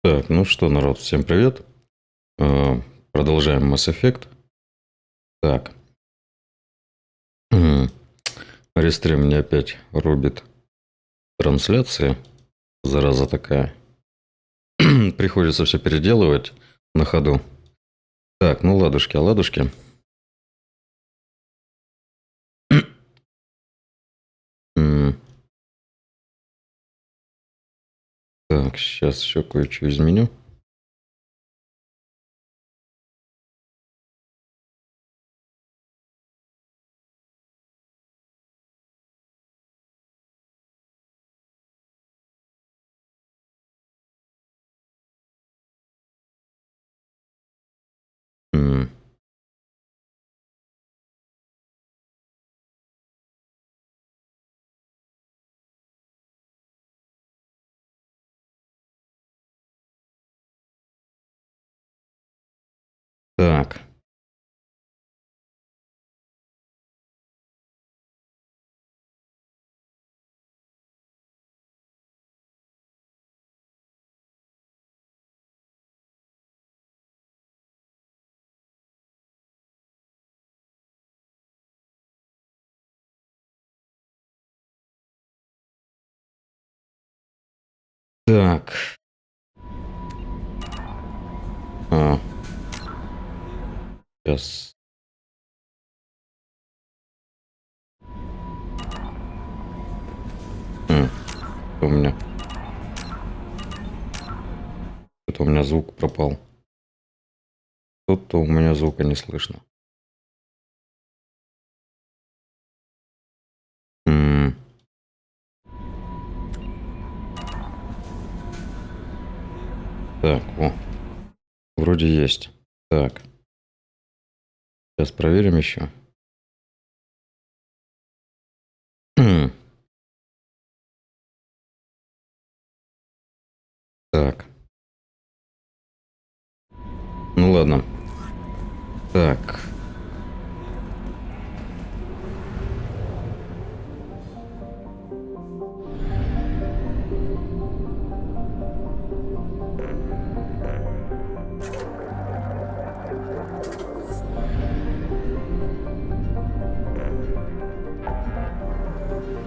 Так, ну что, народ, всем привет. Э, Продолжаем Mass Effect. Так. Рестрим мне опять рубит трансляции. Зараза такая. Приходится все переделывать на ходу. Так, ну ладушки, оладушки. М, Так, сейчас еще кое-что изменю. М, Так, так. А, сейчас. У меня. Это у меня звук пропал. Тут-то у меня звука не слышно. М, Так, вроде есть. Так, сейчас проверим еще. Так, ну ладно. Так,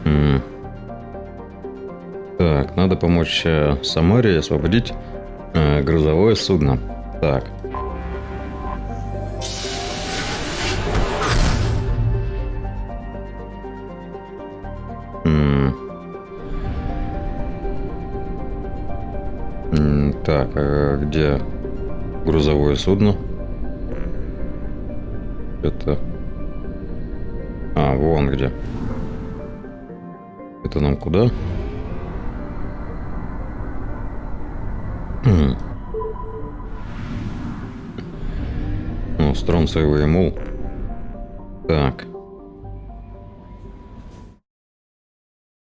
м, так, надо помочь Самаре освободить грузовое судно. Так, м, так, а где грузовое судно? Это, вон где. Это нам куда? М, Ну, стронциевый мул. Так,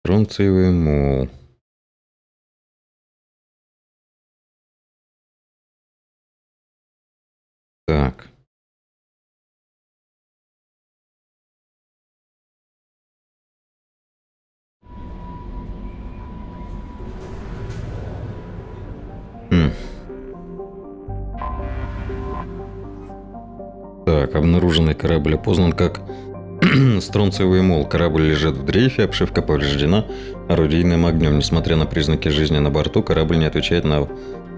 стронциевый мул. Так, м, так, обнаруженный корабль опознан как стронциевый мол. Корабль лежит в дрейфе, обшивка повреждена орудийным огнем. Несмотря на признаки жизни на борту, корабль не отвечает на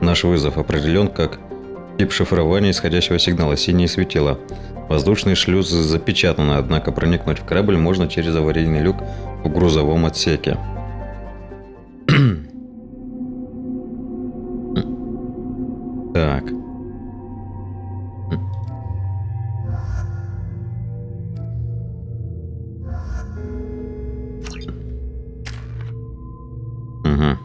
наш вызов. Определен как тип шифрования исходящего сигнала «синее светило». Воздушные шлюзы запечатаны, однако проникнуть в корабль можно через аварийный люк в грузовом отсеке. Так. Угу.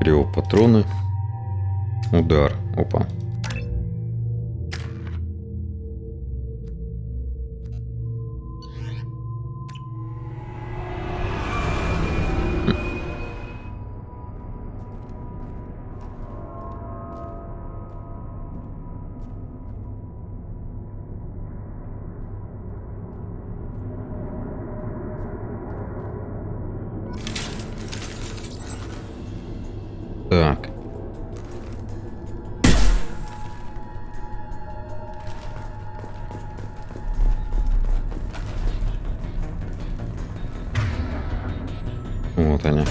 Криопатроны. Удар. Опа. Так. Вот они.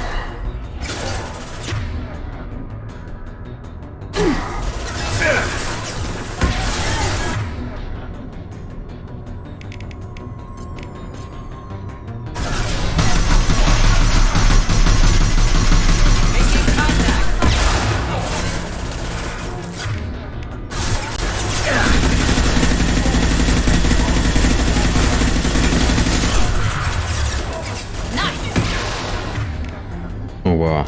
Ва.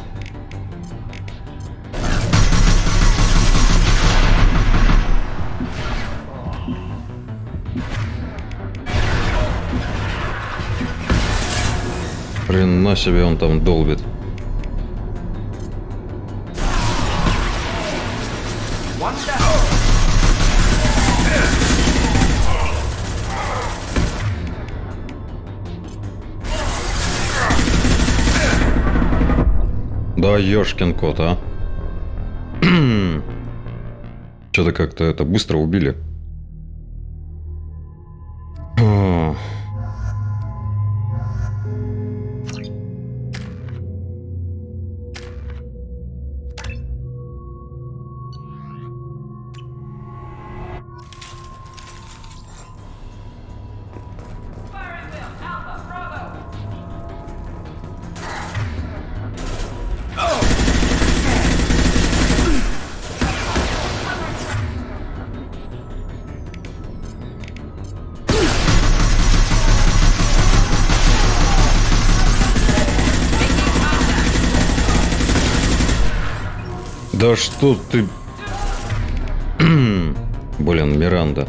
Хрена себе он там долбит. Да ёшкин кот, а. Что-то как-то это быстро убили. Да что ты... Блин, Миранда.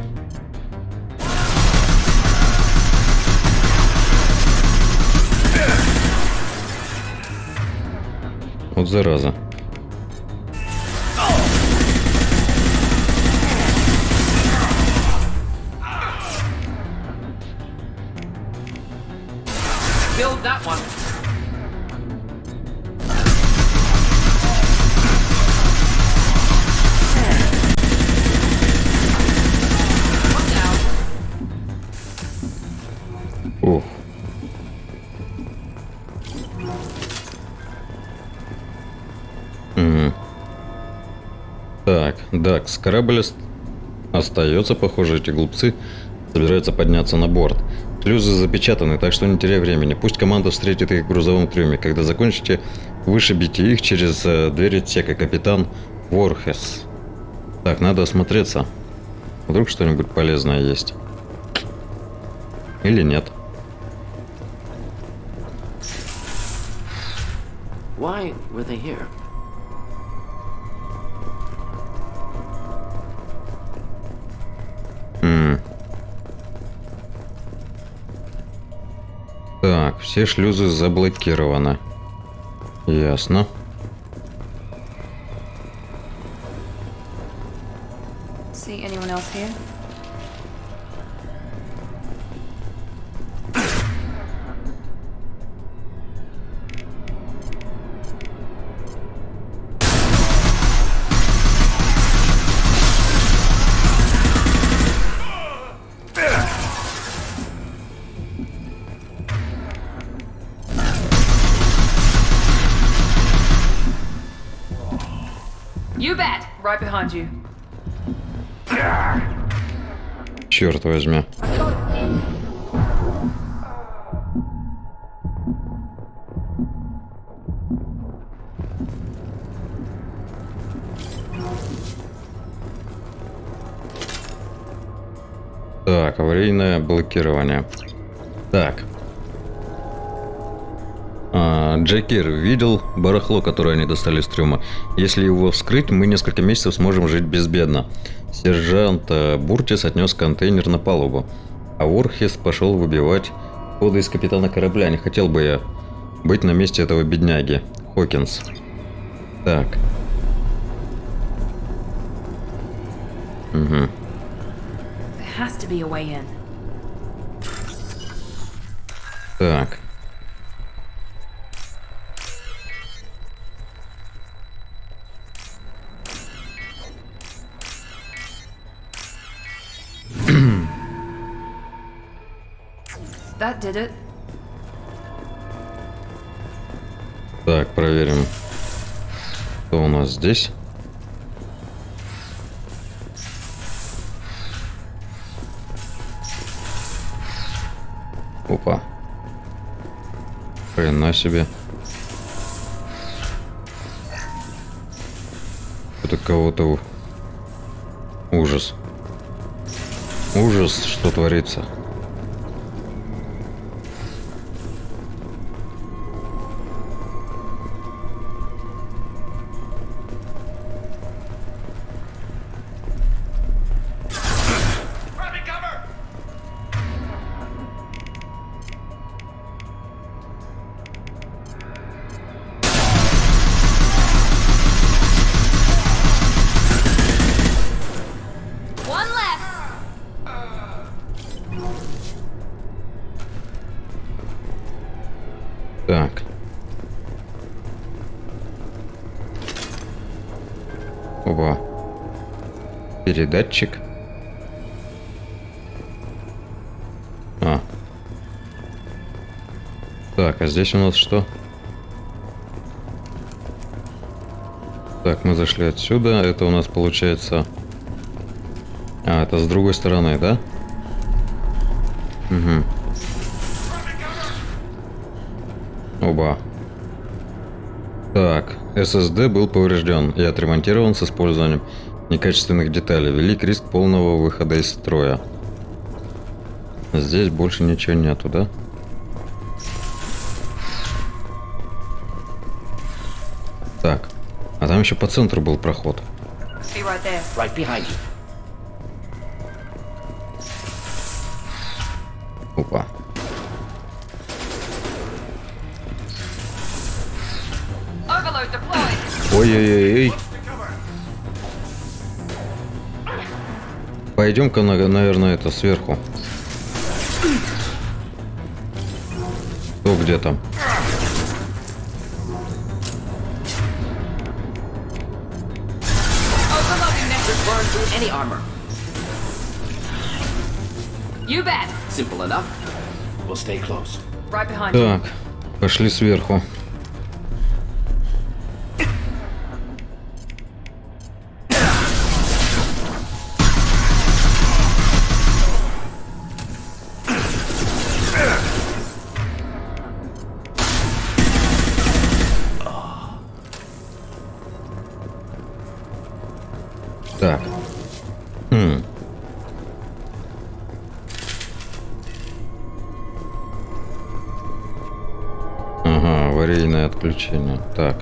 Вот зараза. Build that one. Ух. Так, Дакс, корабль остается, похоже, эти глупцы собираются подняться на борт. Шлюзы запечатаны, так что не теряй времени. Пусть команда встретит их в грузовом трюме. Когда закончите, вышибите их через дверь отсека. Капитан Ворхес. Так, надо осмотреться. Вдруг что-нибудь полезное есть. Или нет. Why were they here? Так, все шлюзы заблокированы. Ясно. See anyone else here? You bet! Right behind you. Черт возьми. Так, аварийное блокирование. Так. Джекир видел барахло, которое они достали из трюма. Если его вскрыть, мы несколько месяцев сможем жить безбедно. Сержант Буртис отнес контейнер на палубу, а Ворхес пошел выбивать ходы из капитана корабля. Не хотел бы я быть на месте этого бедняги. Хокинс. Так. Угу. There has to be a way in. That did it. Так, проверим. Что у нас здесь? Опа. Хрена себе. Это кого-то... Ужас. Ужас, что творится. One left. Так. Опа. Передатчик. А. Так, а здесь у нас что? Так, мы зашли отсюда. Это у нас получается... А, это с другой стороны, да? Угу. Оба. Так, SSD был поврежден и отремонтирован с использованием некачественных деталей. Велик риск полного выхода из строя. Здесь больше ничего нету, да? Так, а там еще по центру был проход. Be right there. Right behind you. Опа. Overload deployed. Ой-ой-ой. Пойдем-ка, наверное, это сверху. Кто где там? Overloading next. Just burn through any armor. You bet. Simple enough. We'll stay close. Right behind you. Так, пошли сверху. Так. Ага, аварийное отключение. Так.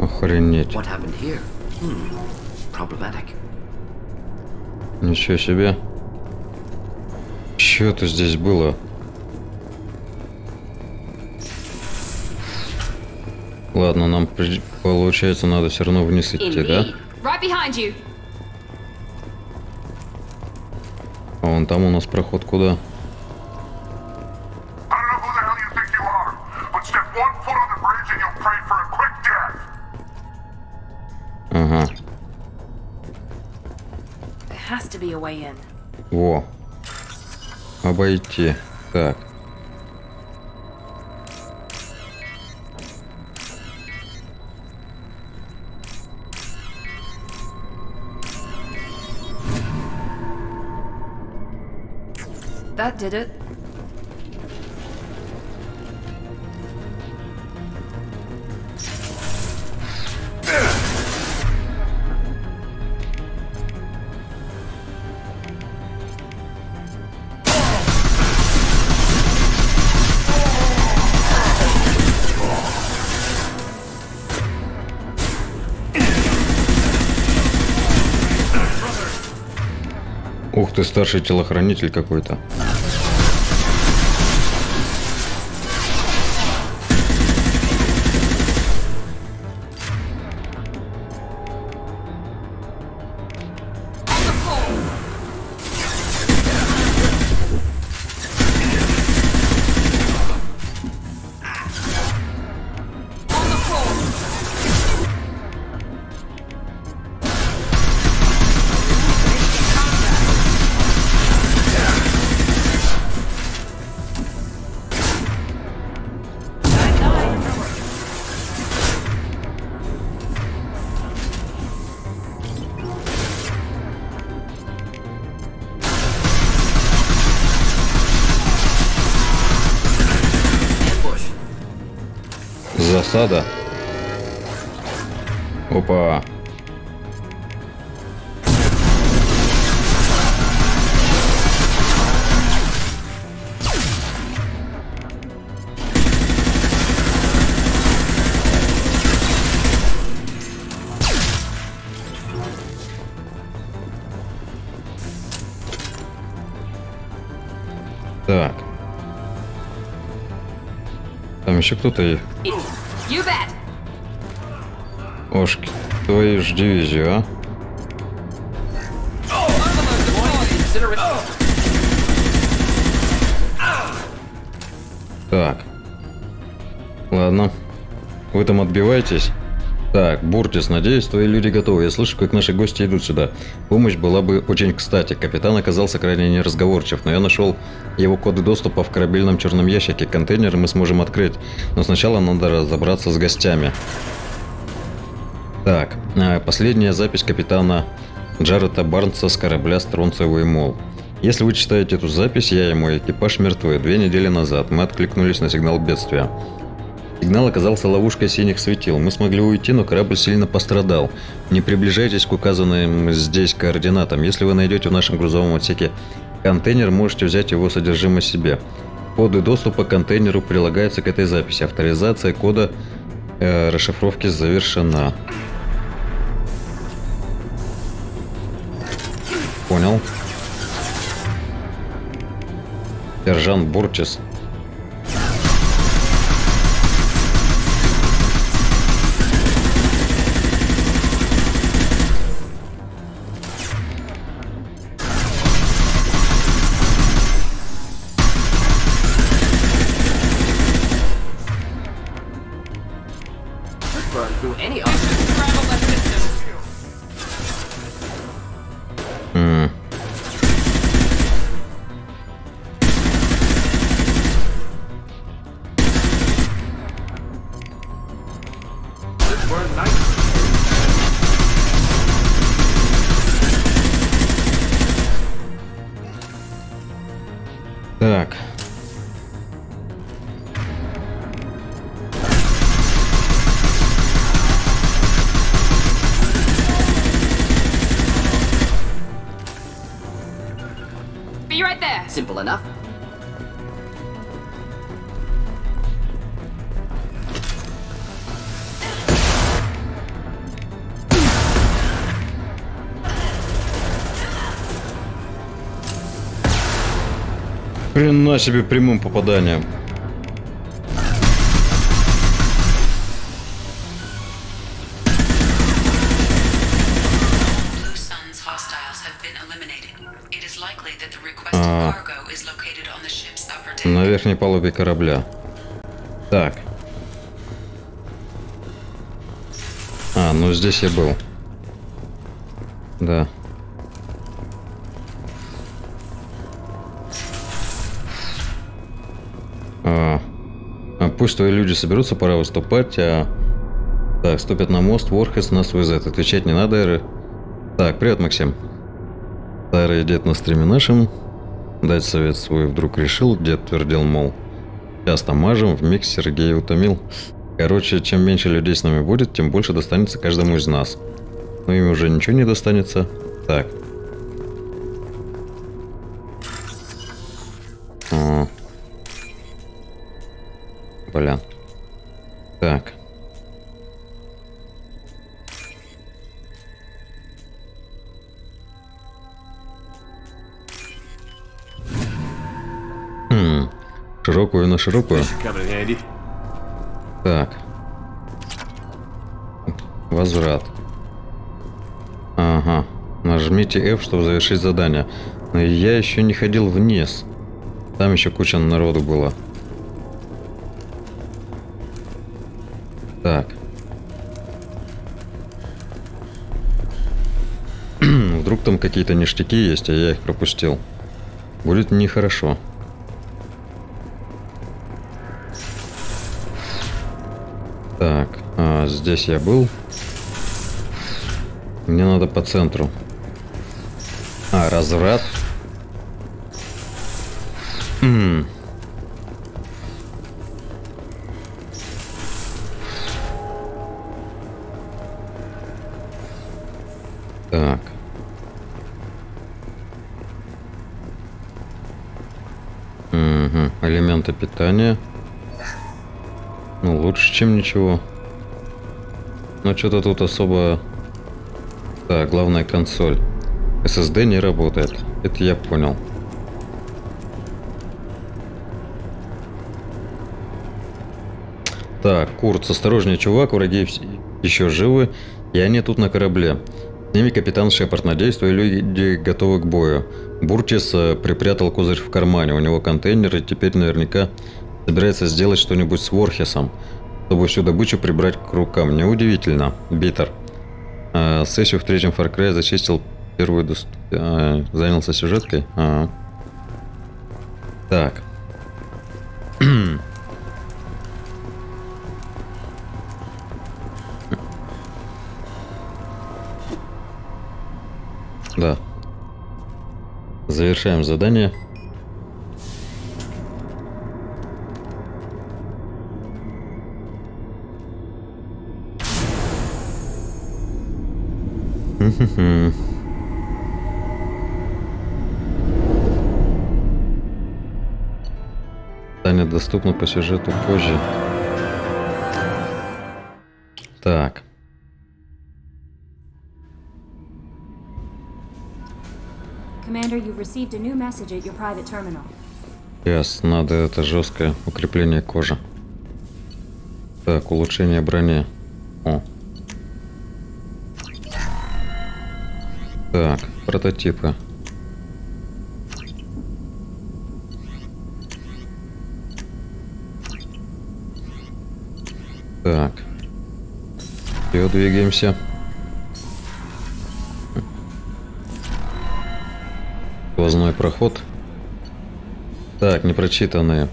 Охренеть. What happened here? Problematic. Ничего себе. Что это здесь было? Ладно, нам получается надо все равно вниз идти, да? Right behind you. А вон там у нас проход куда? I don't know who the hell you think you are, but step 1 foot on the bridge and you'll pray for a quick death. Ага. There has to be a way in. Во. Обойти. Так. That did it. Ух ты, старший телохранитель какой-то. Засада. Опа. Так. Там еще кто-то есть. You bet. Ошки, твою ж дивизию, а? Consider it. Так. Ладно. Вы там отбиваетесь? Так, Буртис, надеюсь, твои люди готовы. Я слышу, как наши гости идут сюда. Помощь была бы очень кстати. Капитан оказался крайне неразговорчив, но я нашел его коды доступа в корабельном черном ящике. Контейнер мы сможем открыть, но сначала надо разобраться с гостями. Так, последняя запись капитана Джареда Барнса с корабля «Стронцевый мол». Если вы читаете эту запись, я и мой экипаж мертвы. 2 недели назад мы откликнулись на сигнал бедствия. Сигнал оказался ловушкой синих светил. Мы смогли уйти, но корабль сильно пострадал. Не приближайтесь к указанным здесь координатам. Если вы найдете в нашем грузовом отсеке контейнер, можете взять его содержимое себе. Коды доступа к контейнеру прилагаются к этой записи. Авторизация кода расшифровки завершена. Понял. Сержант Буртис. Burn through any armor. Scramble the systems. This burn nice. Так. Be right there. Simple enough. Хрена себе прямым попаданием. Blue Sun's hostiles have been eliminated. It is likely that the requested cargo is located on the ship's upper deck. На верхней палубе корабля. Так. Ну здесь я был. Да. Пусть твои люди соберутся, пора выступать. Так, ступят на мост, Ворхес нас вызовет. Отвечать не надо, Эры. Так, привет, Максим. Старый дед на стриме нашим. Дать совет свой вдруг решил. Дед твердил, мол, часто мажем, вмиг Сергей утомил. Короче, чем меньше людей с нами будет, тем больше достанется каждому из нас. Но им уже ничего не достанется. Так. Бля. Так. Широкую на широкую. Come in handy. Так. Возврат. Ага. Нажмите F, чтобы завершить задание. Но я еще не ходил вниз. Там еще куча народу было. Так. Вдруг там какие-то ништяки есть, а я их пропустил. Будет нехорошо. Так, здесь я был. Мне надо по центру. Разврат. элементы питания. Ну, лучше, чем ничего. Но что-то тут особо... Так, главная консоль. SSD не работает. Это я понял. Так, Курц, осторожнее, чувак, враги еще живы, и они тут на корабле. С ними капитан Шепард, надеюсь, твои люди готовы к бою. Бурчис припрятал козырь в кармане, у него контейнер, и теперь наверняка собирается сделать что-нибудь с Ворхесом, чтобы всю добычу прибрать к рукам. Неудивительно. Битер. Сессию в третьем Far Cry зачистил первую... занялся сюжеткой? Так. Да. Завершаем задание. Станет доступно по сюжету позже. Так. Commander, you've received a new message at your private terminal. Сейчас надо это жесткое укрепление кожи. Так, улучшение брони. О. Так, прототипы. Так. Все, двигаемся. Сквозной проход. Так, непрочитанные.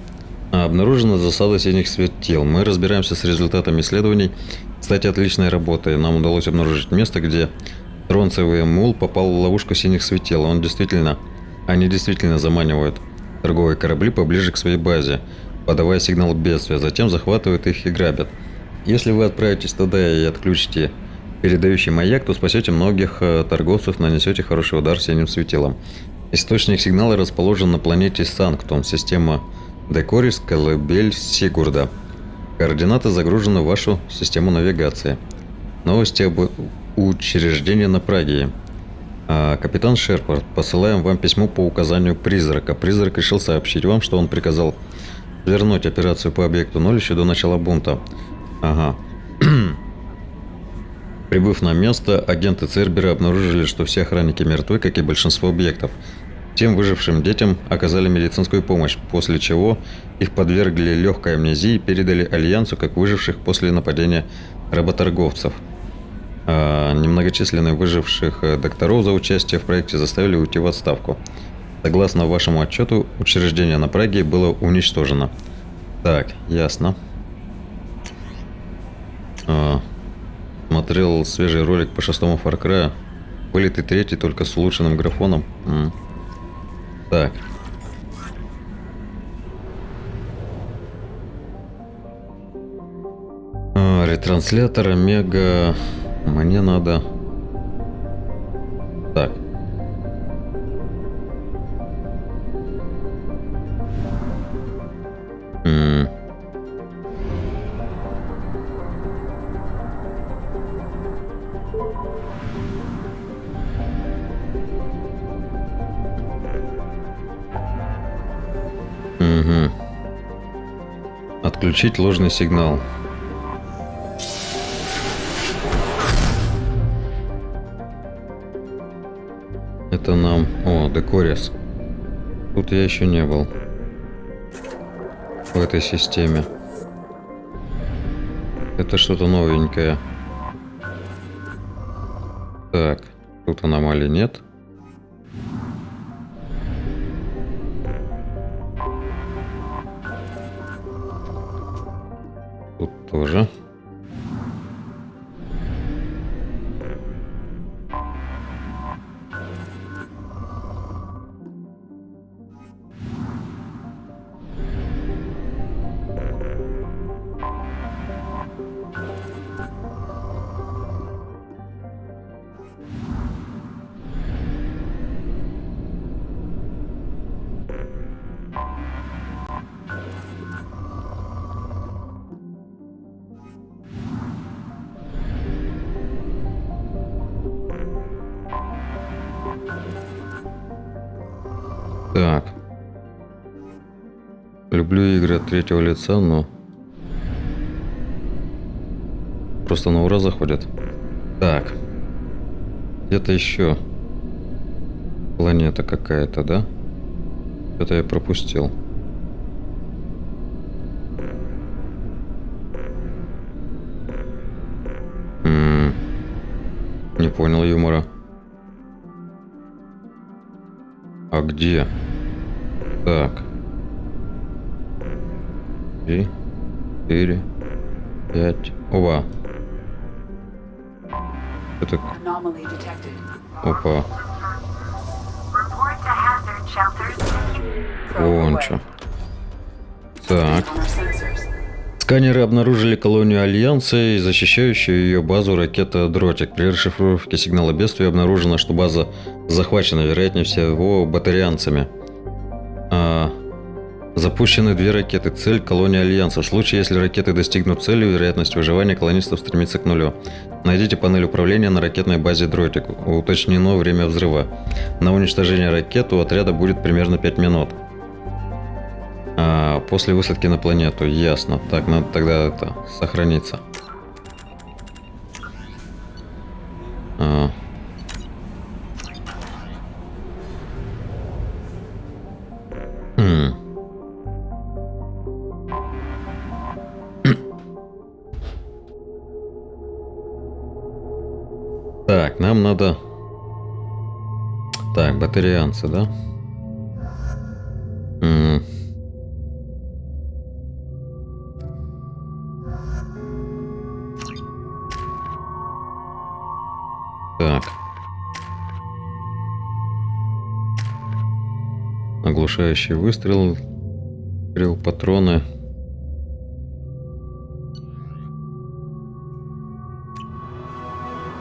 Обнаружена засада синих светил. Мы разбираемся с результатами исследований. Кстати, отличной работы. Нам удалось обнаружить место, где тронцевый мул попал в ловушку синих светил. Они действительно заманивают торговые корабли поближе к своей базе, подавая сигнал бедствия. Затем захватывают их и грабят. Если вы отправитесь туда и отключите передающий маяк, то спасете многих торговцев, нанесете хороший удар синим светилом. Источник сигнала расположен на планете Санктум, система Декорис, колыбель Сигурда. Координаты загружены в вашу систему навигации. Новости об учреждении на Праге. Капитан Шепард, посылаем вам письмо по указанию призрака. Призрак решил сообщить вам, что он приказал вернуть операцию по объекту 0 еще до начала бунта. Ага. Прибыв на место, агенты Цербера обнаружили, что все охранники мертвы, как и большинство объектов. Тем выжившим детям оказали медицинскую помощь, после чего их подвергли легкой амнезии и передали Альянсу как выживших после нападения работорговцев. Немногочисленные выживших докторов за участие в проекте заставили уйти в отставку. Согласно вашему отчету, учреждение на Праге было уничтожено. Так, ясно. Смотрел свежий ролик по 6-му Far Cry. Вылитый 3-й, только с улучшенным графоном. Так. Ретранслятор Омега. Мне надо... Так. Отключить ложный сигнал. Это нам... О, Декорис. Тут я еще не был. В этой системе. Это что-то новенькое. Так, тут аномалий нет. Тут тоже. Так. Люблю игры от третьего лица, но... Просто на ура заходят. Так. Где-то еще планета какая-то, да? Это я пропустил. Не понял юмора. А где? Так. 3, 4, 5. Ова. Это... Anomaly detected. Опа. Report to hazard shelters. Вон чё. Так. On our sensors. Сканеры обнаружили колонию Альянса и защищающую ее базу ракета «Дротик». При расшифровке сигнала бедствия обнаружено, что база захвачена, вероятнее всего, батарианцами. Запущены 2 ракеты. Цель – колония Альянса. В случае, если ракеты достигнут цели, вероятность выживания колонистов стремится к нулю. Найдите панель управления на ракетной базе «Дротик». Уточнено время взрыва. На уничтожение ракет у отряда будет примерно 5 минут. После высадки на планету. Ясно. Так, надо тогда это сохраниться. Так, нам надо... Так, батарианцы, да? Так. Оглушающий выстрел. Патроны.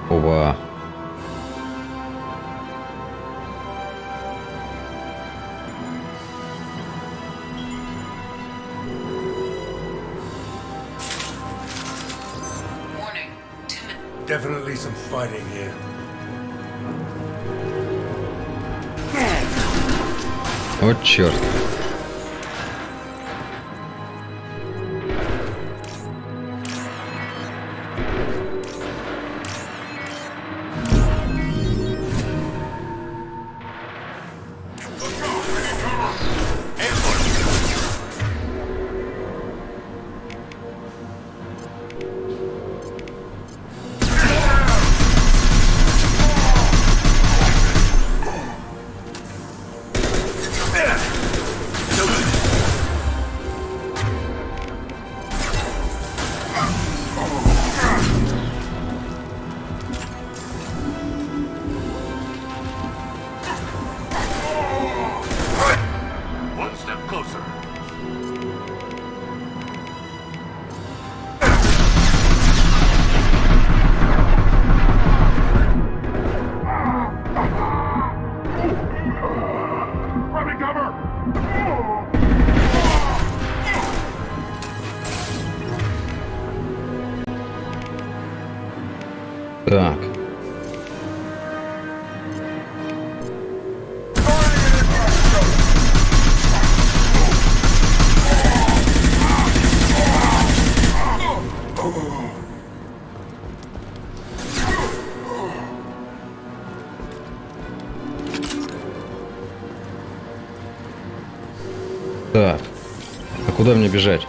Ова. Warning. 2 minutes. Definitely some fighting here. Вот черт. One step closer. Let me cover! Так. Так. А куда мне бежать?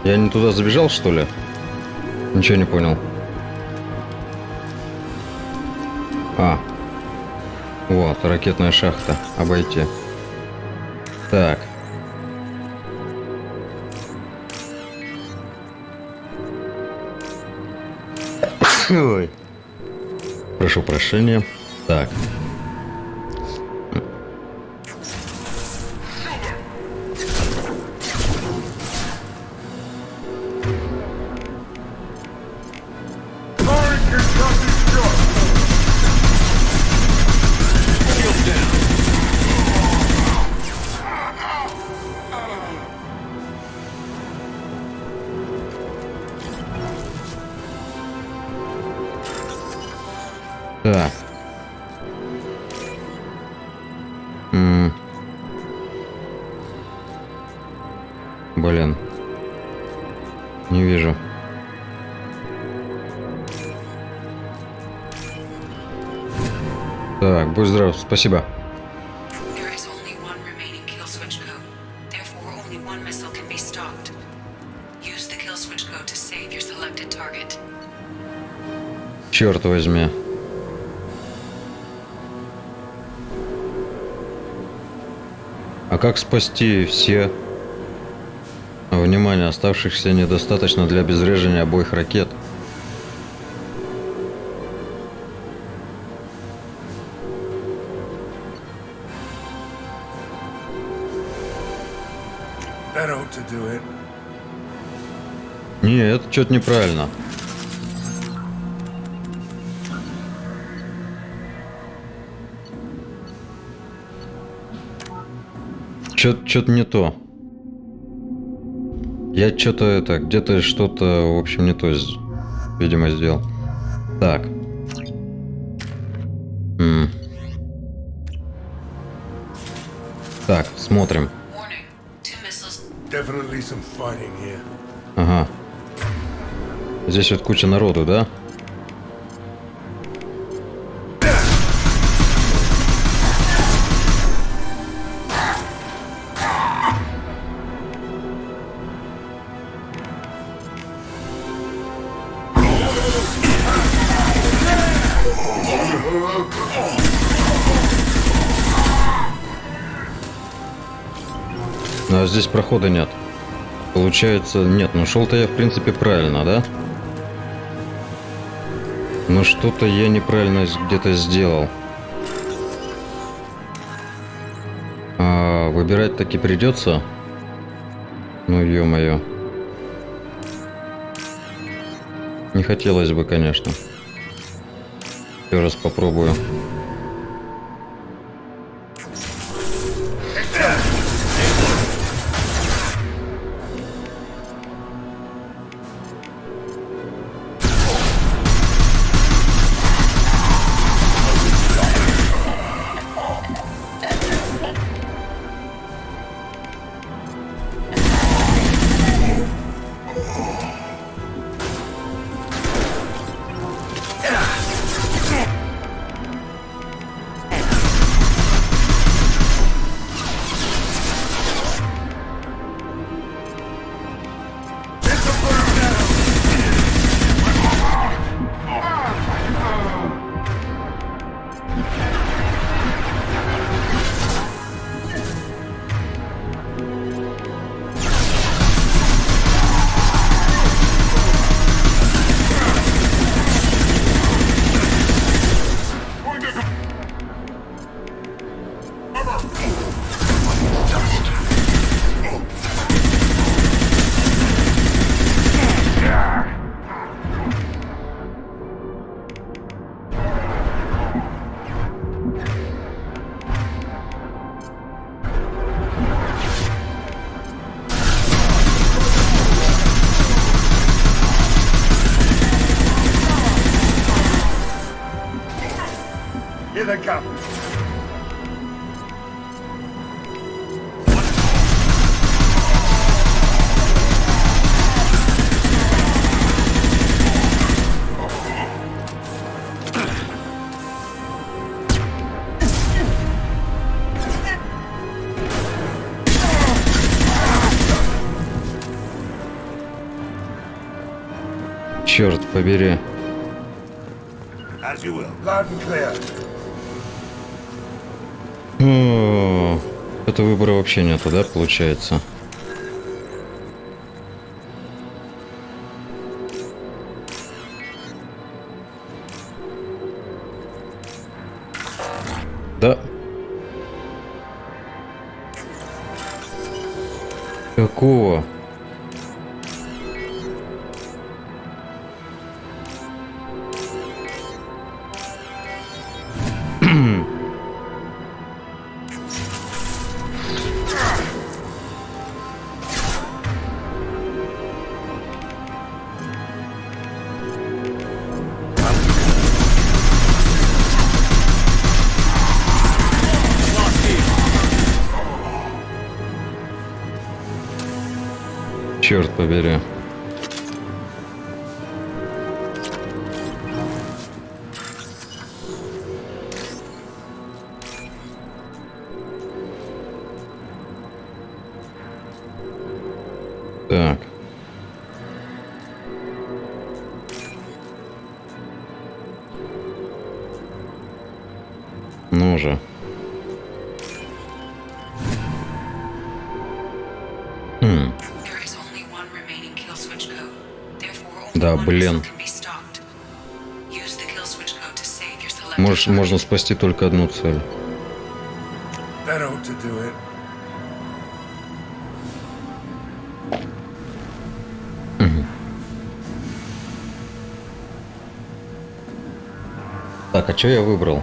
Я не туда забежал, что ли? Ничего не понял. Вот, ракетная шахта. Обойти. Так. Ой. Прошу прощения. Так. Firing can cut this shot. Так. Блин. Не вижу. Так, будь здоров, спасибо. There is only one remaining kill switch code. Therefore, only one missile can be stocked. Use the kill switch code to save your selected target. Черт возьми. А как спасти все? Внимание, оставшихся недостаточно для обезвреживания обоих ракет. That ought to do it. Не, это что-то неправильно. Что-то не то. Я что-то это, где-то что-то, в общем, не то, видимо, сделал. Так. Так, смотрим. Warning. Two missiles. Definitely some fighting here. Ага. Здесь вот куча народу, да? А здесь прохода нет. Получается, нет, ну шел-то я в принципе правильно, да? Но что-то я неправильно где-то сделал. Выбирать таки придется. Ну ё-моё. Не хотелось бы, конечно. Еще раз попробую. Here they come. Черт побери. As you will. Loud and clear. Это выбора вообще нету, да, получается? Да. Какого? Черт побери. Так. Ну же. There is only one remaining kill switch code. Therefore, only Да, one блин. missile can be stopped. Use the kill switch code to save your selected Можно target. спасти только одну цель. That ought to do it. Так, а что я выбрал?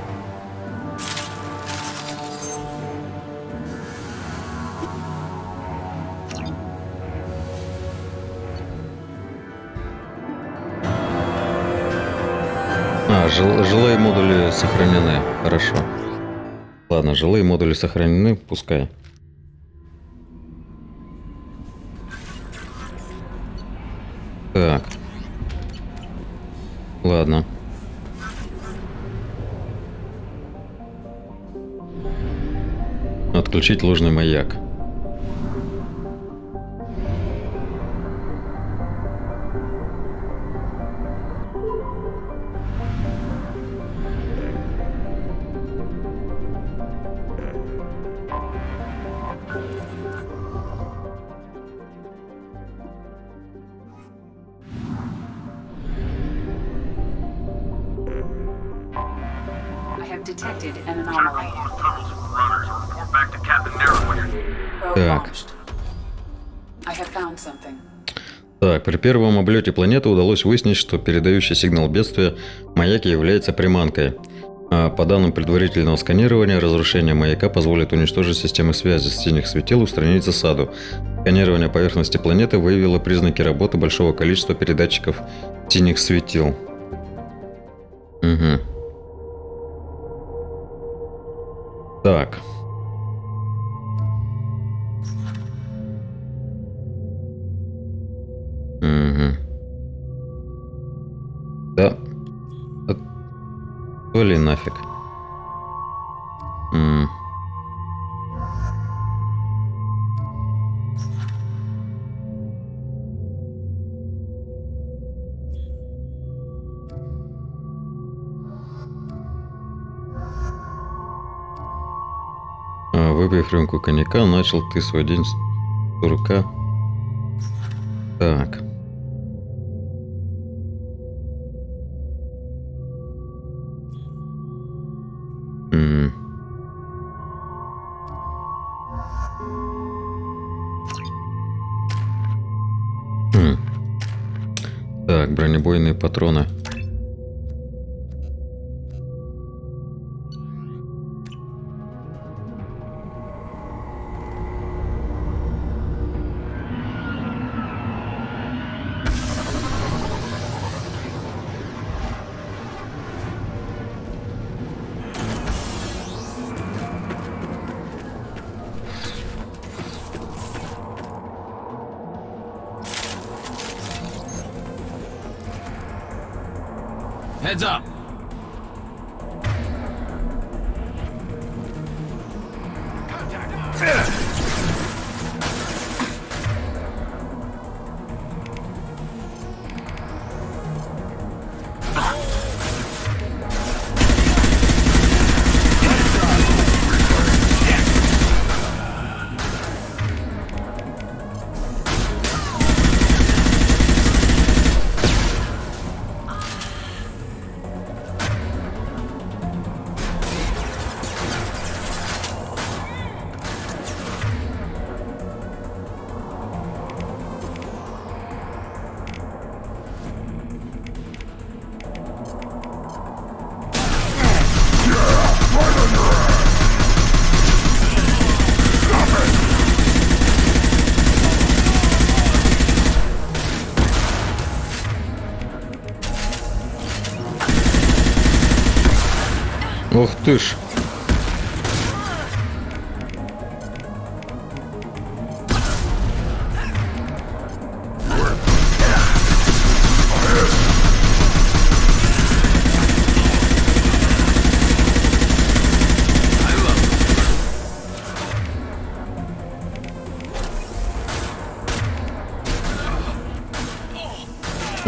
Жилые модули сохранены. Хорошо. Ладно, жилые модули сохранены, пускай. Так. Ладно. Отключить ложный маяк. I have detected an anomaly. Tunnels and runners. Report back to Captain Narrow. Probe Так. launched. I have found something. Так, при первом облете планеты удалось выяснить, что передающий сигнал бедствия маяк является приманкой. По данным предварительного сканирования, разрушение маяка позволит уничтожить системы связи с синих светил и устранить засаду. Сканирование поверхности планеты выявило признаки работы большого количества передатчиков синих светил. Угу. Так. Угу. Да. Отвали нафиг. Выпив рюмку коньяка, начал ты свой день с сурка. Так. Так, бронебойные патроны. Heads up. Ох ты ж.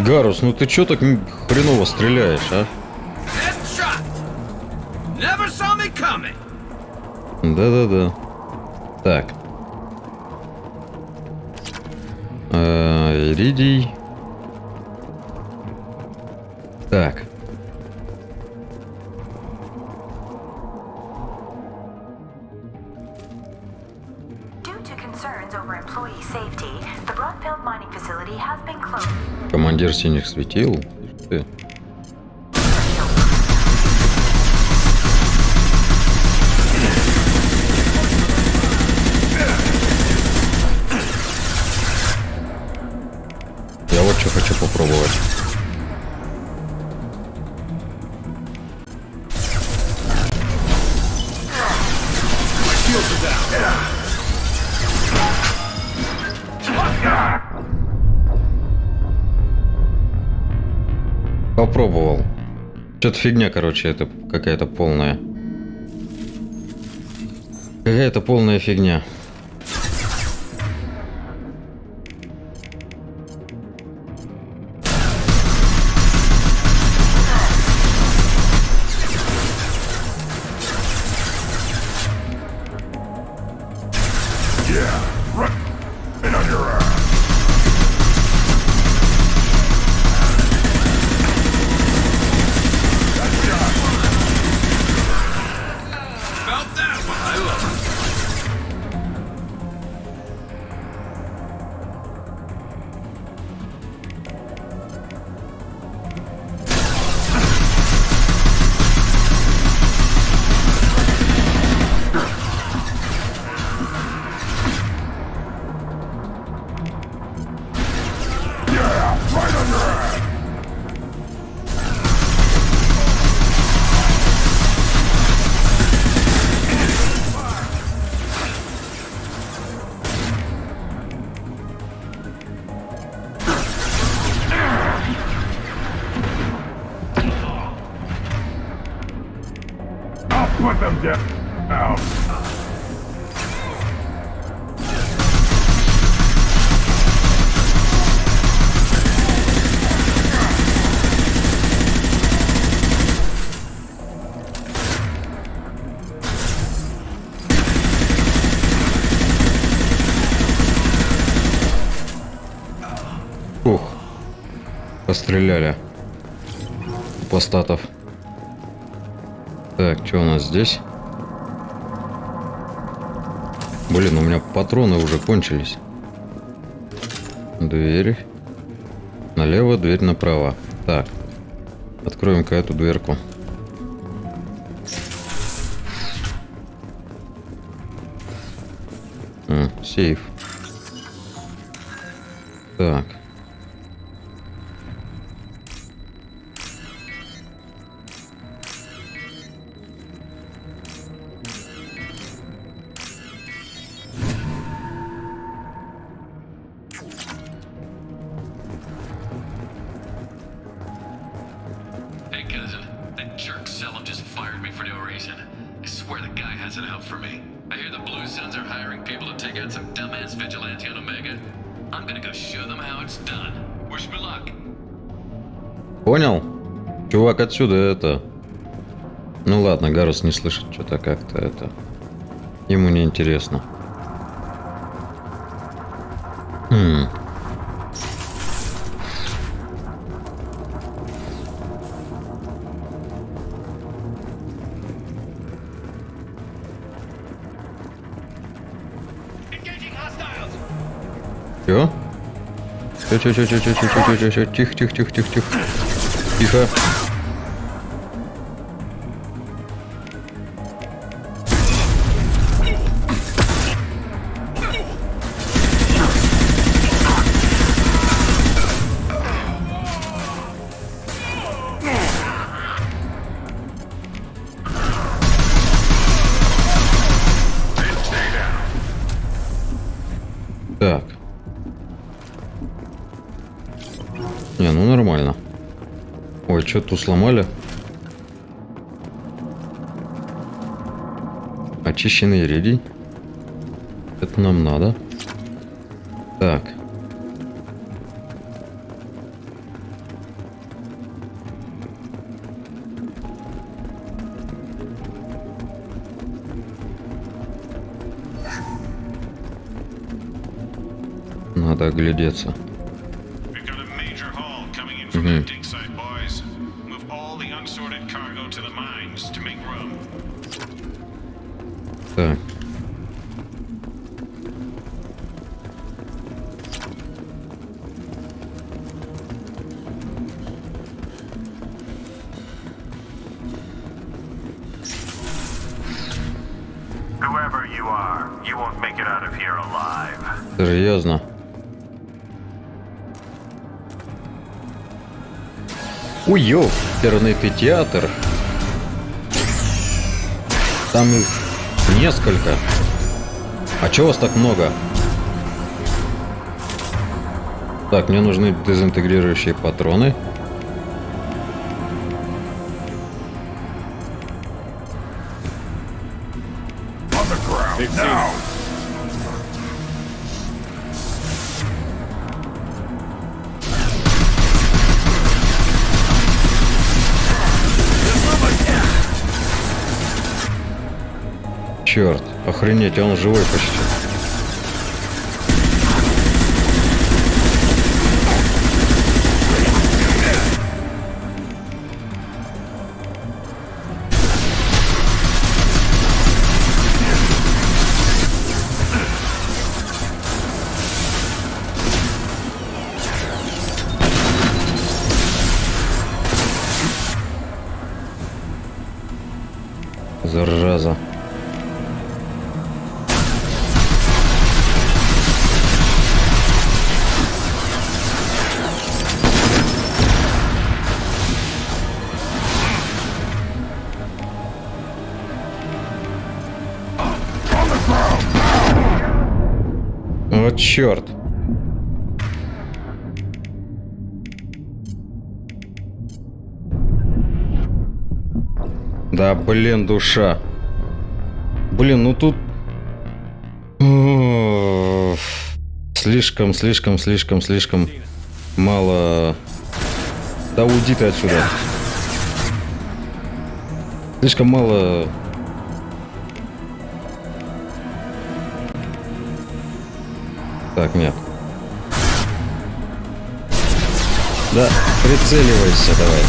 Гарус, ну ты чё так хреново стреляешь, а? Headshot! Never saw me coming! Да-да-да. Так. Иридий. Так. Due to concerns over employee safety, the Brockfield mining facility has been closed. Командир синих светил. Ты. Я вот что хочу попробовать. Попробовал. Что-то фигня, короче, это какая-то полная. Какая-то полная фигня. Felt that one! I love it. I'll put them down. Ух. Постреляли. Пластатов. Так, что у нас здесь? Блин, у меня патроны уже кончились. Дверь. Налево, дверь направо. Так. Откроем-ка эту дверку. Сейф. Так. Hey cousin, that jerk Selim just fired me for no reason. I swear the guy has it out for me. I hear the Blue Suns are hiring people to take out some dumbass vigilante on Omega. I'm gonna go show them how it's done. Wish me luck. Понял? Чувак, отсюда это... Ну ладно, Гарус не слышит что-то как-то это... Ему не интересно. Чё? Чё? Тихо. Тихо. Так. Не, ну нормально. Ой, что тут сломали? Очищенный иридий. Это нам надо. Так. Надо оглядеться. We've got a major haul coming in from the dig site, boys. Move all the unsorted cargo to the mines to make room. Так. Whoever you are, you won't make it out of here alive. Серьезно. Ой, ёперный ты театр. Там их несколько. А чего вас так много? Так, мне нужны дезинтегрирующие патроны. On the ground now. Черт, охренеть, он живой почти. Зараза. Вот черт. Да, блин, душа. Блин, ну тут... Слишком мало... Да уйди ты отсюда. Слишком мало... Так, нет. Да, прицеливайся давай.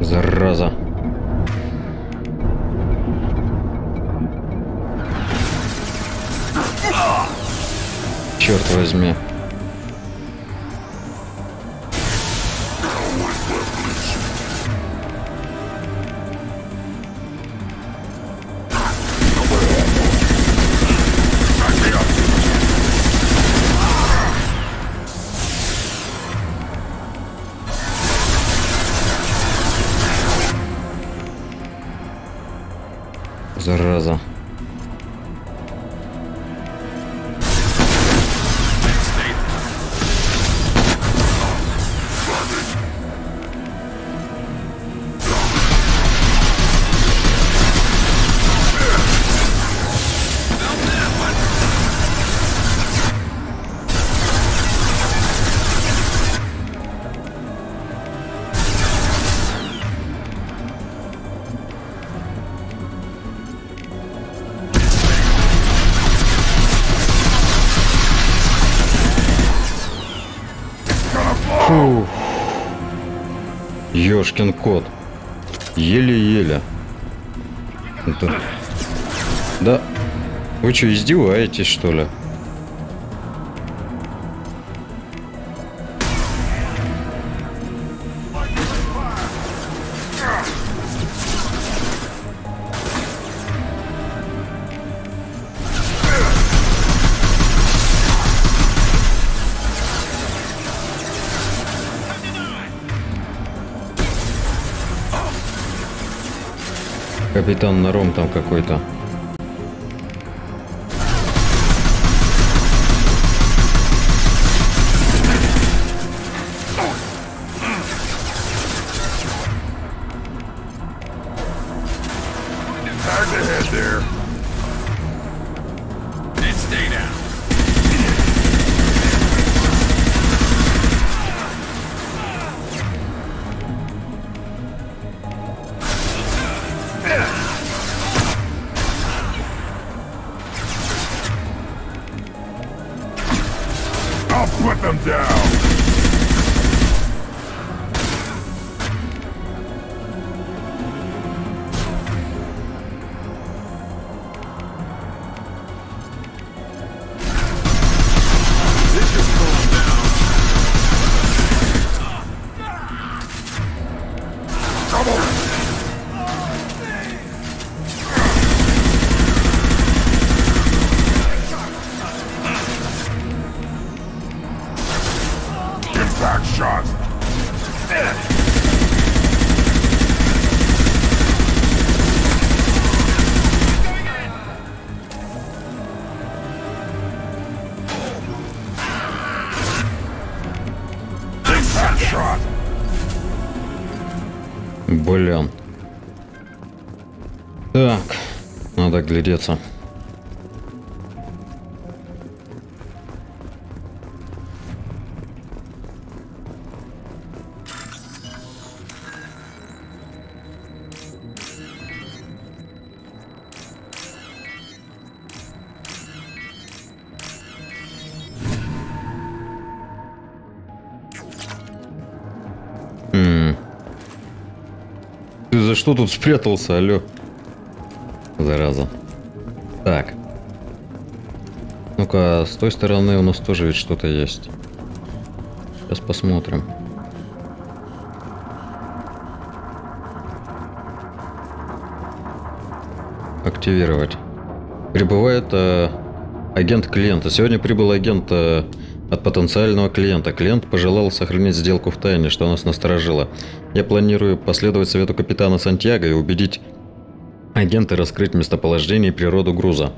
Зараза. Черт возьми. Зараза. Фу. Ёшкин кот. Еле-еле. Да. Да. Вы что, издеваетесь, что ли? Капитан Наром там какой-то. there. Then stay down. I'll put them down. Impact shot. Impact shot. Блин. Так, надо глядеться. Ты за что тут спрятался, алё? Зараза. Так. Ну-ка, с той стороны у нас тоже ведь что-то есть. Сейчас посмотрим. Активировать. Прибывает агент клиента. Сегодня прибыл агент от потенциального клиента. Клиент пожелал сохранить сделку в тайне, что нас насторожило. Я планирую последовать совету капитана Сантьяго и убедить агента раскрыть местоположение и природу груза.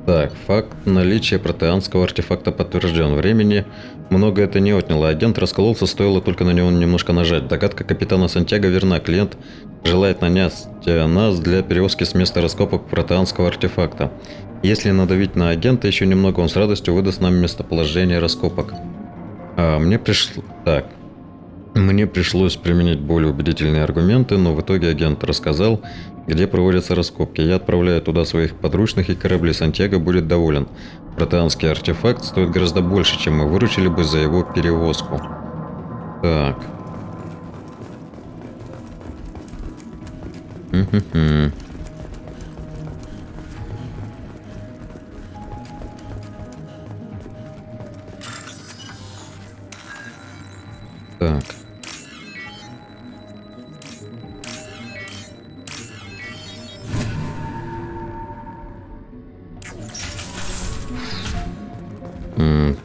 Так, факт наличия протеанского артефакта подтвержден. Времени много это не отняло. Агент раскололся, стоило только на него немножко нажать. Догадка капитана Сантьяго верна. Клиент желает нанять нас для перевозки с места раскопок протеанского артефакта. Если надавить на агента еще немного, он с радостью выдаст нам местоположение раскопок. Мне пришлось применить более убедительные аргументы, но в итоге агент рассказал, где проводятся раскопки. Я отправляю туда своих подручных, и корабли Сантьяго будет доволен. Протеанский артефакт стоит гораздо больше, чем мы выручили бы за его перевозку. Так. Так.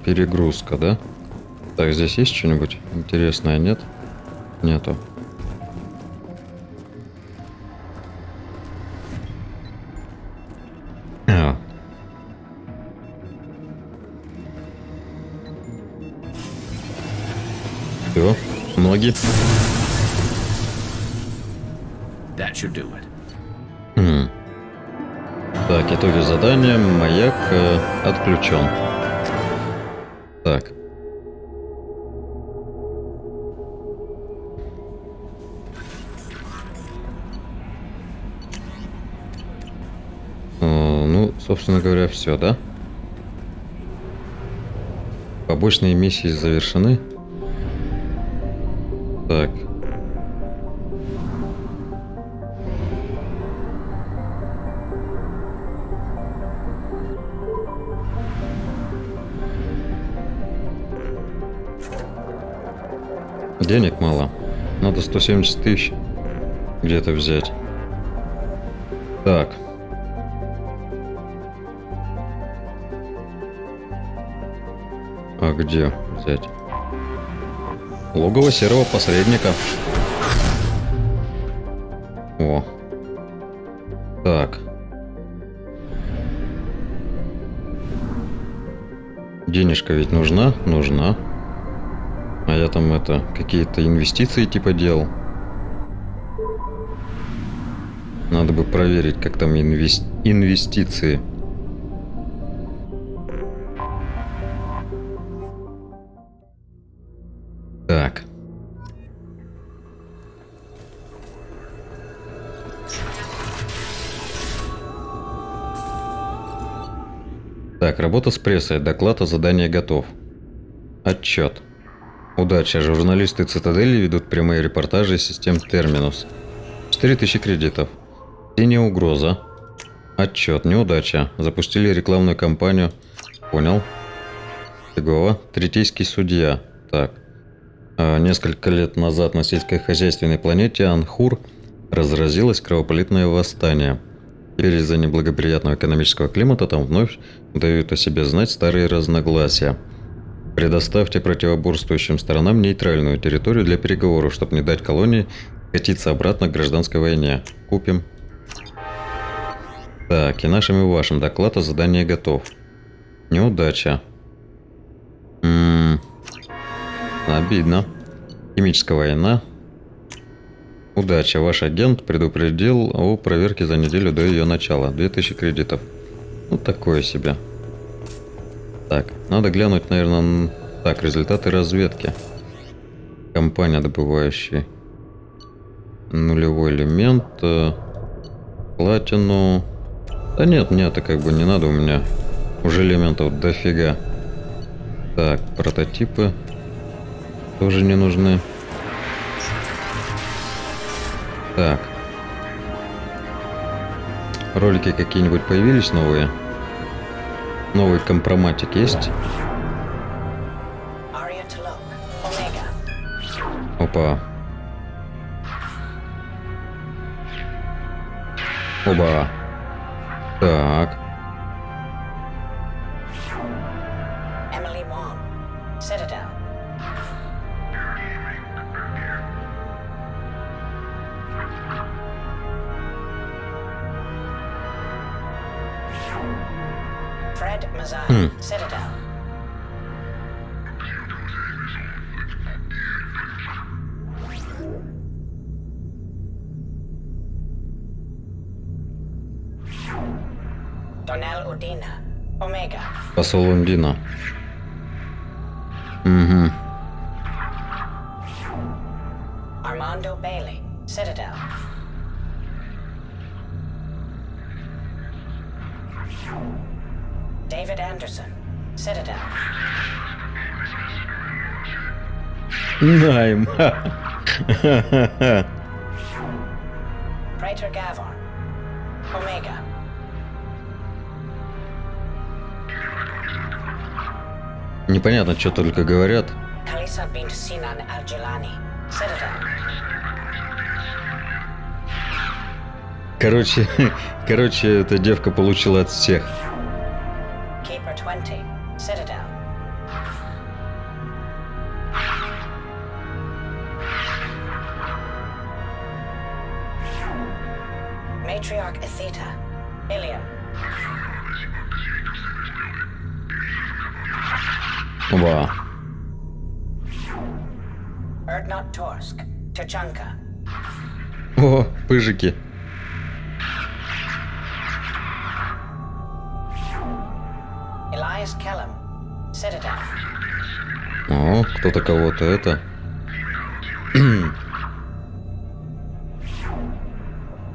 Перегрузка, да? Так, здесь есть что-нибудь интересное, нет? Нету. Все, ноги. That should do it. Так, итоги задания. Маяк отключен. Так. Ну, собственно говоря, все, да? Побочные миссии завершены. Так. Денег мало. Надо 170 тысяч где-то взять. Так. А где взять? Логово серого посредника. О. Так. Денежка ведь нужна? Нужна. А я там какие-то инвестиции типа делал. Надо бы проверить, как там инвестиции. Так. Так, работа с прессой. Доклад о задании готов. Отчет. Удача. Журналисты Цитадели ведут прямые репортажи из систем Терминус. 4000 кредитов. Синяя угроза. Отчет. Неудача. Запустили рекламную кампанию. Понял. Фигово. Третейский судья. Так. Несколько лет назад на сельскохозяйственной планете Анхур разразилось кровопролитное восстание. Теперь из-за неблагоприятного экономического климата там вновь дают о себе знать старые разногласия. Предоставьте противоборствующим сторонам нейтральную территорию для переговоров, чтобы не дать колонии катиться обратно к гражданской войне. Купим. Так, и нашим, и вашим доклад о задании готов. Неудача. Обидно. Химическая война. Удача. Ваш агент предупредил о проверке за неделю до ее начала. 2000 кредитов. Ну, такое себе. Так, надо глянуть, наверное... Так, результаты разведки. Компания, добывающая нулевой элемент. Платину... Да нет, мне это как бы не надо у меня. Уже элементов дофига. Так, прототипы тоже не нужны. Так. Ролики какие-нибудь появились новые? Новый компроматик есть? Опа. Оба. Так. Посол Ундина. Угу. Armando Bailey, Citadel. David Anderson, Citadel. Найм. Praetor Gavor, Omega. Непонятно, что только говорят. Kalisa bint Sinan al-Jilani, Citadel. Короче, эта девка получила от всех. Keeper 20, Citadel. Matriarch Atheta, Ilium. Оба. Erdnot Torsk, Tuchanka. О, пыжики. Elias Kellum, Citadel. О, кто-то кого-то это.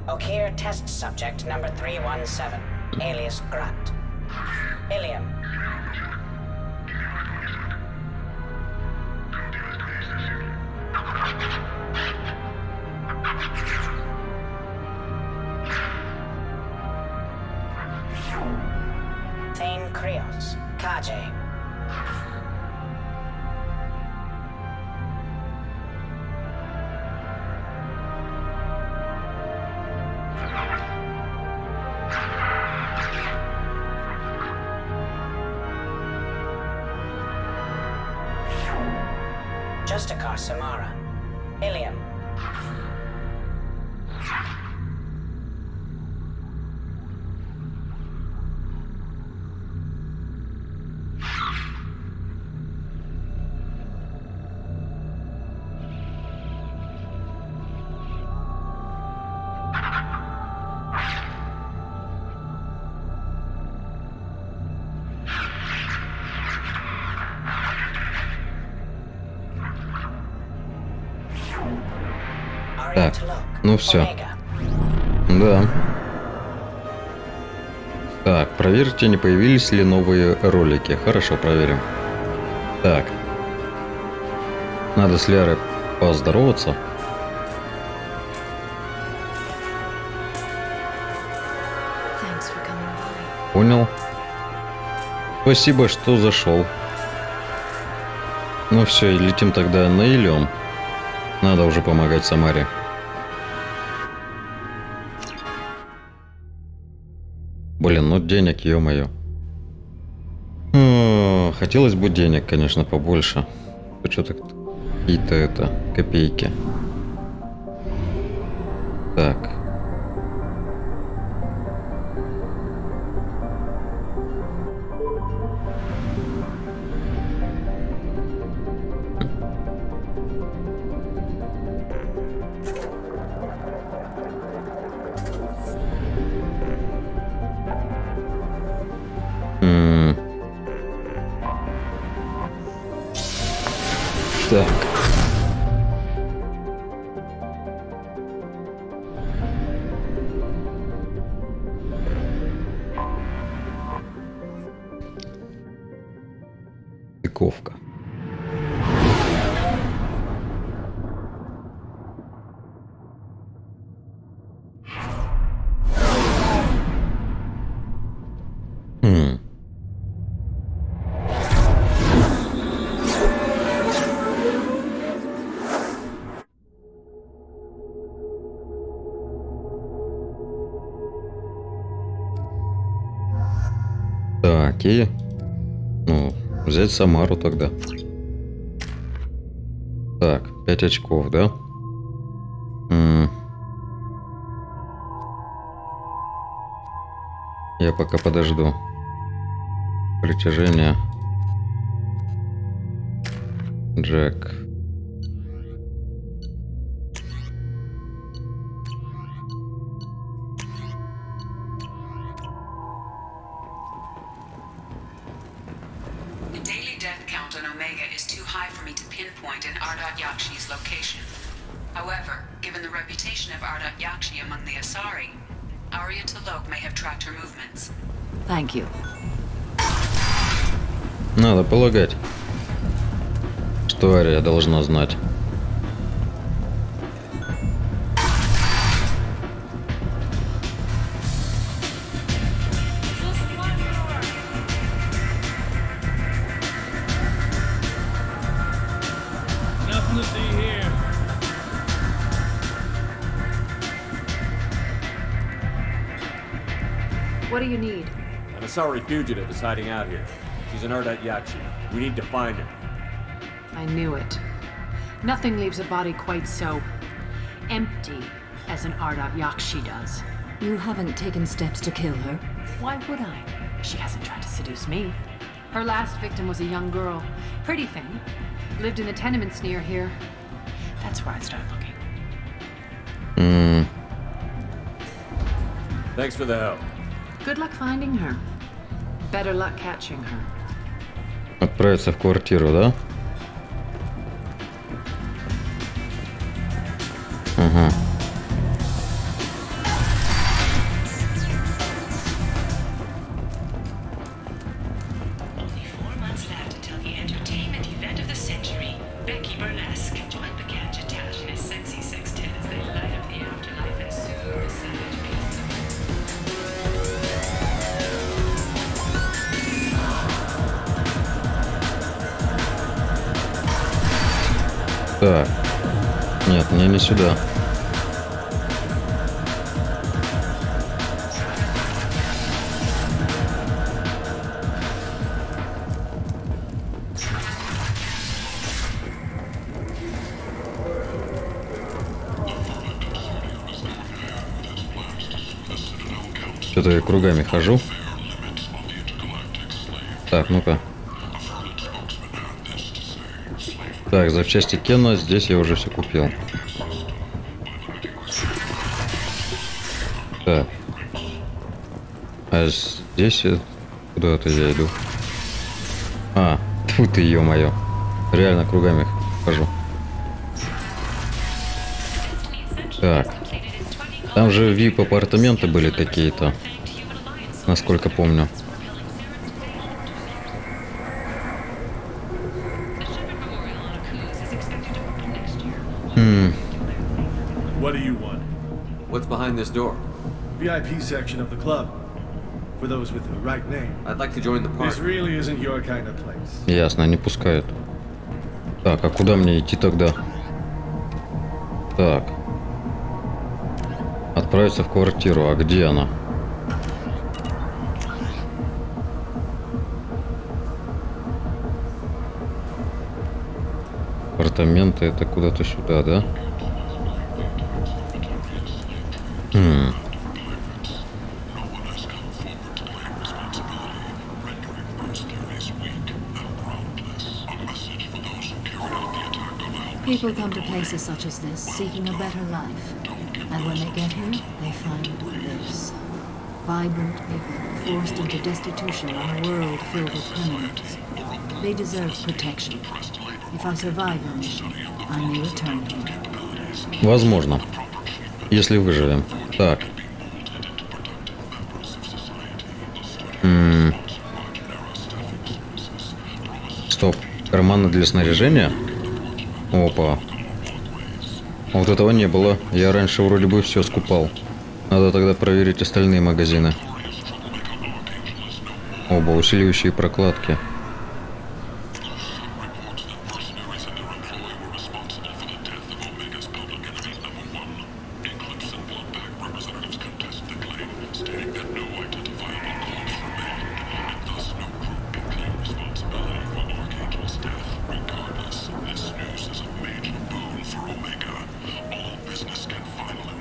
Okir Test Subject number 317, alias Grant. Ilium. Thane Krios, Kaje. Justicar Samara, Ilium. Aria Так, to look. ну все. Omega. Да. Так, проверьте, не появились ли новые ролики. Хорошо, проверим. Так. Надо с Лярой поздороваться. Thanks for coming by. Понял. Спасибо, что зашел. Ну все, летим тогда на Илиум. Надо уже помогать Самаре. Блин, ну денег, ё-моё. Хотелось бы денег, конечно, побольше. Что-то какие-то это копейки. Так. Так. Стыковка. Так, и... Ну, взять Самару тогда. Так, 5 очков, да? Я пока подожду. Притяжение. Джек. The daily death count on Omega is too high for me to pinpoint in Ardat Yakshi's location. However, given the reputation of Ardat Yakshi among the Asari, Aria T'Loak may have tracked her movements. Thank you. Надо полагать, что Ария должна знать. Nothing to see here. What do you need? An Asari fugitive is hiding out here. She's an Ardat Yakshi. We need to find her. I knew it. Nothing leaves a body quite so empty as an Ardat Yakshi does. You haven't taken steps to kill her? Why would I? She hasn't tried to seduce me. Her last victim was a young girl. Pretty thing. Lived in the tenements near here. That's where I'd start looking. Thanks for the help. Good luck finding her. Better luck catching her. Отправиться в квартиру, да? Ага. Only 4 months left until the entertainment event of the century, Becky Burlesque. Join Baganja Tash and his sexy sextet as they light up the afterlife and soothe the savage beast. Так. Нет, мне не сюда. Что-то я кругами хожу. Так, ну-ка. Так, запчасти Кена, здесь я уже все купил. Так. А здесь куда-то я иду. А, тьфу ты, ё-моё. Реально кругами хожу. Destiny Так. Там же VIP-апартаменты были какие-то, насколько помню. What do you want? What's behind this door? VIP section of the club. For those with the right name. I'd like to join the This party. really isn't your kind of place. Ясно, не пускают. Так, а куда мне идти тогда? Так. Отправиться в квартиру. А где она? Апартаменты это куда-то сюда, да? People come to places such as this seeking a better life. And when they get here, they find this. Vibrant people forced into destitution in a world filled with criminals. They deserve protection. If I survive your mission, I may return here. Возможно. Если выживем. Так. Стоп. Карманы для снаряжения? Опа. Вот этого не было. Я раньше вроде бы все скупал. Надо тогда проверить остальные магазины. Оба усиливающие прокладки.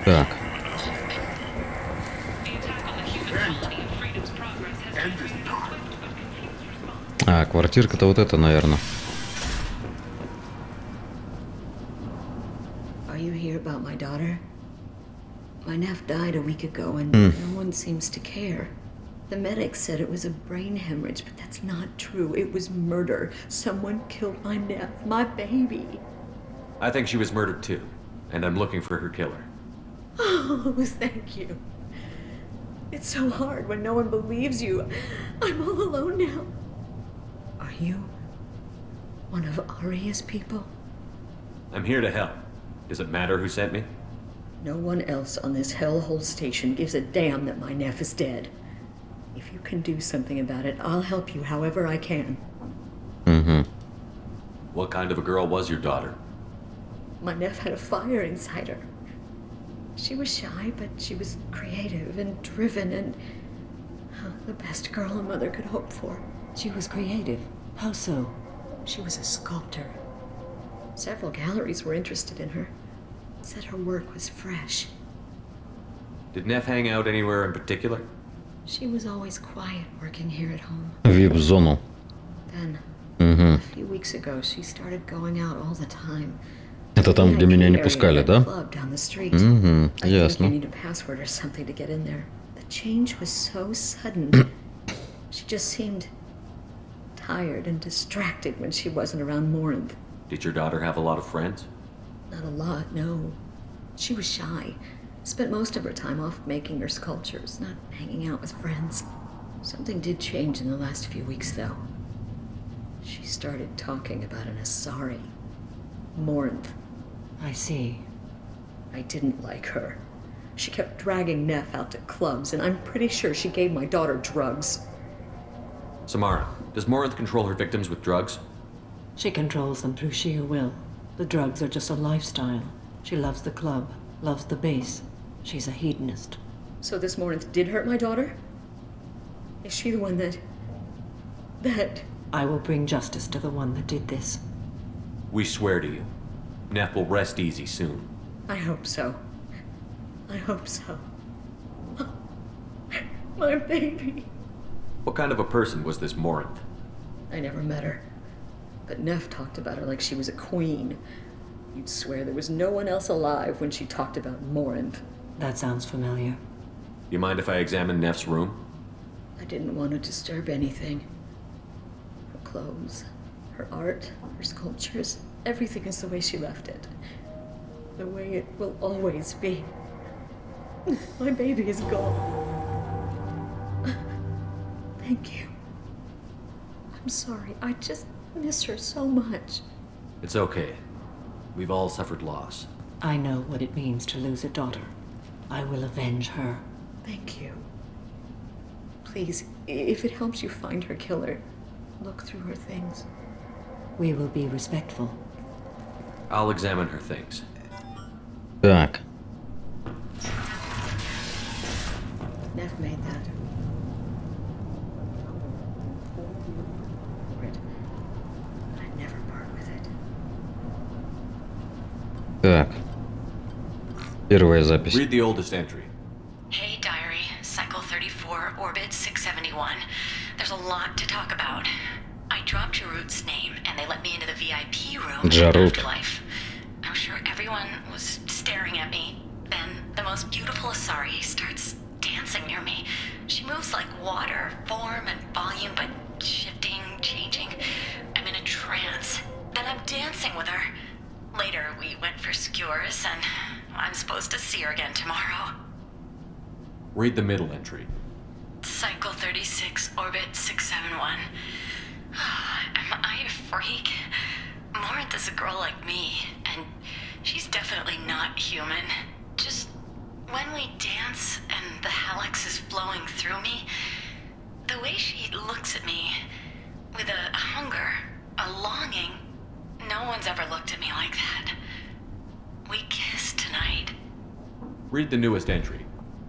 Так. А, квартирка-то вот это, наверное. Are you here about my daughter? My nephew died a week ago and no one seems to care. The medics said it was a brain hemorrhage, but that's not true. It was murder. Someone killed my nephew, my baby. I think she was murdered too, and I'm looking for her killer. Oh, thank you. It's so hard when no one believes you. I'm all alone now. Are you one of Aria's people? I'm here to help. Does it matter who sent me? No one else on this hellhole station gives a damn that my nephew is dead. If you can do something about it, I'll help you however I can. What kind of a girl was your daughter? My nephew had a fire inside her. She was shy, but she was creative and driven and the best girl a mother could hope for. She was creative? How so? She was a sculptor. Several galleries were interested in her. Said her work was fresh. Did Neff hang out anywhere in particular? She was always quiet working here at home. VIP-зону. Then, a few weeks ago, she started going out all the time. Это там, где меня не пускали, да? Ясно. You need a password or something to get in there. The change was so sudden. She just seemed tired and distracted when she wasn't around Morinth. Did your daughter have a lot of friends? Not a lot, no. She was shy. Spent most of her time off making her sculptures, not hanging out with friends. Something did change in the last few weeks, though. She started talking about an Asari. Morinth. I see. I didn't like her. She kept dragging Neff out to clubs, and I'm pretty sure she gave my daughter drugs. Samara, does Morinth control her victims with drugs? She controls them through sheer will. The drugs are just a lifestyle. She loves the club, loves the base. She's a hedonist. So this Morinth did hurt my daughter? Is she the one that... I will bring justice to the one that did this. We swear to you. Neff will rest easy soon. I hope so. I hope so. My baby. What kind of a person was this Morinth? I never met her. But Neff talked about her like she was a queen. You'd swear there was no one else alive when she talked about Morinth. That sounds familiar. You mind if I examine Neff's room? I didn't want to disturb anything. Her clothes, her art, her sculptures, everything is the way she left it. the way it will always be. My baby is gone. Thank you. I'm sorry. I just miss her so much. It's okay. We've all suffered loss. I know what it means to lose a daughter. I will avenge her. Thank you. Please, if it helps you find her killer, look through her things. We will be respectful. I'll examine her things. Так. Nev made that. I'd never part with it. Так. Первая запись. Read the oldest entry. Hey, diary. Cycle 34, orbit 671. There's a lot to talk about. I dropped Jarut's name, and they let me into the VIP room in Jarut. Afterlife. I'm sure everyone was staring at me. Then the most beautiful Asari starts dancing near me. She moves like water, form and volume, but shifting, changing. I'm in a trance. Then I'm dancing with her. Later, we went for skewers, and I'm supposed to see her again tomorrow. Read the middle entry. Cycle 36, orbit 671. Am I a freak? Morinth is a girl like me, and she's definitely not human. Just when we dance and the hallex is flowing through me, the way she looks at me with a hunger, a longing, no one's ever looked at me like that. We kissed tonight. Read the newest entry.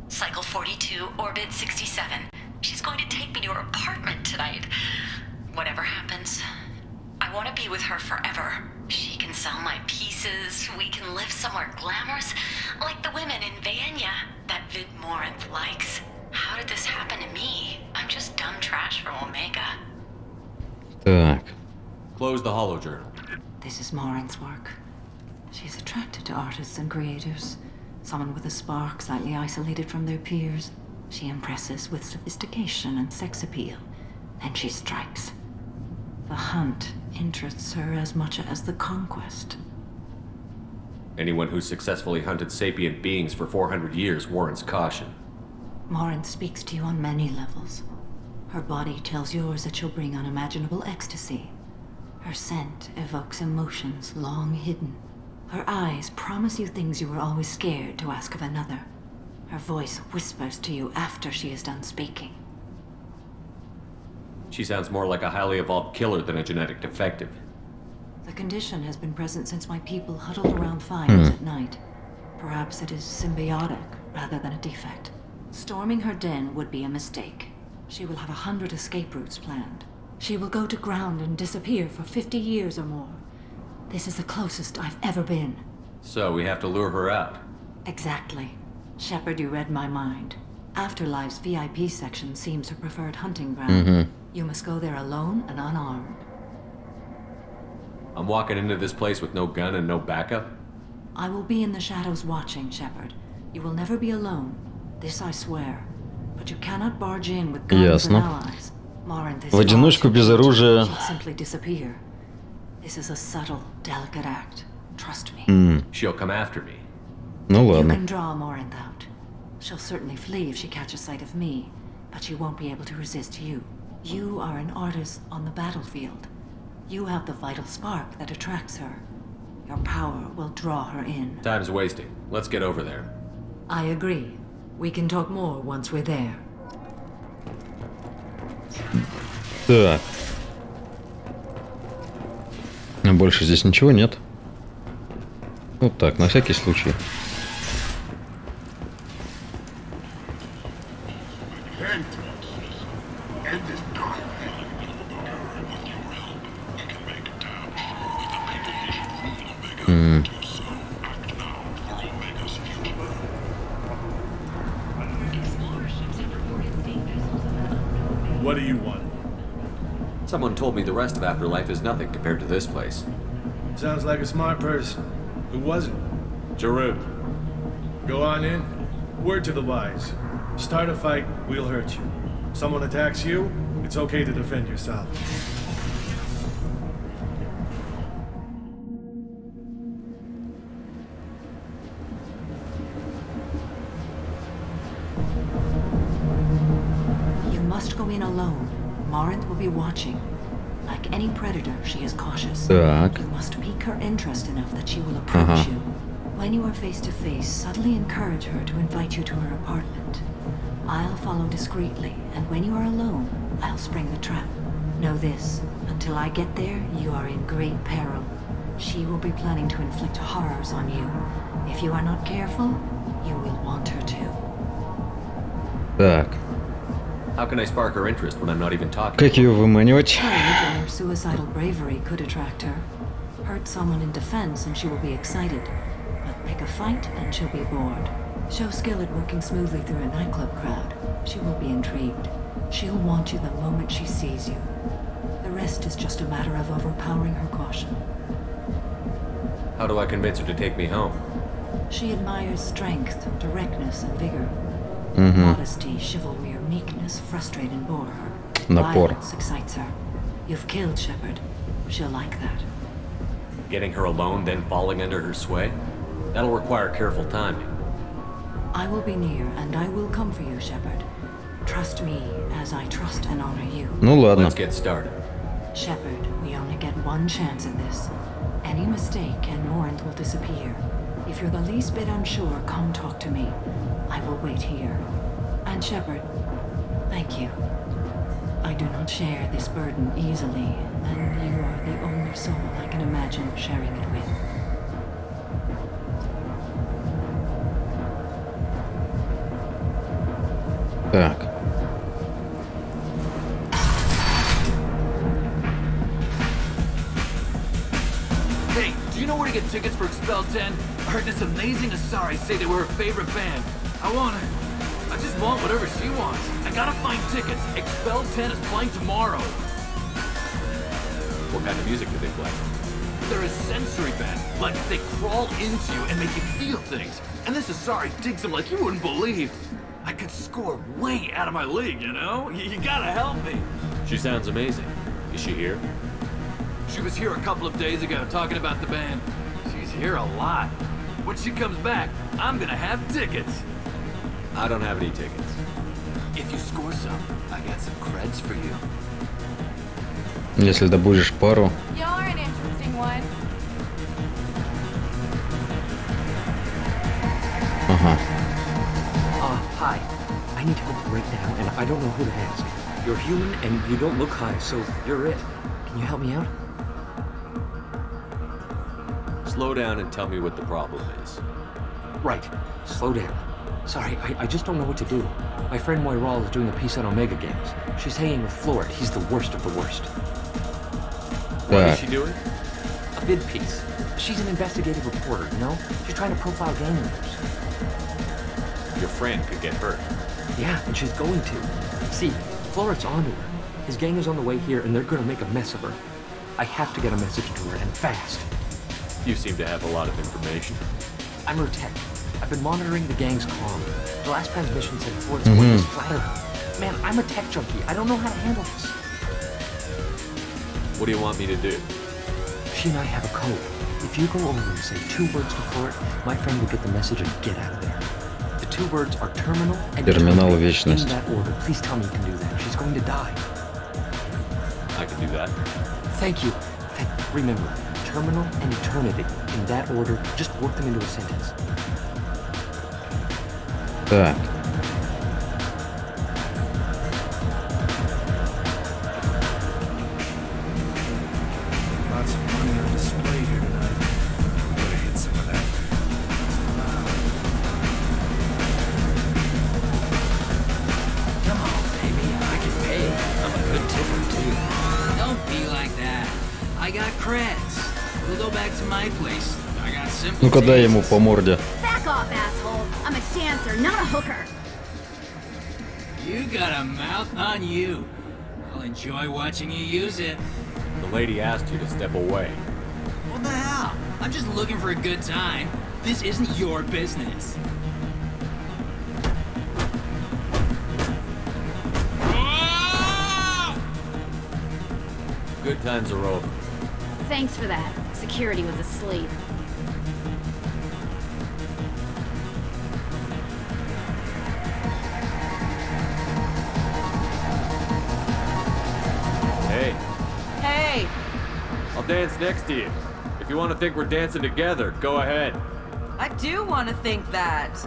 Cycle 42, orbit 67. She's going to take me to her apartment tonight. Whatever happens, I want to be with her forever. She can sell my pieces. We can live somewhere glamorous, like the women in Vanya that Vid Morinth likes. How did this happen to me? I'm just dumb trash from Omega. Так. Close the holo journal. This is Morinth's work. She's attracted to artists and creators. Someone with a spark, slightly isolated from their peers. She impresses with sophistication and sex appeal. And she strikes. The hunt interests her as much as the conquest. Anyone who's successfully hunted sapient beings for 400 years warrants caution. Morinth speaks to you on many levels. Her body tells yours that she'll bring unimaginable ecstasy. Her scent evokes emotions long hidden. Her eyes promise you things you were always scared to ask of another. Her voice whispers to you after she is done speaking. She sounds more like a highly evolved killer than a genetic defective. The condition has been present since my people huddled around fires at night. Perhaps it is symbiotic rather than a defect. Storming her den would be a mistake. She will have 100 escape routes planned. She will go to ground and disappear for 50 years or more. This is the closest I've ever been. So we have to lure her out. Exactly. Shepard, you read my mind. Afterlife's VIP section seems her preferred hunting ground. You must go there alone and unarmed. I'm walking into this place with no gun and no backup? I will be in the shadows watching, Shepard. You will never be alone. This I swear. But you cannot barge in with guns and allies. Morinth is В одиночку без оружия. She'll simply disappear. This is a subtle, delicate act. Trust me. She'll come after me. Ну You ладно. can draw Morinth out. She'll certainly flee if she catches sight of me, but she won't be able to resist you. You are an artist on the battlefield. You have the vital spark that attracts her. Your power will draw her in. Time's wasting. Let's get over there. I agree. We can talk more once we're there. Так. А больше здесь ничего нет. Вот так, на всякий случай. What do you want? Someone told me the rest of Afterlife is nothing compared to this place. Sounds like a smart person. Who was it? Jarut. Go on in. Word to the wise. Start a fight, we'll hurt you. Someone attacks you, it's okay to defend yourself. must go in alone. Morinth will be watching. Like any predator, she is cautious. Так. You must pique her interest enough that she will approach you. When you are face to face, subtly encourage her to invite you to her apartment. I'll follow discreetly, and when you are alone, I'll spring the trap. Know this, until I get there, you are in great peril. She will be planning to inflict horrors on you. If you are not careful, you will want her to. Так. How can I spark her interest when I'm not even talking? Как ее выманивать? Courage or suicidal bravery could attract her. Hurt someone in defense and she will be excited. But pick a fight and she'll be bored. Show skill at working smoothly through a nightclub crowd. She will be intrigued. She'll want you the moment she sees you. The rest is just a matter of overpowering her caution. How do I convince her to take me home? She admires strength, directness, and vigor. Modesty, chivalry, or meekness frustrate and bore her. Напор. Violence excites her. You've killed Shepard. She'll like that. Getting her alone, then falling under her sway? That'll require careful timing. I will be near, and I will come for you, Shepard. Trust me as I trust and honor you. Ну ладно. Let's get started. Shepard, we only get one chance at this. Any mistake and Morinth will disappear. If you're the least bit unsure, come talk to me. I will wait here. And Shepard, thank you. I do not share this burden easily, and you are the only soul I can imagine sharing it with. Так. Hey, do you know where to get tickets for Expel 10? I heard this amazing Asari say they were her favorite band. I just want whatever she wants. I gotta find tickets. Expel 10 is playing tomorrow. What kind of music do they play? They're a sensory band. Like, they crawl into you and make you feel things. And this Asari digs them like you wouldn't believe. I could score way out of my league, you know? You gotta help me. She sounds amazing. Is she here? She was here a couple of days ago talking about the band. She's here a lot. When she comes back, I'm gonna have tickets. I don't have any tickets. If you score some, I got some creds for you. Если добудешь пару. You're an interesting one. Ага. Hi. I need help right now, and I don't know who to ask. You're human, and you don't look high, so you're it. Can you help me out? Slow down and tell me what the problem is. Right. Slow down. Sorry, I just don't know what to do. My friend Moiral is doing a piece on Omega Gangs. She's hanging with Florid. He's the worst of the worst. What is she doing? A vid piece. She's an investigative reporter, you know? She's trying to profile gang members. Your friend could get hurt. Yeah, and she's going to. See, Florid's onto her. His gang is on the way here, and they're gonna make a mess of her. I have to get a message to her, and fast. You seem to have a lot of information. I'm her tech. I've been monitoring the gang's comm. The last transmission said Florid's going to splatter her. Man, I'm a tech junkie. I don't know how to handle this. What do you want me to do? She and I have a code. If you go over and say 2 words to Florid, my friend will get the message and get out of there. The 2 words are terminal and Терминал eternity. вечность. In that order. Please tell me you can do that. She's going to die. I can do that. Thank you. Remember, terminal and eternity. In that order, just work them into a sentence. Так. Lots of money on display here tonight. Gotta hit some of that. Come on, baby. I can pay. I'm a good tipper, too. Don't be like that. I got creds. We'll go back to my place. I got simple Ну-ка дай tastes. ему по морде. Back off, asshole. I'm a dancer, not a hooker. You got a mouth on you. I'll enjoy watching you use it. The lady asked you to step away. What the hell? I'm just looking for a good time. This isn't your business. Good times are over. Thanks for that. Security was asleep. I'll dance next to you. If you want to think we're dancing together, go ahead. I do want to think that.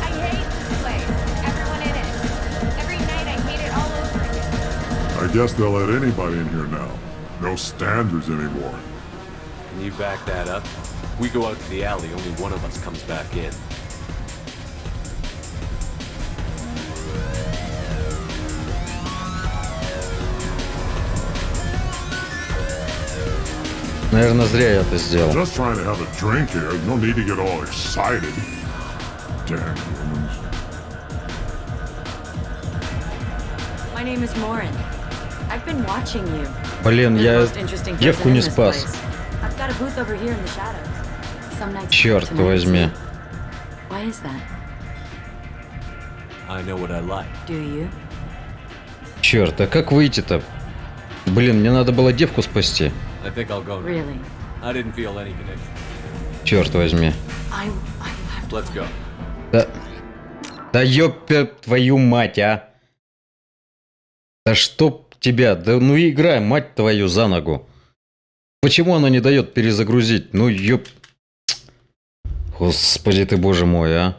I hate this place. Everyone in it. Every night I hate it all over again. I guess they'll let anybody in here now. No standards anymore. Can you back that up? We go out to the alley, only one of us comes back in. Наверное, зря я это сделал. Just trying to have a drink here. No need to get all excited. Damn humans. My name is Morin. I've been watching you. Блин, You're the я most interesting девку person не in this спас. place. I've got a booth over here in the shadows. Some nights. Черт tonight it's возьми. you. Why is that? I know what I like. Do you? Черт, а как выйти-то? Блин, мне надо было девку спасти. I think I'll go now. Really? I didn't feel any connection. Черт возьми. Let's go. Да ёппе твою мать, а! Да чтоб тебя, да ну играй, мать твою, за ногу. Почему она не дает перезагрузить? Ну ёп... Господи ты, боже мой, а!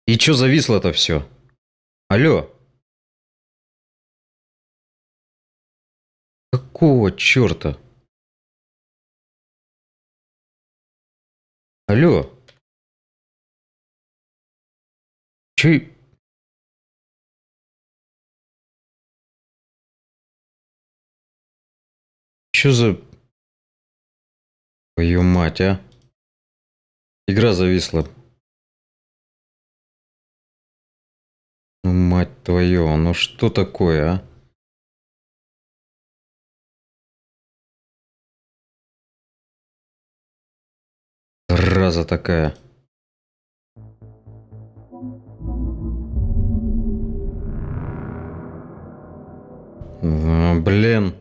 И чё зависло-то все? Алло? Какого черта? Алло? Чё? Чё за... Твою мать, а? Игра зависла. Ну, мать твою, ну что такое, а? Зараза такая. Блин.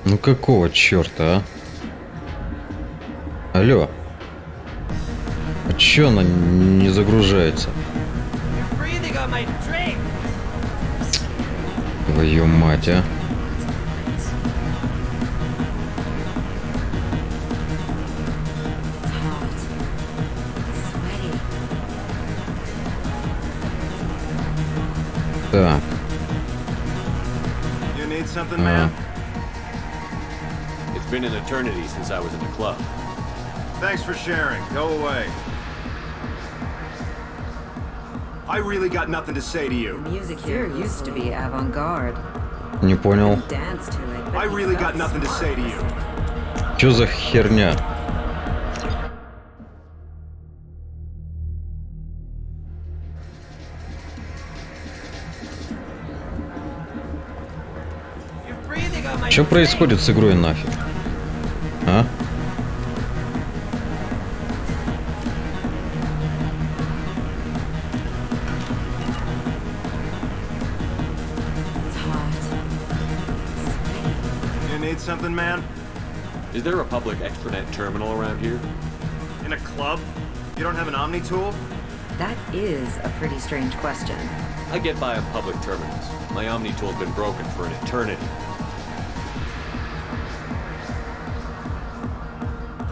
Ну какого черта, а? Алло. А чё она не загружается? Твою мать, а? Так. You need something, man? It's been an eternity since I was in the club. Thanks for sharing. Go away. I really got nothing to say to you. Music here used to be avant-garde. Не понял. Dance to it. I really got nothing to say to you. Чё за херня? Что происходит с игрой нафиг? А? You need something, man? Is there a public extranet terminal around here? In a club? You don't have an Omni tool? That is a pretty strange question. I get by on public terminals. My Omni tool's been broken for an eternity.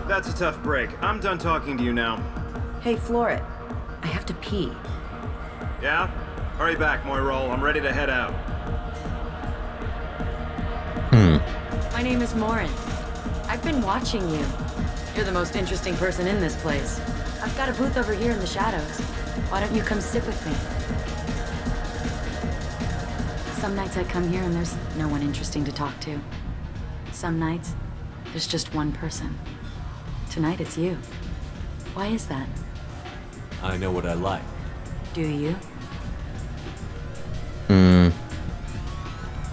That's a tough break. I'm done talking to you now. Hey, Floret. I have to pee. Yeah? Hurry back, Moirol. I'm ready to head out. My name is Morin. I've been watching you. You're the most interesting person in this place. I've got a booth over here in the shadows. Why don't you come sit with me? Some nights I come here and there's no one interesting to talk to. Some nights, there's just one person. Tonight it's you. Why is that? I know what I like. Do you? Do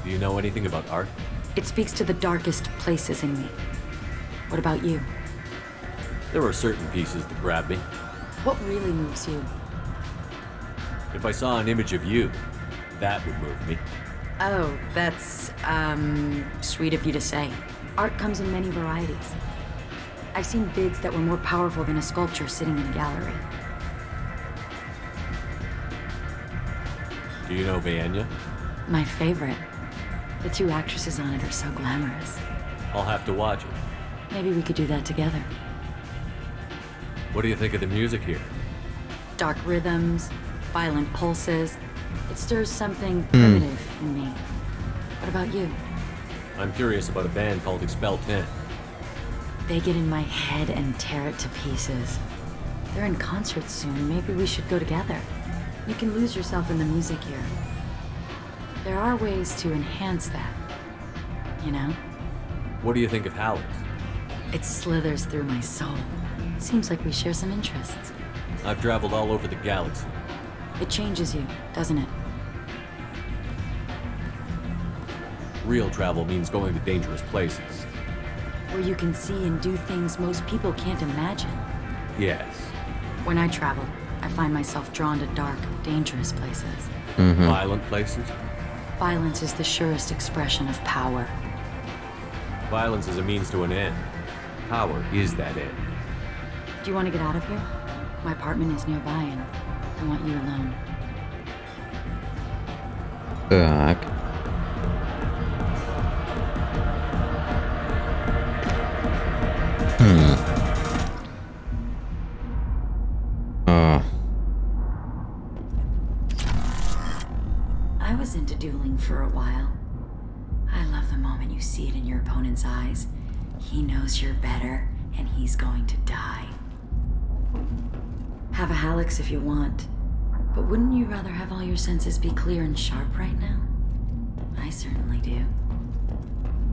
you know anything about art? It speaks to the darkest places in me. What about you? There are certain pieces that grab me. What really moves you? If I saw an image of you, that would move me. Oh, that's, sweet of you to say. Art comes in many varieties. I've seen vids that were more powerful than a sculpture sitting in a gallery. Do you know Vienya? My favorite. The two actresses on it are so glamorous. I'll have to watch it. Maybe we could do that together. What do you think of the music here? Dark rhythms, violent pulses. It stirs something primitive in me. What about you? I'm curious about a band called Expel 10. They get in my head and tear it to pieces. They're in concert soon. Maybe we should go together. You can lose yourself in the music here. There are ways to enhance that, you know? What do you think of Howard? It slithers through my soul. Seems like we share some interests. I've traveled all over the galaxy. It changes you, doesn't it? Real travel means going to dangerous places. Where you can see and do things most people can't imagine. Yes. When I travel, I find myself drawn to dark, dangerous places. Violent places? Violence is the surest expression of power. Violence is a means to an end. Power is that end. Do you want to get out of here? My apartment is nearby and I want you alone. Так. I was into dueling for a while. I love the moment you see it in your opponent's eyes. He knows you're better, and he's going to die. Have a Hallex if you want, but wouldn't you rather have all your senses be clear and sharp right now? I certainly do.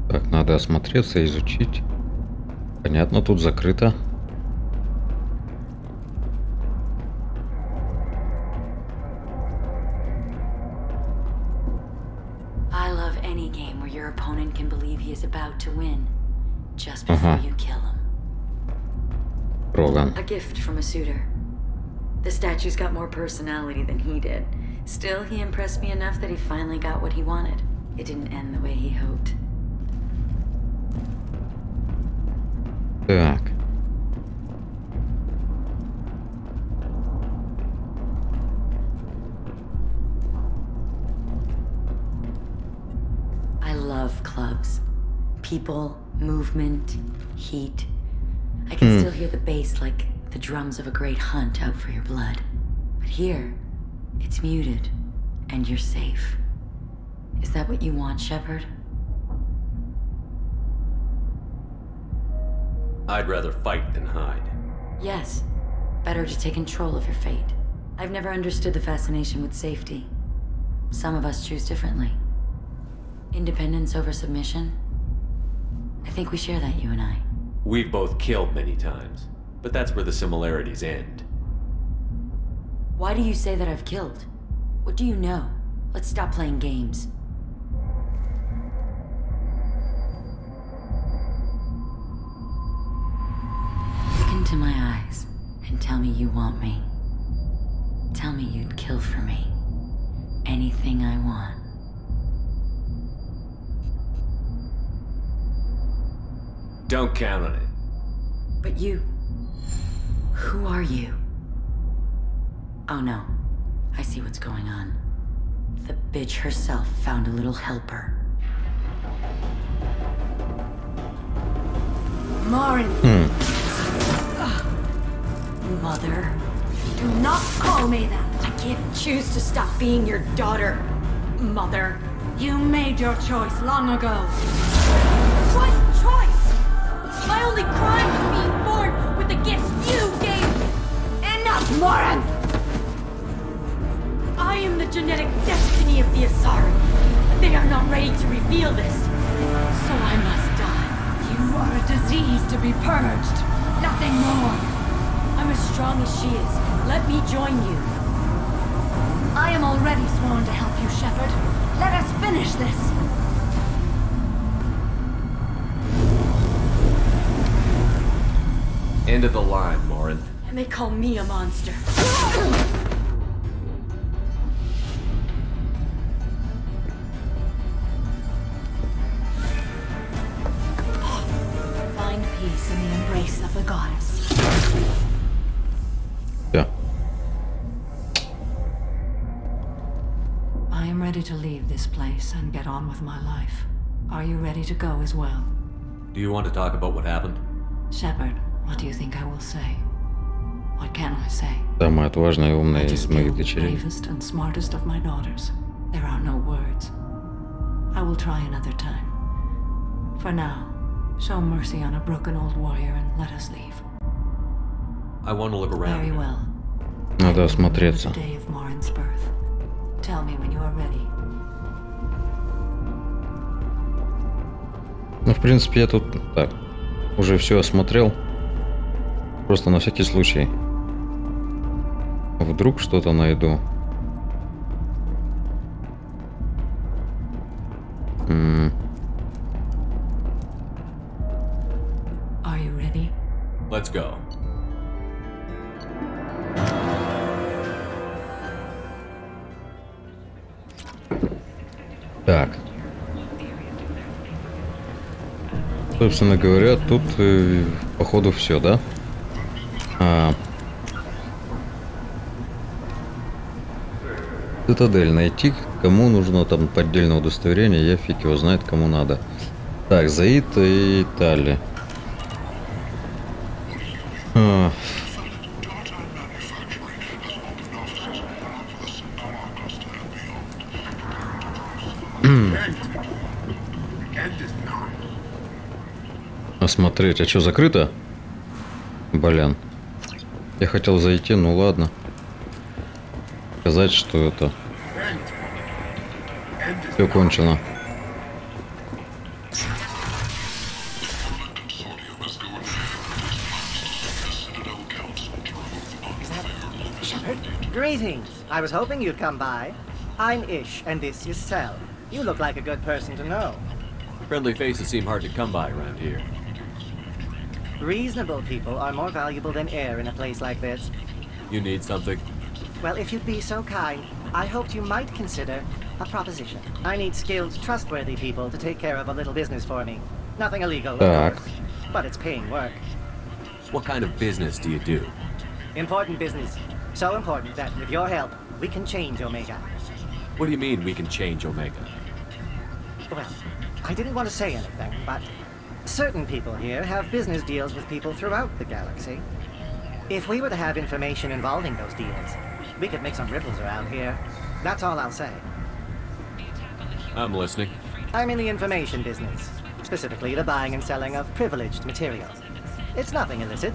Так, надо осмотреться, изучить. Понятно, тут закрыто. I love any game where your opponent can believe he is about to win, just before you kill him. Роган. A gift from a suitor. The statue's got more personality than he did. Still, he impressed me enough that he finally got what he wanted. It didn't end the way he hoped. Так. I love clubs. People, movement, heat. I can still hear the bass like the drums of a great hunt out for your blood. But here, it's muted, and you're safe. Is that what you want, Shepard? I'd rather fight than hide. Yes. Better to take control of your fate. I've never understood the fascination with safety. Some of us choose differently. Independence over submission? I think we share that, you and I. We've both killed many times, but that's where the similarities end. Why do you say that I've killed? What do you know? Let's stop playing games. Look into my eyes and tell me you want me. Tell me you'd kill for me. Anything I want. Don't count on it. But you... Who are you? Oh no. I see what's going on. The bitch herself found a little helper. Marin! Mother. Do not call me that! I can't choose to stop being your daughter. Mother. You made your choice long ago. What choice? My only crime was being born with the gifts you gave me! Enough, Moran! I am the genetic destiny of the Asari, but they are not ready to reveal this. So I must die. You are a disease to be purged. Nothing more. I'm as strong as she is. Let me join you. I am already sworn to help you, Shepard. Let us finish this. End of the line, Morin. And they call me a monster. Find peace in the embrace of the goddess. Yeah. I am ready to leave this place and get on with my life. Are you ready to go as well? Do you want to talk about what happened? Shepard, what do you think I will say? What can I say? Самая отважная и умная I из just моих killed the дочерей. bravest and smartest of my daughters. There are no words. I will try another time. For now, show mercy on a broken old warrior and let us leave. I want to look around. Very well. Надо осмотреться. The day of Morin's birth. Tell me when you are ready. Ну, в принципе, я тут так уже все осмотрел. Просто на всякий случай. Вдруг что-то найду. Are you ready? Let's go. Так. Собственно говоря, тут походу все, да? Цитадель найти, кому нужно там поддельное удостоверение, я фиг его знает, кому надо. Так, Заита и Тали. Осмотреть. А что, закрыто? Блин. Я хотел зайти, ну ладно. Сказать, что это... Все кончено. Shepard? Greetings. I was hoping you'd come by. I'm Ish, and this is Sel. You look like a good person to know. Friendly faces seem hard to come by around here. Reasonable people are more valuable than air in a place like this. You need something? Well, if you'd be so kind, I hoped you might consider a proposition. I need skilled, trustworthy people to take care of a little business for me. Nothing illegal, of course, but it's paying work. What kind of business do you do? Important business. So important that, with your help, we can change Omega. What do you mean we can change Omega? Well, I didn't want to say anything, but certain people here have business deals with people throughout the galaxy. If we were to have information involving those deals, we could make some ripples around here. That's all I'll say. I'm listening. I'm in the information business, specifically the buying and selling of privileged materials. It's nothing illicit.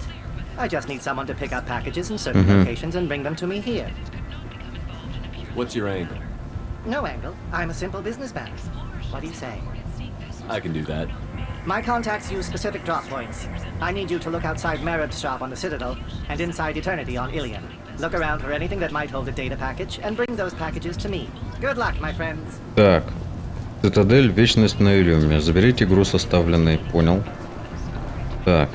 I just need someone to pick up packages in certain locations and bring them to me here. What's your angle? No angle. I'm a simple businessman. What do you say? I can do that. My contacts use specific drop points. I need you to look outside Merib's shop on the Citadel and inside Eternity on Ilion. Look around for anything that might hold a data package and bring those packages to me. Good luck, my friends. Так. Цитадель, вечность на Илюме. Заберите груз оставленный. Понял. Так.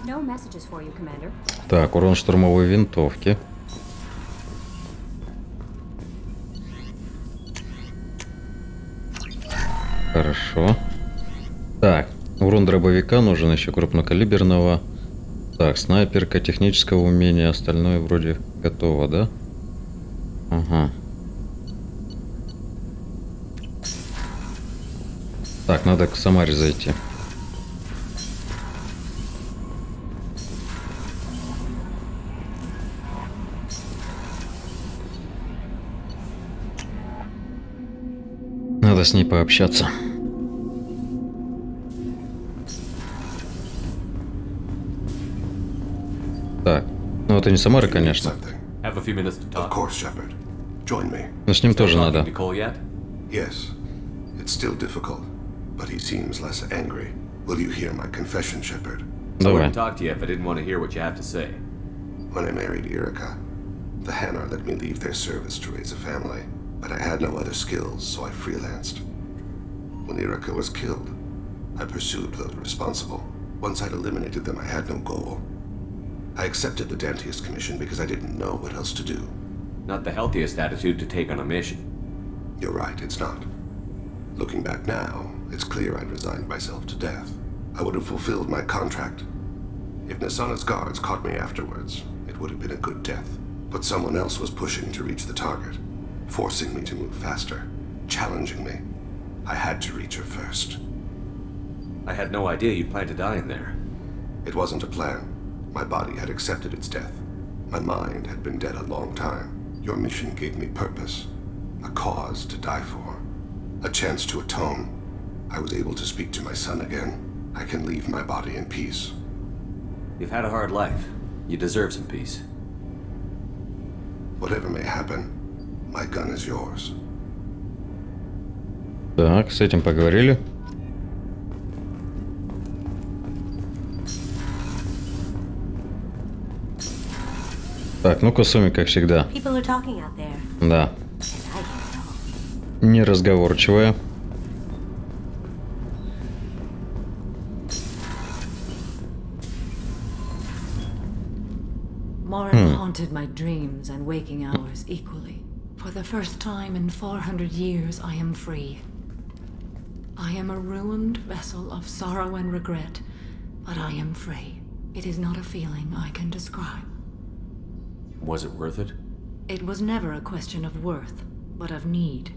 No messages for you, Commander. Так, урон штурмовой винтовки. Хорошо. Так, урон дробовика нужен еще крупнокалиберного. Так, снайперка, технического умения, остальное вроде готово, да? Ага. Так, надо к Самаре зайти. Надо с ней пообщаться. Так, ну это не Самара, конечно. Have a few minutes to talk. Of course, Shepard. Join me. Но с ним тоже надо. To Cole yet? Yes. It's still difficult, but he seems less angry. Will you hear my confession, Shepard? I wouldn't talk to you if I didn't want to hear what you have to say. When I married Erica, the Hanar let me leave their service to raise a family, but I had no other skills, so I freelanced. When Erica was killed, I pursued those responsible. Once I'd eliminated them, I had no goal. I accepted the Dantius commission because I didn't know what else to do. Not the healthiest attitude to take on a mission. You're right, it's not. Looking back now, it's clear I'd resigned myself to death. I would have fulfilled my contract. If Nasana's guards caught me afterwards, it would have been a good death. But someone else was pushing to reach the target, forcing me to move faster, challenging me. I had to reach her first. I had no idea you planned to die in there. It wasn't a plan. My body had accepted its death. My mind had been dead a long time. Your mission gave me purpose, a cause to die for, a chance to atone. I was able to speak to my son again. I can leave my body in peace. You've had a hard life. You deserve some peace. Whatever may happen, my gun is yours. Так, с этим поговорили. Так, ну Косуми, как всегда. People are talking out there. Да. Неразговорчивая. Morin haunted my dreams and waking hours equally. For the first time in 400 years, I am free. I am a ruined vessel of sorrow and regret, but I am free. It is not a feeling I can describe. Was it worth it? It was never a question of worth, but of need.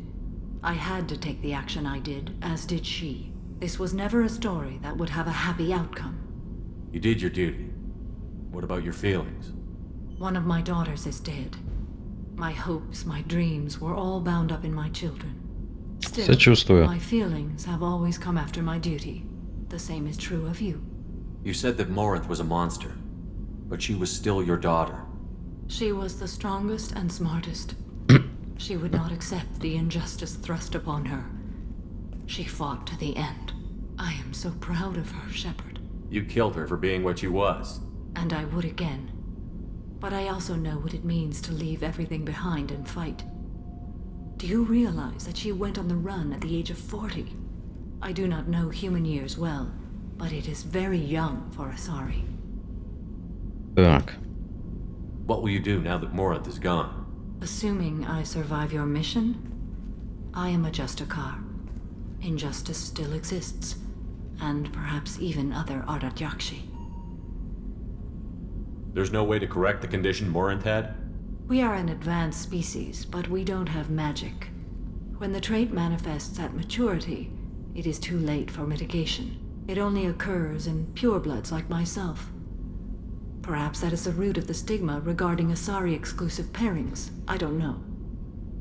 I had to take the action I did, as did she. This was never a story that would have a happy outcome. You did your duty. What about your feelings? One of my daughters is dead. My hopes, my dreams were all bound up in my children. Still, Сочувствую. my feelings have always come after my duty. The same is true of you. You said that Morinth was a monster, but she was still your daughter. She was the strongest and smartest. She would not accept the injustice thrust upon her. She fought to the end. I am so proud of her, Shepard. You killed her for being what she was. And I would again. But I also know what it means to leave everything behind and fight. Do you realize that she went on the run at the age of 40? I do not know human years well, but it is very young for Asari. Так. What will you do now that Morinth is gone? Assuming I survive your mission, I am a Justikar. Injustice still exists, and perhaps even other Ardatyakshi. There's no way to correct the condition Morinth had? We are an advanced species, but we don't have magic. When the trait manifests at maturity, it is too late for mitigation. It only occurs in purebloods like myself. Perhaps that is the root of the stigma regarding Asari exclusive pairings. I don't know.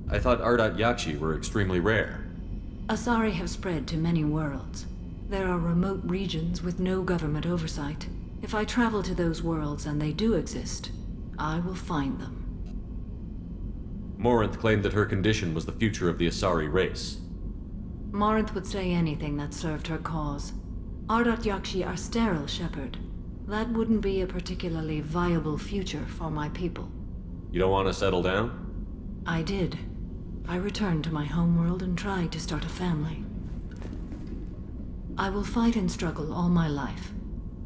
I thought Ardatyakshi were extremely rare. Asari have spread to many worlds. There are remote regions with no government oversight. If I travel to those worlds and they do exist, I will find them. Morinth claimed that her condition was the future of the Asari race. Morinth would say anything that served her cause. Ardatyakshi are sterile, Shepard. That wouldn't be a particularly viable future for my people. You don't want to settle down? I did. I returned to my homeworld and tried to start a family. I will fight and struggle all my life.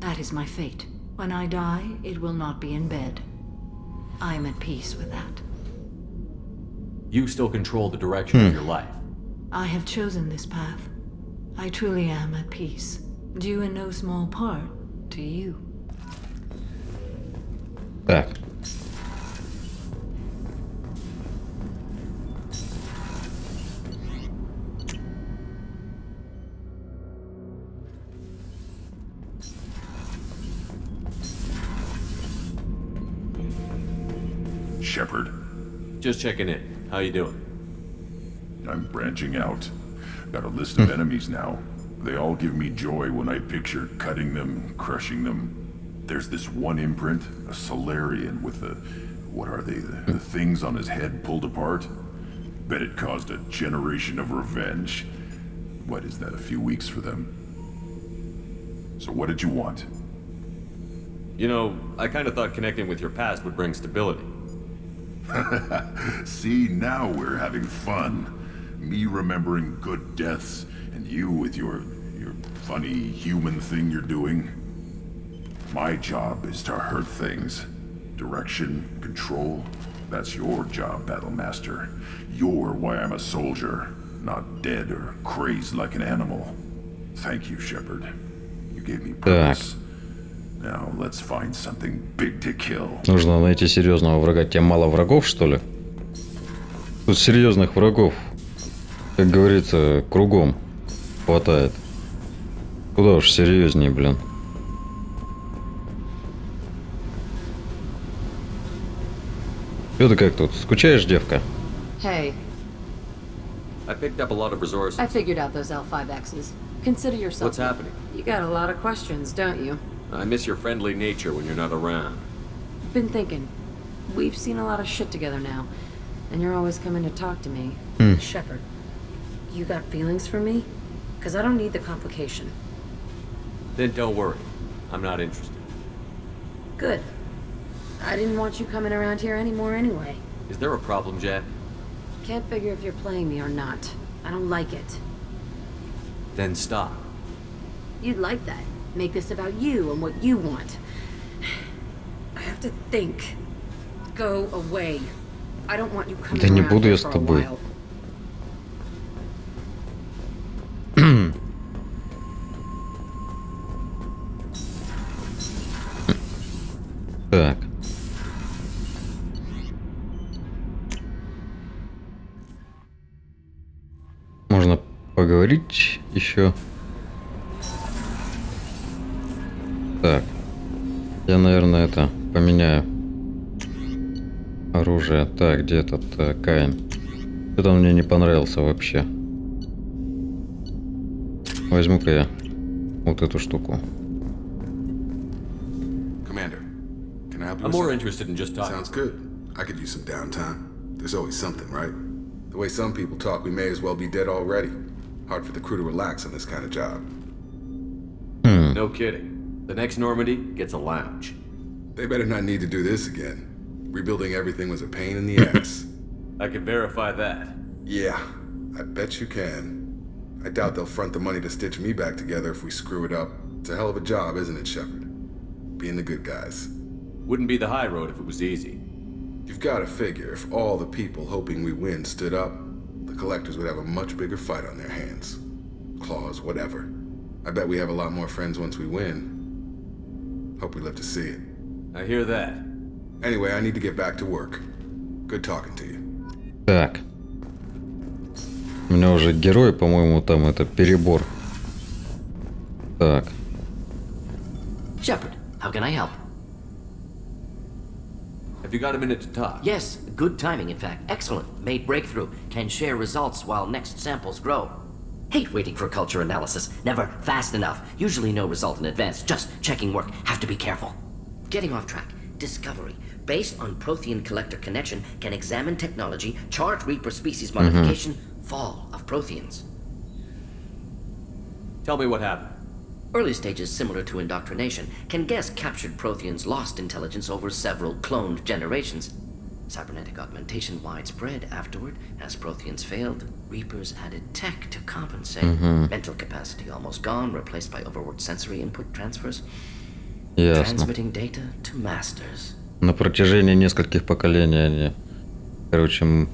That is my fate. When I die, it will not be in bed. I am at peace with that. You still control the direction of your life. I have chosen this path. I truly am at peace, due in no small part to you. Так. Shepard, Just checking in. How you doing? I'm branching out. Got a list of enemies now. They all give me joy when I picture cutting them, crushing them. There's this one imprint, a Solarian with the... what are they? The things on his head pulled apart? Bet it caused a generation of revenge. What is that, a few weeks for them? So what did you want? You know, I kind of thought connecting with your past would bring stability. See, now we're having fun. Me remembering good deaths, and you with your funny human thing you're doing. My job is to hurt things. Direction, control, that's your job, Battlemaster. You're why I'm a soldier, not dead or crazed like an animal. Thank you, Shepard. You gave me purpose. Now let's find something big to kill. Нужно найти серьезного врага. Тебе мало врагов, что ли? Тут серьезных врагов, как говорится, кругом хватает. Куда уж серьезнее, блин. Что ты как тут? Скучаешь, девка? Hey, I picked up a lot of resources. I figured out those L5Xs. Consider yourself... What's happening? You got a lot of questions, don't you? I miss your friendly nature when you're not around. Been thinking. We've seen a lot of shit together now, and you're always coming to talk to me. Shepard, you got feelings for me? Because I don't need the complication. Then don't worry. I'm not interested. Good. I didn't want you coming around here anymore anyway. Is there a problem, Jack? Can't figure if you're playing me or not. I don't like it. Then stop. You'd like that. Make this about you and what you want. I have to think. Go away. I don't want you coming Да не around буду here я с for a тобой. while. Так. Можно поговорить еще. Так. Я, наверное, это поменяю. Оружие. Так, где этот Каин? Что-то он мне не понравился вообще. Возьму-ка я вот эту штуку. Commander, can I help you? I'm with more something? interested in just talking. Sounds good. I could use some downtime. There's always something, right? The way some people talk, we may as well be dead already. Hard for the crew to relax on this kind of job. No kidding. The next Normandy gets a lounge. They better not need to do this again. Rebuilding everything was a pain in the ass. I can verify that. Yeah, I bet you can. I doubt they'll front the money to stitch me back together if we screw it up. It's a hell of a job, isn't it, Shepard? Being the good guys. Wouldn't be the high road if it was easy. You've got to figure if all the people hoping we win stood up, the collectors would have a much bigger fight on their hands. Claws, whatever. I bet we have a lot more friends once we win. Hope we live to see it. I hear that. Anyway, I need to get back to work. Good talking to you. Так. У меня уже герой, по-моему, там это перебор. Так. Shepard, how can I help? Have you got a minute to talk? Yes, good timing, in fact. Excellent. Made breakthrough. Can share results while next samples grow. Hate waiting for culture analysis. Never fast enough. Usually no result in advance. Just checking work. Have to be careful. Getting off track. Discovery. Based on Prothean collector connection, can examine technology, chart Reaper species modification, fall of Protheans. Tell me what happened. Early stages similar to indoctrination. Can guess captured Protheans lost intelligence over several cloned generations. Cybernetic augmentation widespread afterward. As Protheans failed, Reapers added tech to compensate. Mental capacity almost gone, replaced by overworked sensory input transfers. Ясно. Transmitting data to masters. На протяжении нескольких поколений они, короче,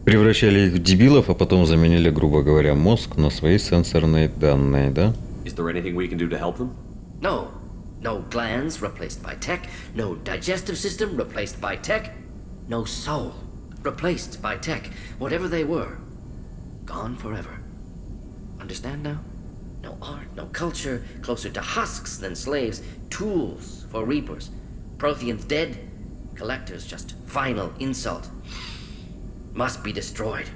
превращали их в дебилов, а потом заменили, грубо говоря, мозг на свои сенсорные данные, да? Is there anything we can do to help them? No. No glands replaced by tech. No digestive system replaced by tech. No soul replaced by tech. Whatever they were, gone forever. Understand now? No art, no culture, closer to husks than slaves. Tools for Reapers. Protheans dead. Collectors just final insult. Must be destroyed.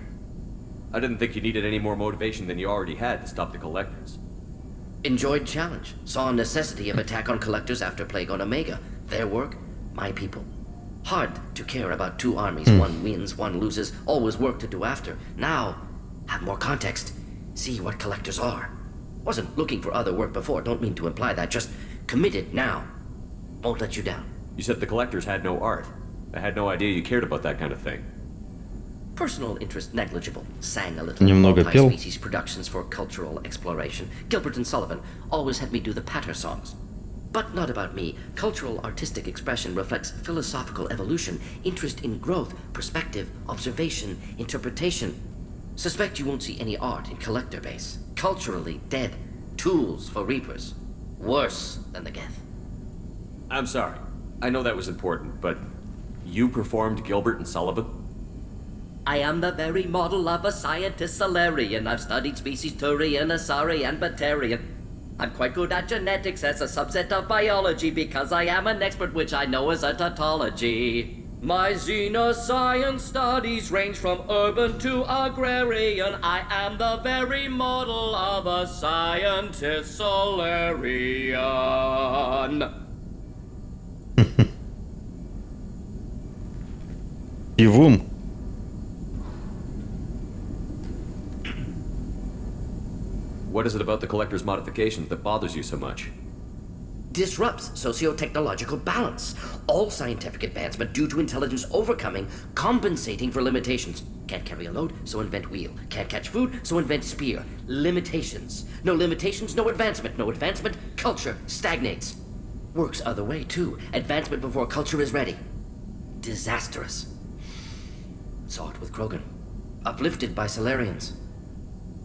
I didn't think you needed any more motivation than you already had to stop the collectors. Enjoyed challenge. Saw necessity of attack on collectors after plague on Omega. Their work, my people. Hard to care about two armies. One wins, one loses. Always work to do after. Now, have more context. See what collectors are. Wasn't looking for other work before. Don't mean to imply that. Just committed now. Won't let you down. You said the collectors had no art. I had no idea you cared about that kind of thing. Personal interest negligible. Sang a little. Немного пел. Multi-species productions for cultural exploration. Gilbert and Sullivan always had me do the patter songs. But not about me. Cultural artistic expression reflects philosophical evolution, interest in growth, perspective, observation, interpretation. Suspect you won't see any art in collector base. Culturally dead. Tools for reapers. Worse than the Geth. I'm sorry. I know that was important, but you performed Gilbert and Sullivan? I am the very model of a scientist Solarian. I've studied species Turian, Asari, and Batarian. I'm quite good at genetics as a subset of biology because I am an expert, which I know is a tautology. My xenoscience studies range from urban to agrarian. I am the very model of a scientist Solarian. Ивум. What is it about the collector's modifications that bothers you so much? Disrupts socio-technological balance. All scientific advancement due to intelligence overcoming, compensating for limitations. Can't carry a load, so invent wheel. Can't catch food, so invent spear. Limitations. No limitations, no advancement. No advancement, culture stagnates. Works other way, too. Advancement before culture is ready. Disastrous. Saw it with Krogan. Uplifted by Solarians.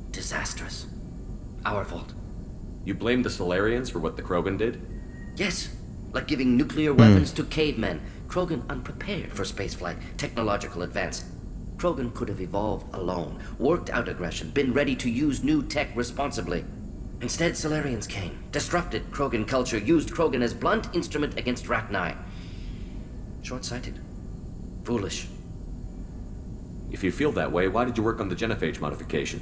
Disastrous. Our fault. You blame the Solarians for what the Krogan did? Yes, like giving nuclear weapons to cavemen. Krogan unprepared for spaceflight, technological advance. Krogan could have evolved alone, worked out aggression, been ready to use new tech responsibly. Instead, Solarians came, disrupted Krogan culture, used Krogan as blunt instrument against Rachni. Short-sighted. Foolish. If you feel that way, why did you work on the genophage modification?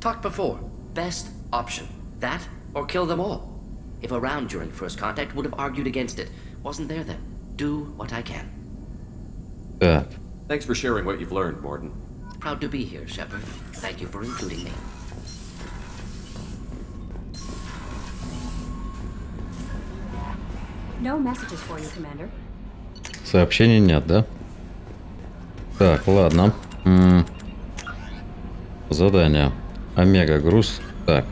Talked before. Best option. That, or kill them all. If around during first contact, would have argued against it. Wasn't there then. Do what I can. Так. Thanks for sharing what you've learned, Morton. Proud to be here, Shepard. Thank you for including me. No messages for you, Commander. Сообщений нет, да? Так, ладно. Задание. Омега, груз. Так.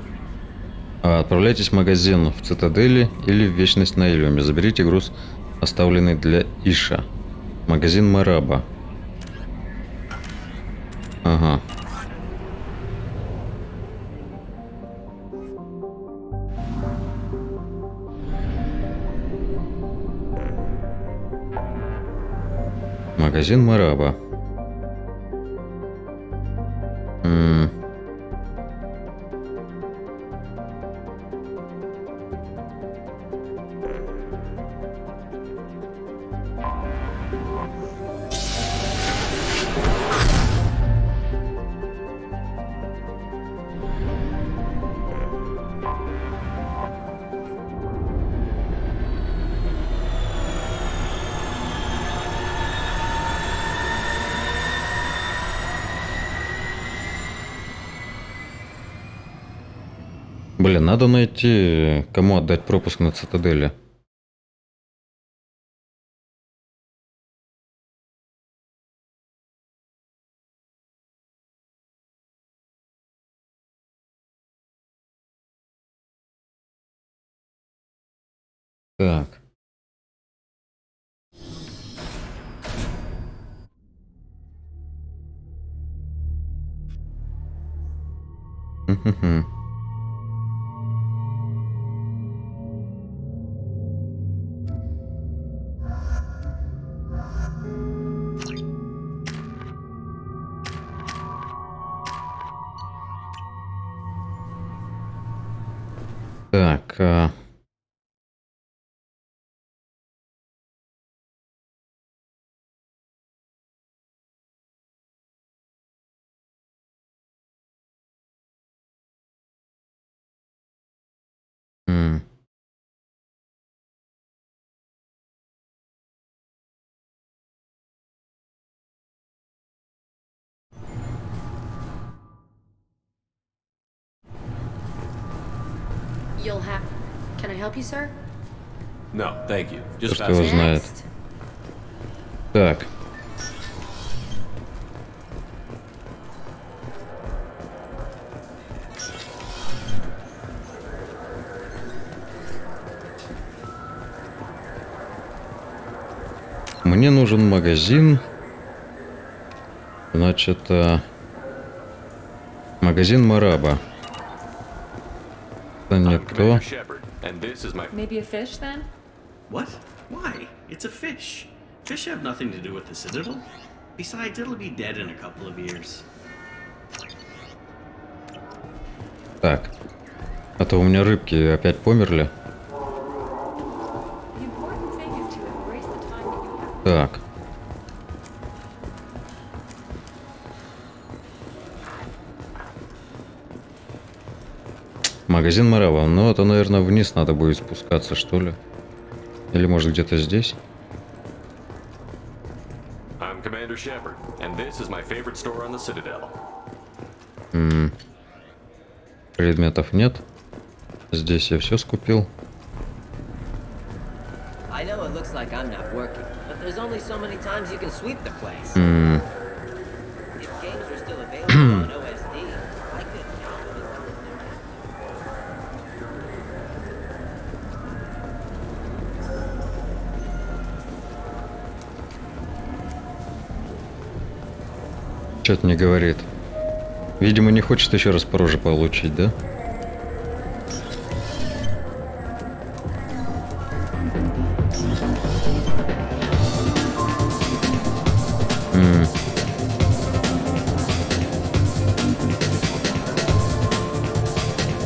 Отправляйтесь в магазин в Цитадели или в Вечность на Иллюме. Заберите груз, оставленный для Иша. Магазин Мараба. Ага. Магазин Мараба. Блин, надо найти, кому отдать пропуск на Цитадели. Так. Так, You'll have... Can I help you, sir? No, thank you. Just Что его знает. Так. Мне нужен магазин. Значит, магазин Мараба. Это не то. Maybe a fish then? What? Why? It's a fish. Fish have nothing to do with the Citadel. Besides, it'll be dead in a couple of years. Так. А то у меня рыбки опять померли. Так. Магазин Марава. Ну, это, наверное, вниз надо будет спускаться, что ли. Или, может, где-то здесь? I'm Commander Shepard, and this is my favorite store on the Citadel. Предметов нет. Здесь я все скупил. I know it looks like I'm not working, but there's only so many times you can sweep the place. If games were still available on OSD, I could download it. Что-то не говорит. Видимо, не хочет еще раз по роже получить, да?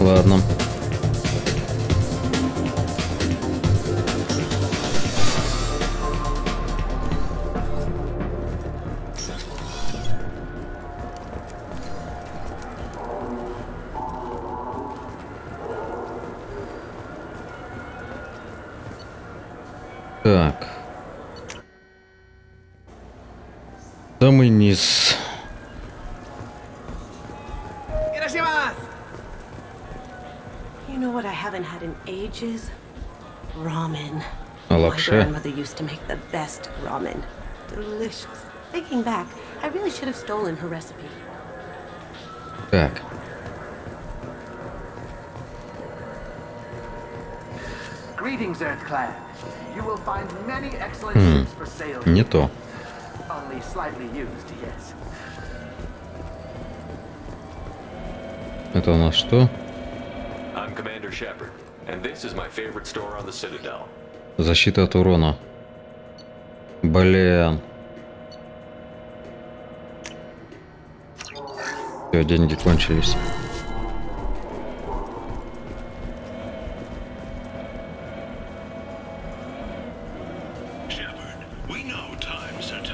Ладно. Так. Самый низ. You know what I haven't had in ages? Ramen. А My лапша? grandmother used to make the best ramen. Delicious. Thinking back, I really should have stolen her recipe. Так. Greetings, Earthclan. You will find many excellent ships for sale. Не то. Only slightly used, yes. Это у нас что? I'm Commander Shepard, and this is my favorite store on the Citadel. Защита от урона. Блин. Все, деньги кончились.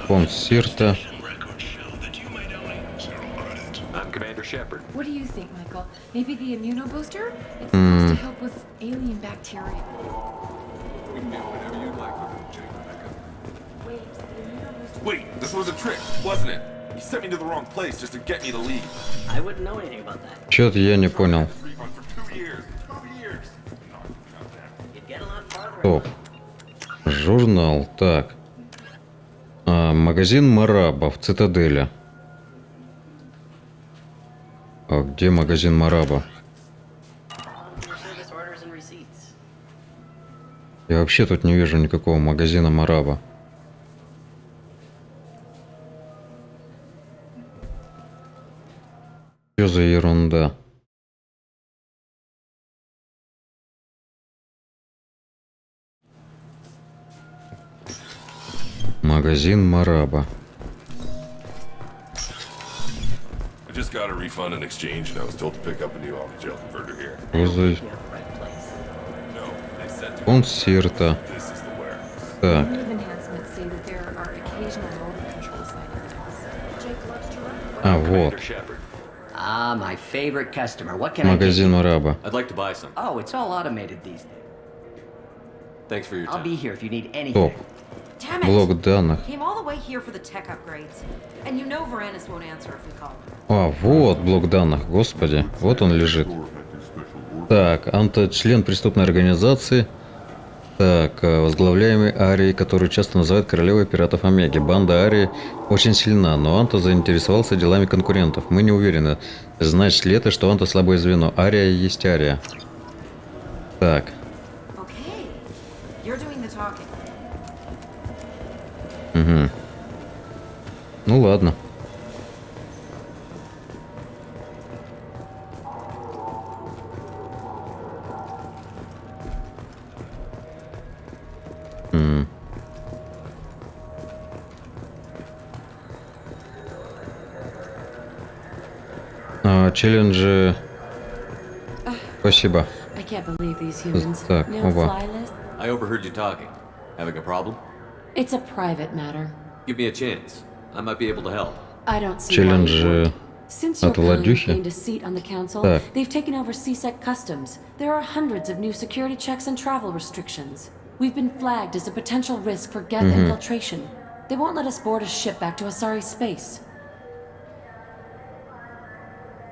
Фонд Сирта. I'm Commander Shepard. What do you think, Michael? Maybe the immunobooster? It's supposed to help with alien bacteria. Wait, this was a trick, wasn't it? You sent me to the wrong place just to get me to leave. I wouldn't know anything about that. Чё-то я не понял. Стоп. Журнал. Так. Магазин Мараба в Цитадели. А где магазин Мараба? Я вообще тут не вижу никакого магазина Мараба. Что за ерунда? Магазин Мараба. I just got a refund and exchange, and I was told to pick up a new off-the-jail converter here. Что за... Фонд Сирта. Так. А, вот. Ah, my favorite customer. What can I get? Магазин Мараба. I'd like to buy some. Oh, it's all automated these days. Thanks for your time. I'll be here if you need anything. Стоп. Damn it! Блок данных. Came all the way here for the tech upgrades. And you know Varanus won't answer if we call. А, вот блок данных. Господи. Вот он лежит. Так, член преступной организации. Так, возглавляемый Арией, которую часто называют королевой пиратов Омеги. Банда Арии очень сильна, но Анто заинтересовался делами конкурентов. Мы не уверены, значит ли это, что Анто слабое звено. Ария есть Ария. Так. Угу. Ну ладно. Челленджи. Спасибо. Так, оба. I overheard you talking. Having a problem? It's a private matter. Give me a chance. I might be able to help. I don't see Челленджи Since your от kind Владюхи. gained a seat on the council, Так. they've taken over CSEC customs. There are hundreds of new security checks and travel restrictions. We've been flagged as a potential risk for Geth infiltration. They won't let us board a ship back to Asari space.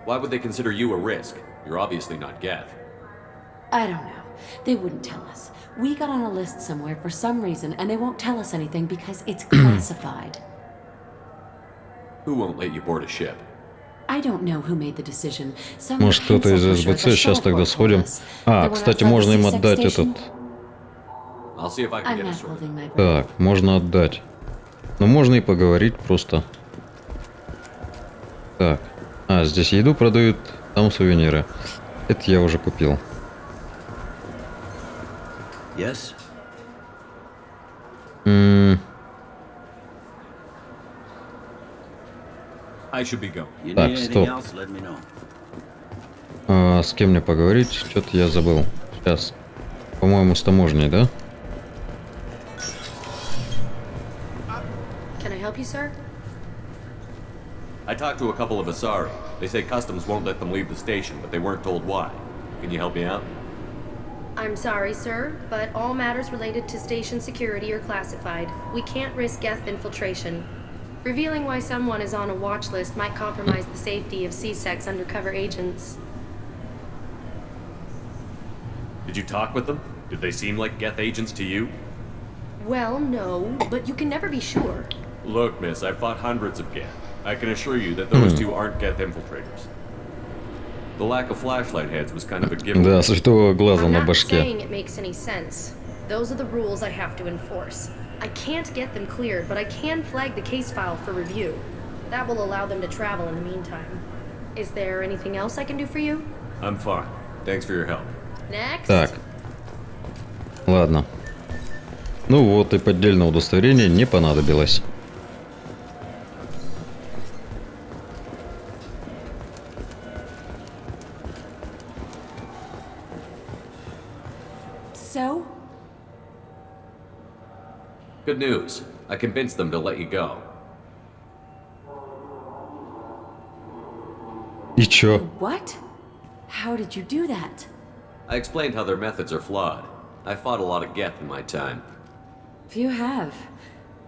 Why would they consider you a risk? You're obviously not Geth. I don't know. They wouldn't tell us. We got on a list somewhere for some reason, and they won't tell us anything because it's classified. Who won't let you board a ship? I don't know who made the decision. Some Может, кто-то из pencil pusher at СБЦ. the Сейчас тогда Shellport сходим. told us. А, The one кстати, outside можно the им CSEC отдать station? этот. I'll see if I can I'm get not it sorted. holding my breath. Так, можно отдать. Но можно и поговорить просто. Так. Здесь еду продают, там сувениры. Это я уже купил. Yes? I should be going. You Так, need anything стоп. else, let me know. С кем мне поговорить? Что-то я забыл. Сейчас. По-моему, с таможней, да? Can I help you, sir? I talked to a couple of Asari. They say customs won't let them leave the station, but they weren't told why. Can you help me out? I'm sorry, sir, but all matters related to station security are classified. We can't risk Geth infiltration. Revealing why someone is on a watch list might compromise the safety of CSEC's undercover agents. Did you talk with them? Did they seem like Geth agents to you? Well, no, but you can never be sure. Look, miss, I've fought hundreds of Geth. I can assure you that those two aren't Geth infiltrators. The lack of flashlight heads was kind of a giveaway. Да, святого глаза I'm на not башке. saying it makes any sense. Those are the rules I have to enforce. I can't get them cleared, but I can flag the case file for review. That will allow them to travel in the meantime. Is there anything else I can do for you? I'm fine. Thanks for your help. Next. Так. Ладно. Ну вот и поддельное удостоверение не понадобилось. So? Good news. I convinced them to let you go. И чё? What? How did you do that? I explained how their methods are flawed. I fought a lot of Geth in my time. You have.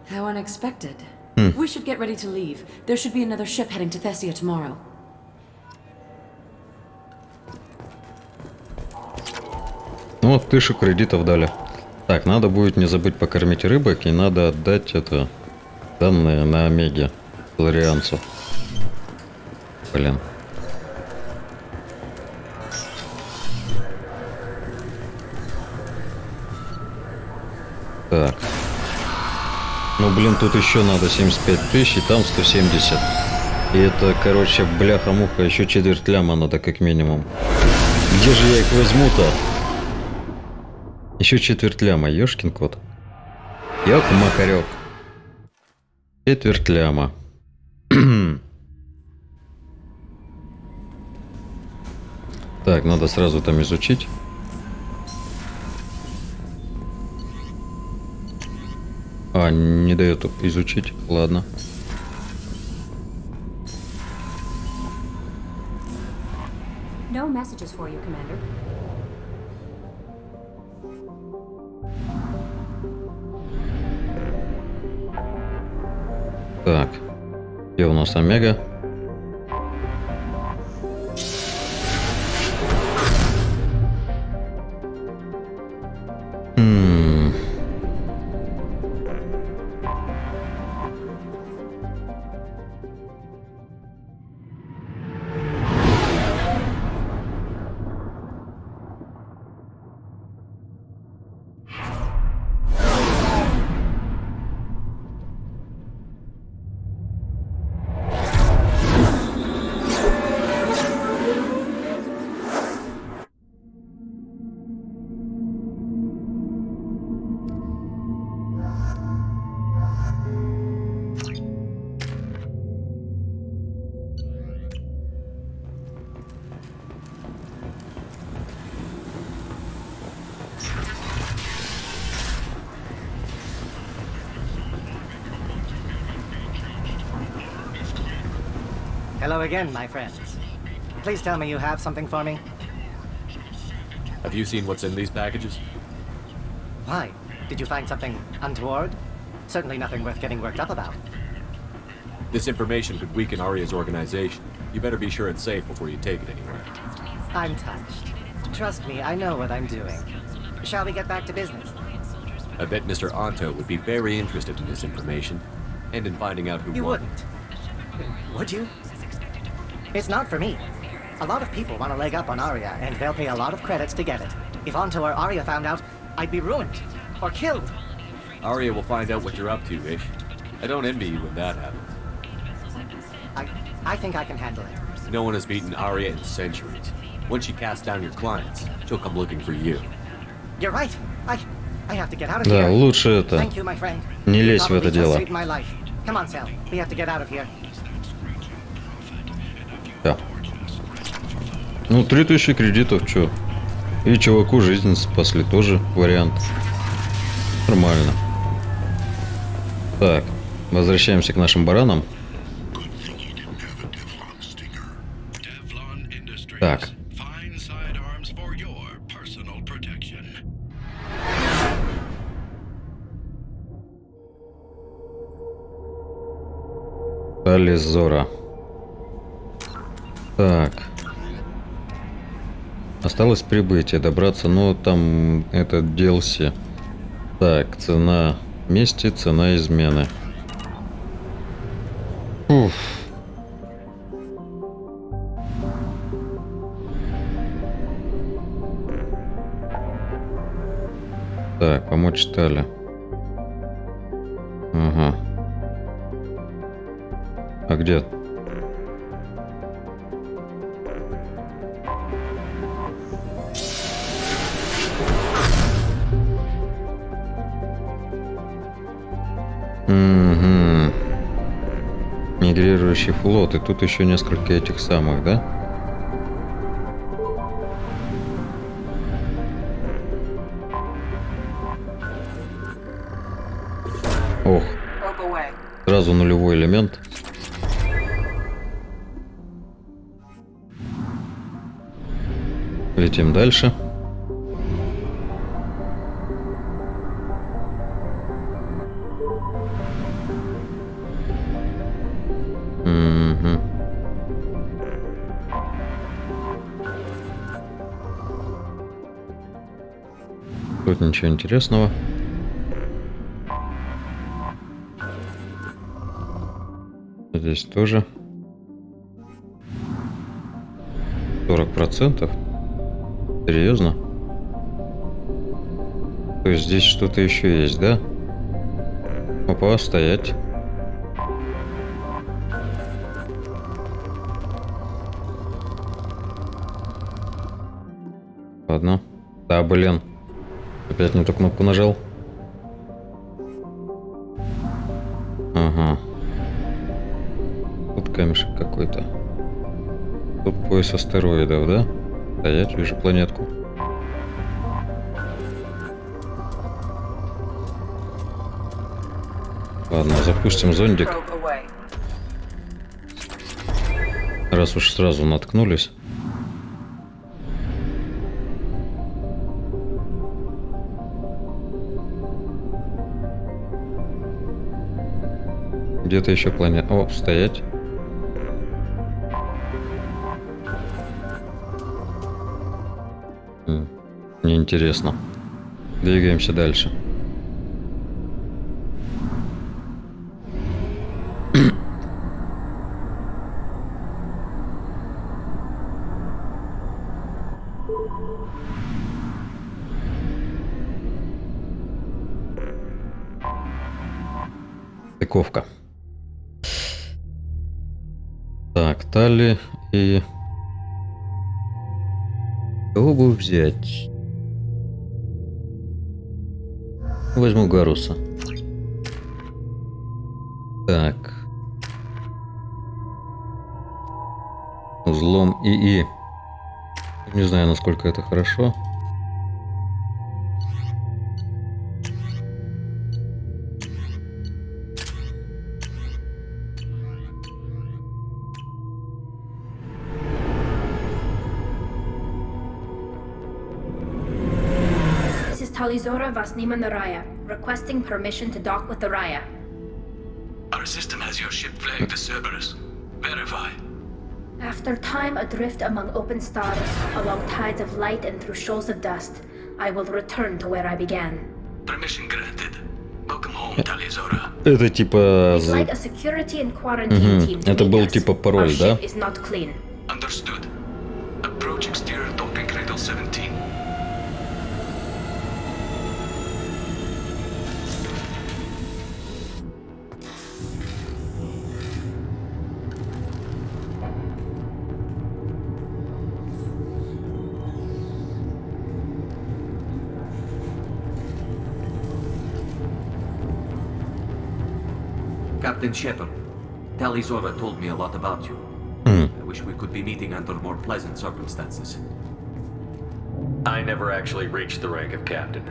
How unexpected. We should get ready to leave. There should be another ship heading to Thessia tomorrow. Ну вот, 1000 кредитов дали. Так, надо будет не забыть покормить рыбок и надо отдать это данные на Омеге ларианцу. Блин. Так. Ну, блин, тут еще надо 75 тысяч, и там 170. И это, короче, бляха-муха, еще четверть ляма надо как минимум. Где же я их возьму-то? Еще четверть ляма, ёшкин кот. Ёк-макарёк. Четверть ляма. Так, надо сразу там изучить. Не дает изучить. Ладно. No messages for you, Commander. Так. Где у нас Омега? Hello again, my friends. Please tell me you have something for me. Have you seen what's in these packages? Why? Did you find something untoward? Certainly nothing worth getting worked up about. This information could weaken Arya's organization. You better be sure it's safe before you take it anywhere. I'm touched. Trust me, I know what I'm doing. Shall we get back to business? I bet Mr. Anto would be very interested in this information, and in finding out who You won. wouldn't. Would you? It's not for me. A lot of people want to leg up on Arya, and they'll pay a lot of credits to get it. If Anto or Arya found out, I'd be ruined. Or killed. Arya will find out what you're up to, Ish. I don't envy you when that happens. I think I can handle it. No one has beaten Arya in centuries. Once she casts down your clients, she'll come looking for you. You're right. I have to get out of Да, here. лучше это. Thank you, my friend. Не You лезь в это probably just дело. saved my life. Come on, Sal. We have to get out of here. Да. Ну, 3000 кредитов, чё? И чуваку жизнь спасли, тоже вариант. Нормально. Так, возвращаемся к нашим баранам. Так. Ализора. Так. Осталось прибытие, добраться, но там это DLC. Так, цена мести, цена измены. Уф. Так, помочь Тали. Ага. А где? Угу. Мигрирующий флот. И тут еще несколько этих самых, да? Ох. Сразу нулевой элемент. Летим дальше. Угу. Тут ничего интересного. Здесь тоже 40%. Серьезно? То есть здесь что-то еще есть, да? Опа, стоять. Ладно. Да, блин. Опять не ту кнопку нажал. Ага. Тут камешек какой-то. Тут пояс астероидов, да? Стоять, вижу планетку. Ладно, запустим зондик. Раз уж сразу наткнулись. Где-то еще планета. Оп, стоять. Неинтересно. Двигаемся дальше. Стыковка. Так, Тали и... Кого бы взять? Возьму Гаруса. Так. Взлом ИИ. Не знаю, насколько это хорошо. Talizora Vasnima Naraya, requesting permission to dock with the Raya. Our system has your ship flagged as Cerberus. Verify. After time adrift among open stars, along tides of light and through shoals of dust, I will return to where I began. Permission granted. Welcome home, Talizora. Это типа... It's like a security and quarantine team to Это meet был us. типа пароль, Our да? ship is not clean. Understood. Approach exterior docking cradle 17. Captain Shepard, Talizora told me a lot about you. Hmm. I wish we could be meeting under more pleasant circumstances. I never actually reached the rank of captain.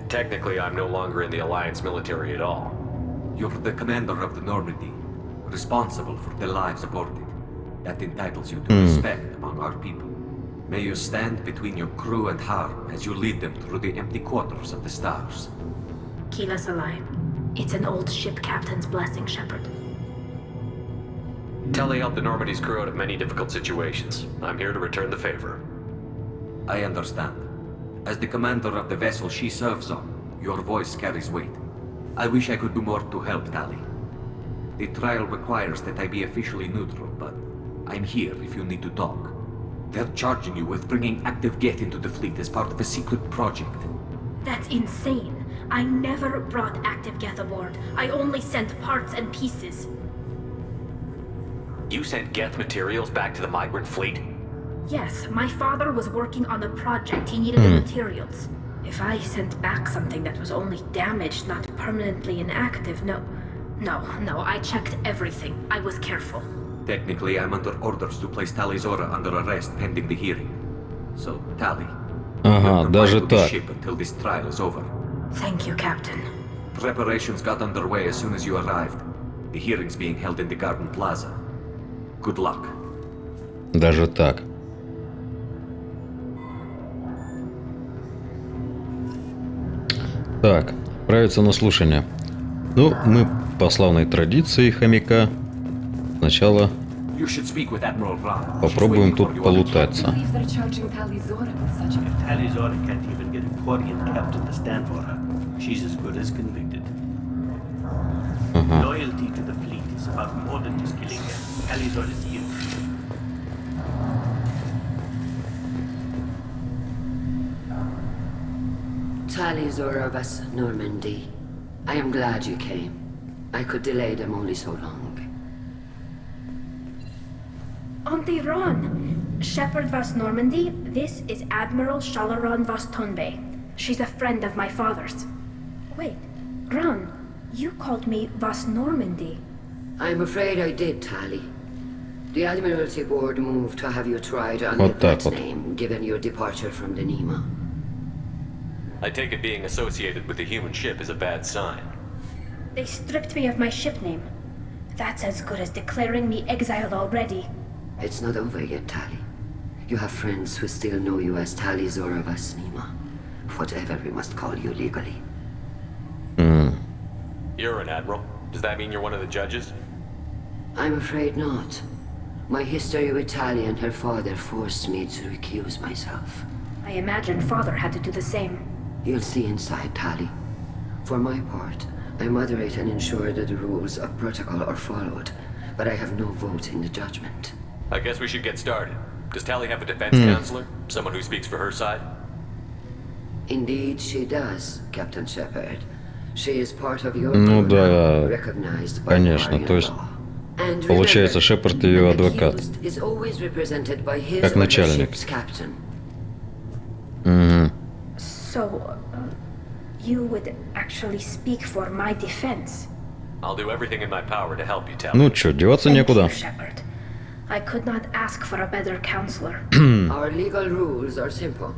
Technically, I'm no longer in the Alliance military at all. You're the commander of the Normandy, responsible for the lives aborted. That entitles you to respect among our people. May you stand between your crew and harm as you lead them through the empty quarters of the stars. Keep us alive. It's an old ship captain's blessing, Shepard. Telly helped the Normandy's crew out of many difficult situations. I'm here to return the favor. I understand. As the commander of the vessel she serves on, your voice carries weight. I wish I could do more to help, Tali. The trial requires that I be officially neutral, but I'm here if you need to talk. They're charging you with bringing active Geth into the fleet as part of a secret project. That's insane. I never brought active Geth aboard. I only sent parts and pieces. You sent Geth materials back to the migrant fleet? Yes, my father was working on a project. He needed the materials. If I sent back something that was only damaged, not permanently inactive, no, I checked everything. I was careful. Technically, I'm under orders to place Talizora under arrest pending the hearing. So, Tali, Ага, даже to the так. ship until this trial is over. Thank you, Captain. Preparations got underway as soon as you arrived. The hearing's being held in the Garden Plaza. Good luck. Даже так. Так, отправиться на слушание. Ну, мы по славной традиции хомяка сначала попробуем тут полутаться. Believes they're charging Talizora with such a... If Talizora can't even get a Quarian captain to stand for her, she's as good as convicted. Loyalty to the fleet is about more than just killing them. Talizora's here. Talizora Vas Normandy. I am glad you came. I could delay them only so long. Auntie Ron! Shepard Vas Normandy, this is Admiral Shalaron Vas Tonbe. She's a friend of my father's. Wait, Ron, you called me Vas Normandy. I'm afraid I did, Tali. The Admiralty Board moved to have you tried under that name, given your departure from the Nima. I take it being associated with a human ship is a bad sign. They stripped me of my ship name. That's as good as declaring me exiled already. It's not over yet, Tali. You have friends who still know you as Talizora Vas Nima. Whatever we must call you legally. You're an admiral. Does that mean you're one of the judges? I'm afraid not. My history with Tali and her father forced me to recuse myself. I imagine father had to do the same. You'll see inside, Tali. For my part, I moderate and ensure that the rules of protocol are followed, but I have no vote in the judgment. I guess we should get started. Does Tali have a defense counselor? Someone who speaks for her side? Indeed, she does, Captain Shepard. She is part of your Ну program, да, recognized by конечно. То есть, получается, Шепард ее адвокат. is always represented by his Как or her начальник. ship's captain. So, you would actually speak for my defense? I'll do everything in my power to help you, Tali. Ну чё, деваться некуда. Shepard. I could not ask for a better counselor. Our legal rules are simple.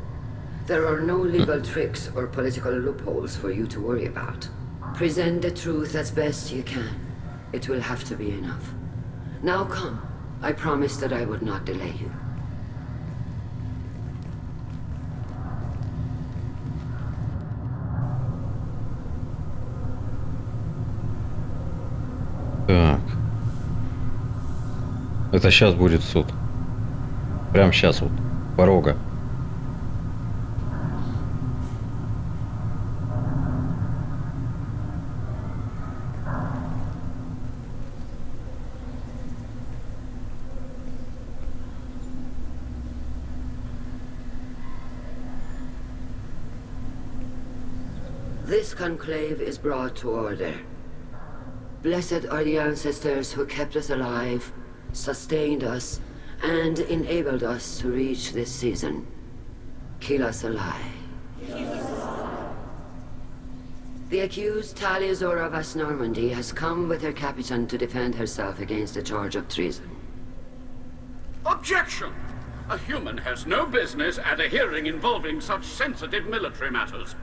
There are no legal tricks or political loopholes for you to worry about. Present the truth as best you can. It will have to be enough. Now come. I promised that I would not delay you. Это сейчас будет суд. Прям сейчас вот. Порога. This conclave is brought to order. Blessed are the ancestors who kept us alive, sustained us, and enabled us to reach this season. Keep us alive. The accused Taliazora of West Normandy has come with her captain to defend herself against a charge of treason. Objection! A human has no business at a hearing involving such sensitive military matters.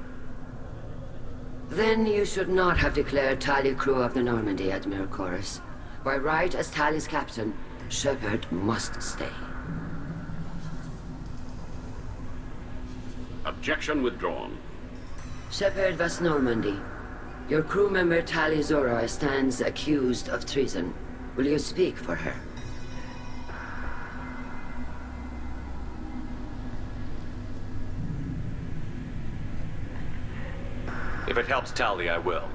Then you should not have declared Tali crew of the Normandy, Admiral Chorus. By right as Tali's captain, Shepard must stay. Objection withdrawn. Shepard West Normandy, your crew member Tali Zora stands accused of treason. Will you speak for her? If it helps Tali, I will.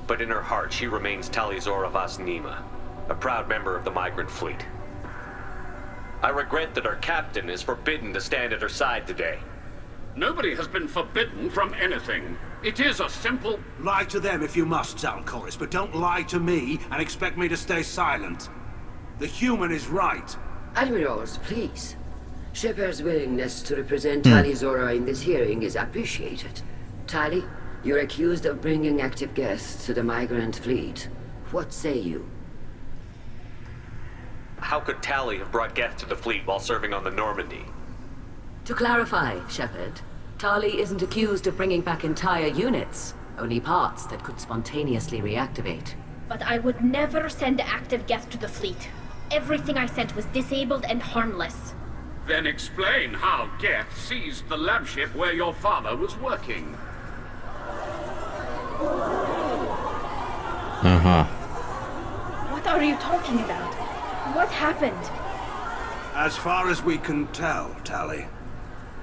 But in her heart, she remains Tali'Zorah Vas Nima, a proud member of the migrant fleet. I regret that our captain is forbidden to stand at her side today. Nobody has been forbidden from anything. It is a simple... Lie to them if you must, Zalcoris, but don't lie to me and expect me to stay silent. The human is right. Admirals, please. Shepard's willingness to represent Tali Zora in this hearing is appreciated. Tali, you're accused of bringing active guests to the migrant fleet. What say you? How could Tali have brought Geth to the fleet while serving on the Normandy? To clarify, Shepard, Tali isn't accused of bringing back entire units, only parts that could spontaneously reactivate. But I would never send active Geth to the fleet. Everything I sent was disabled and harmless. Then explain how Geth seized the lab ship where your father was working. What are you talking about? What happened? As far as we can tell, Tali,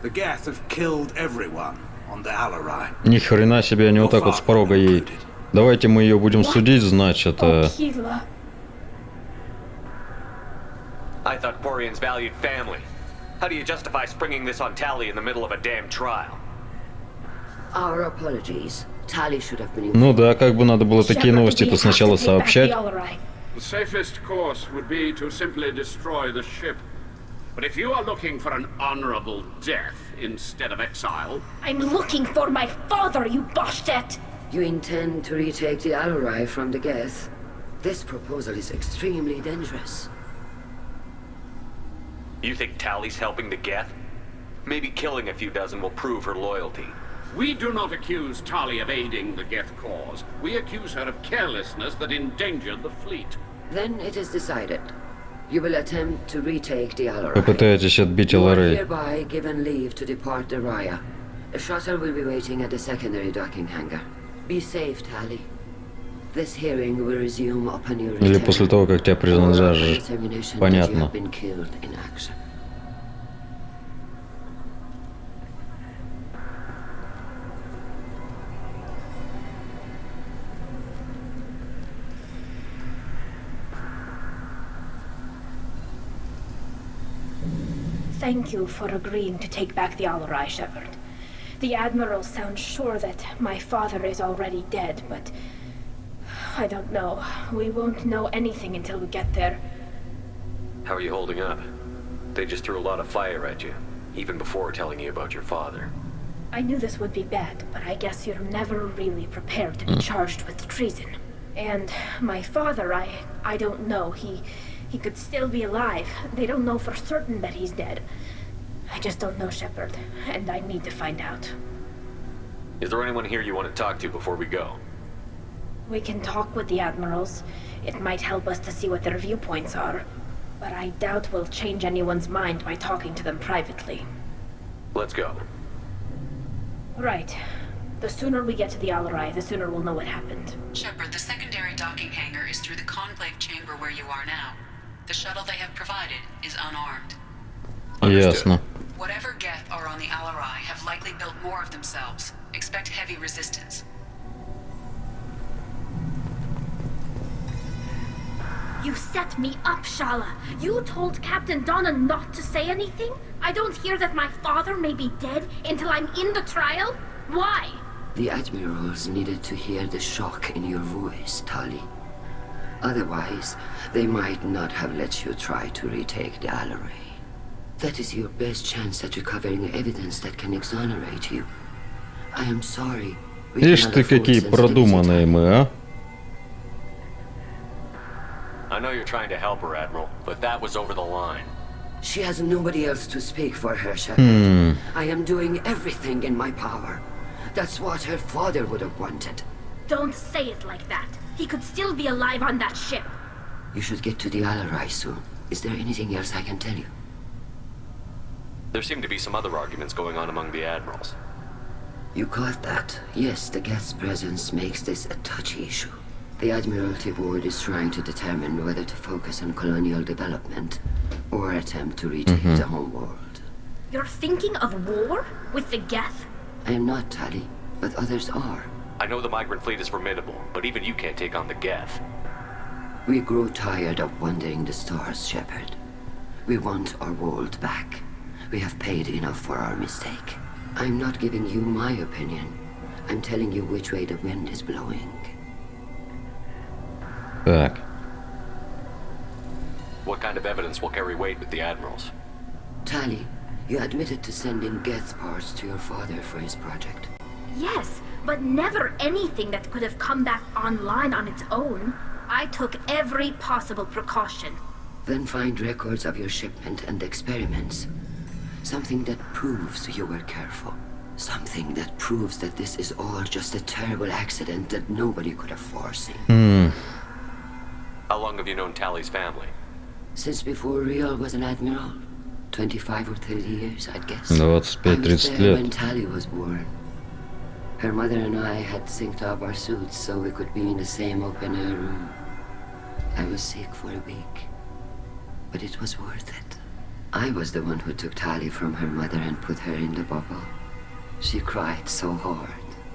the Geth have killed everyone on the Alarai. Ни хрена себе, они вот так вот с порога ей. Давайте мы ее будем судить, значит. I thought Porians valued family. How do you justify springing this on Tali in the middle of a damn trial? Our apologies. Tali should have been... Ну да, как бы надо было такие новости-то сначала сообщать. The safest course would be to simply destroy the ship. But if you are looking for an honorable death instead of exile... I'm looking for my father, you bastet! You intend to retake the Alarai from the Geth? This proposal is extremely dangerous. You think Tali's helping the Geth? Maybe killing a few dozen will prove her loyalty. We do not accuse Tali of aiding the Geth cause. We accuse her of carelessness that endangered the fleet. Then it is decided. You will attempt to retake the Alarai. Попытаетесь отбить You are Аларей. hereby given leave to depart the Raya. A shuttle will be waiting at the secondary docking hangar. Be safe, Tali. This hearing will resume upon your return. Или после того, как тебя признан жаждешь. Понятно. Been killed in action. Thank you for agreeing to take back the Alarai, Shepard. The Admiral sounds sure that my father is already dead, but... I don't know. We won't know anything until we get there. How are you holding up? They just threw a lot of fire at you, even before telling you about your father. I knew this would be bad, but I guess you're never really prepared to be charged with treason. And my father, I don't know. He could still be alive. They don't know for certain that he's dead. I just don't know, Shepard, and I need to find out. Is there anyone here you want to talk to before we go? We can talk with the Admirals. It might help us to see what their viewpoints are. But I doubt we'll change anyone's mind by talking to them privately. Let's go. Right. The sooner we get to the Alarai, the sooner we'll know what happened. Shepard, the secondary docking hangar is through the conclave chamber where you are now. The shuttle they have provided is unarmed. Ясно. Whatever Geth are on the Alarai have likely built more of themselves. Expect heavy resistance. You set me up, Shala. You told Captain Donna not to say anything? I don't hear that my father may be dead until I'm in the trial? Why? The admirals needed to hear the shock in your voice, Tali. Otherwise, they might not have let you try to retake the Alarai. That is your best chance at recovering evidence that can exonerate you. I am sorry. Видишь ты, какие продуманные мы, а? I know you're trying to help her, Admiral, but that was over the line. She has nobody else to speak for her, Shepard. I am doing everything in my power. That's what her father would have wanted. Don't say it like that. He could still be alive on that ship. You should get to the Alarai soon. Is there anything else I can tell you? There seem to be some other arguments going on among the admirals. You caught that. Yes, the Geth's presence makes this a touchy issue. The Admiralty Board is trying to determine whether to focus on colonial development or attempt to retake the homeworld. You're thinking of war? With the Geth? I am not, Tali, but others are. I know the migrant fleet is formidable, but even you can't take on the Geth. We grow tired of wandering the stars, Shepard. We want our world back. We have paid enough for our mistake. I'm not giving you my opinion. I'm telling you which way the wind is blowing. Так. What kind of evidence will carry weight with the admirals? Tali, you admitted to sending Geth parts to your father for his project. Yes, but never anything that could have come back online on its own. I took every possible precaution. Then find records of your shipment and experiments. Something that proves you were careful. Something that proves that this is all just a terrible accident that nobody could have foreseen. How long have you known Tali's family? Since before Riel was an admiral. 25 or 30 years, I'd guess. 25-30 лет. When Tali was born. Her mother and I had synced up our suits so we could be in the same open-air room. I was sick for a week, but it was worth it. I was the one who took Tali from her mother and put her in the bubble. She cried so hard.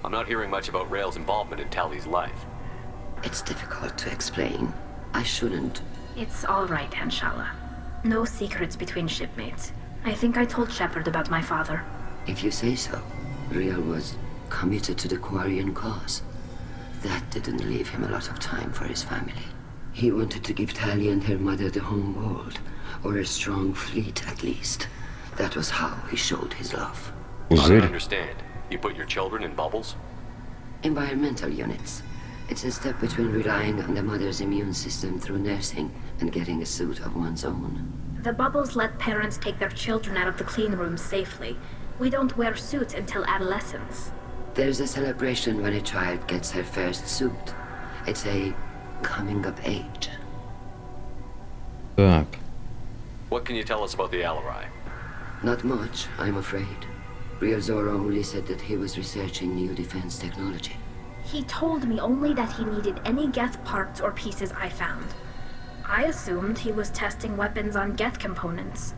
I'm not hearing much about Rael's involvement in Tali's life. It's difficult to explain. I shouldn't. It's all right, Anshala. No secrets between shipmates. I think I told Shepard about my father. If you say so. Riel was committed to the Quarian cause. That didn't leave him a lot of time for his family. He wanted to give Tali and her mother the home world, or a strong fleet at least. That was how he showed his love. I don't understand. You put your children in bubbles? Environmental units. It's a step between relying on the mother's immune system through nursing and getting a suit of one's own. The bubbles let parents take their children out of the clean rooms safely. We don't wear suits until adolescence. There's a celebration when a child gets her first suit. It's a coming of age. Так. What can you tell us about the Alarai? Not much, I'm afraid. Riel Zoro only said that he was researching new defense technology. He told me only that he needed any Geth parts or pieces I found. I assumed he was testing weapons on Geth components.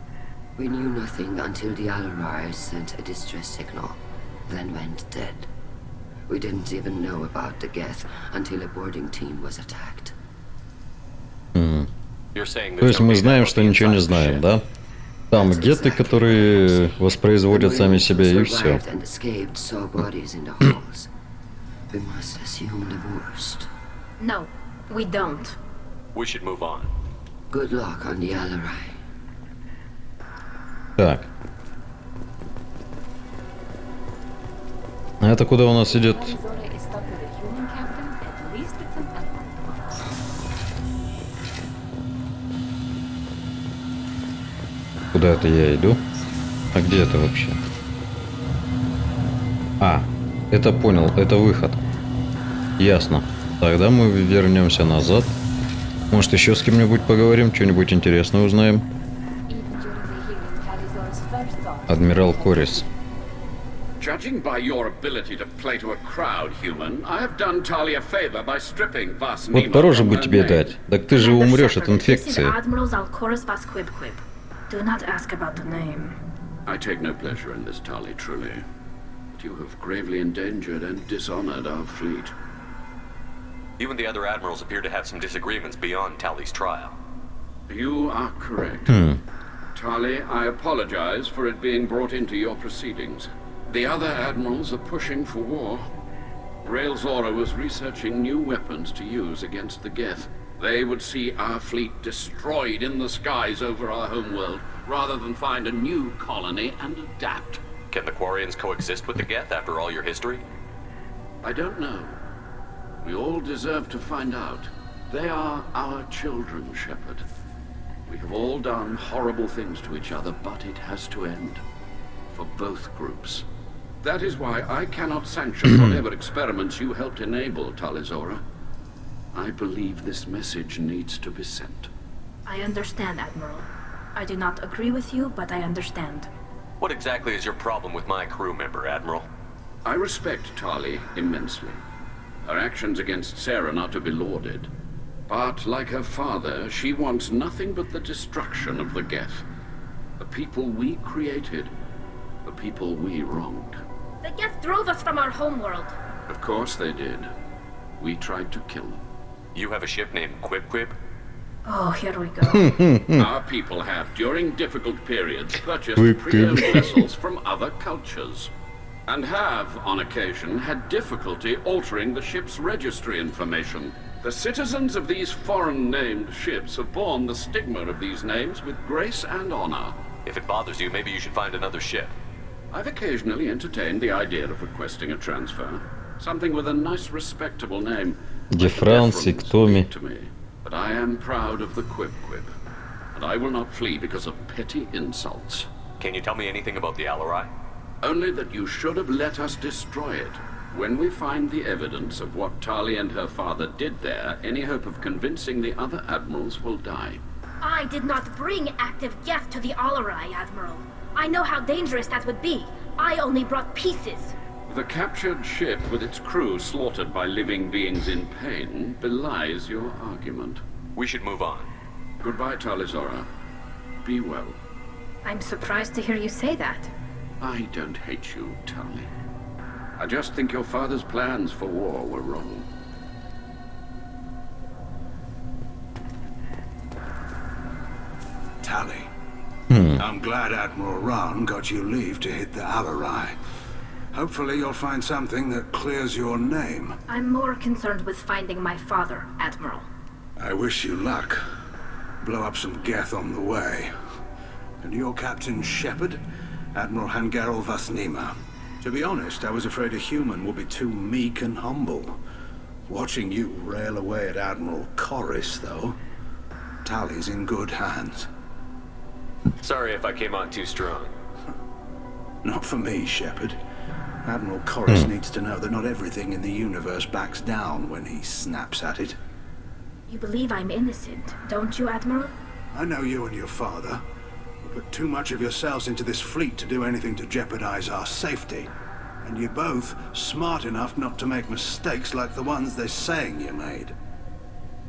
We knew nothing until the Alarai sent a distress signal, then went dead. We didn't even know about the Geth until a boarding team was attacked. You're saying То есть мы знаем, что ничего не знаем, да? Там геты, которые воспроизводят сами себя, и все. We must assume the worst. No, we don't. We should move on. Good luck on the Alarai. Так. А это куда у нас идет? Куда это я иду? А где это вообще? А, это понял, это выход. Ясно. Тогда мы вернемся назад. Может, еще с кем-нибудь поговорим, что-нибудь интересное узнаем. Адмирал Корис. Judging by your ability to play to a crowd, human, I have done Tali a favor by stripping Vas Nima Вот дороже from бы her тебе name. дать. Так ты же умрешь от This is инфекции. Admiral Zalkoris Vas Quibquib. Do not ask about the name. I take no pleasure in this, Tali, truly. But you have gravely endangered and dishonored our fleet. You and the other admirals appear to have some disagreements beyond Tali's trial. You are correct. Tali, I apologize for it being brought into your proceedings. The other admirals are pushing for war. Rael Zora was researching new weapons to use against the Geth. They would see our fleet destroyed in the skies over our homeworld, rather than find a new colony and adapt. Can the Quarians coexist with the Geth after all your history? I don't know. We all deserve to find out. They are our children, Shepard. We have all done horrible things to each other, but it has to end. For both groups. That is why I cannot sanction whatever experiments you helped enable, Tali Zora. I believe this message needs to be sent. I understand, Admiral. I do not agree with you, but I understand. What exactly is your problem with my crew member, Admiral? I respect Tali immensely. Her actions against Saren are to be lauded. But, like her father, she wants nothing but the destruction of the Geth. The people we created. The people we wronged. The Geth drove us from our homeworld. Of course they did. We tried to kill them. You have a ship named Quib? Oh, here we go. Our people have, during difficult periods, purchased Quib. pre-owned vessels from other cultures. And have, on occasion, had difficulty altering the ship's registry information. The citizens of these foreign-named ships have borne the stigma of these names with grace and honor. If it bothers you, maybe you should find another ship. I've occasionally entertained the idea of requesting a transfer. Something with a nice, respectable name. Де Франси, кто ми? To me. But I am proud of the Quib. And I will not flee because of petty insults. Can you tell me anything about the Alarai? Only that you should have let us destroy it. When we find the evidence of what Tali and her father did there, any hope of convincing the other admirals will die. I did not bring active Geth to the Alarai, Admiral. I know how dangerous that would be. I only brought pieces. The captured ship with its crew slaughtered by living beings in pain belies your argument. We should move on. Goodbye, Tali Zora. Be well. I'm surprised to hear you say that. I don't hate you, Tali. I just think your father's plans for war were wrong. Tali. I'm glad Admiral Ron got you leave to hit the Alarai. Hopefully you'll find something that clears your name. I'm more concerned with finding my father, Admiral. I wish you luck. Blow up some Geth on the way. And your Captain Shepard, Admiral Hangarel Vas Nima. To be honest, I was afraid a human would be too meek and humble. Watching you rail away at Admiral Corris, though, Tali's in good hands. Sorry if I came on too strong. Not for me, Shepard. Admiral Corris needs to know that not everything in the universe backs down when he snaps at it. You believe I'm innocent, don't you, Admiral? I know you and your father. You put too much of yourselves into this fleet to do anything to jeopardize our safety. And you're both smart enough not to make mistakes like the ones they're saying you made.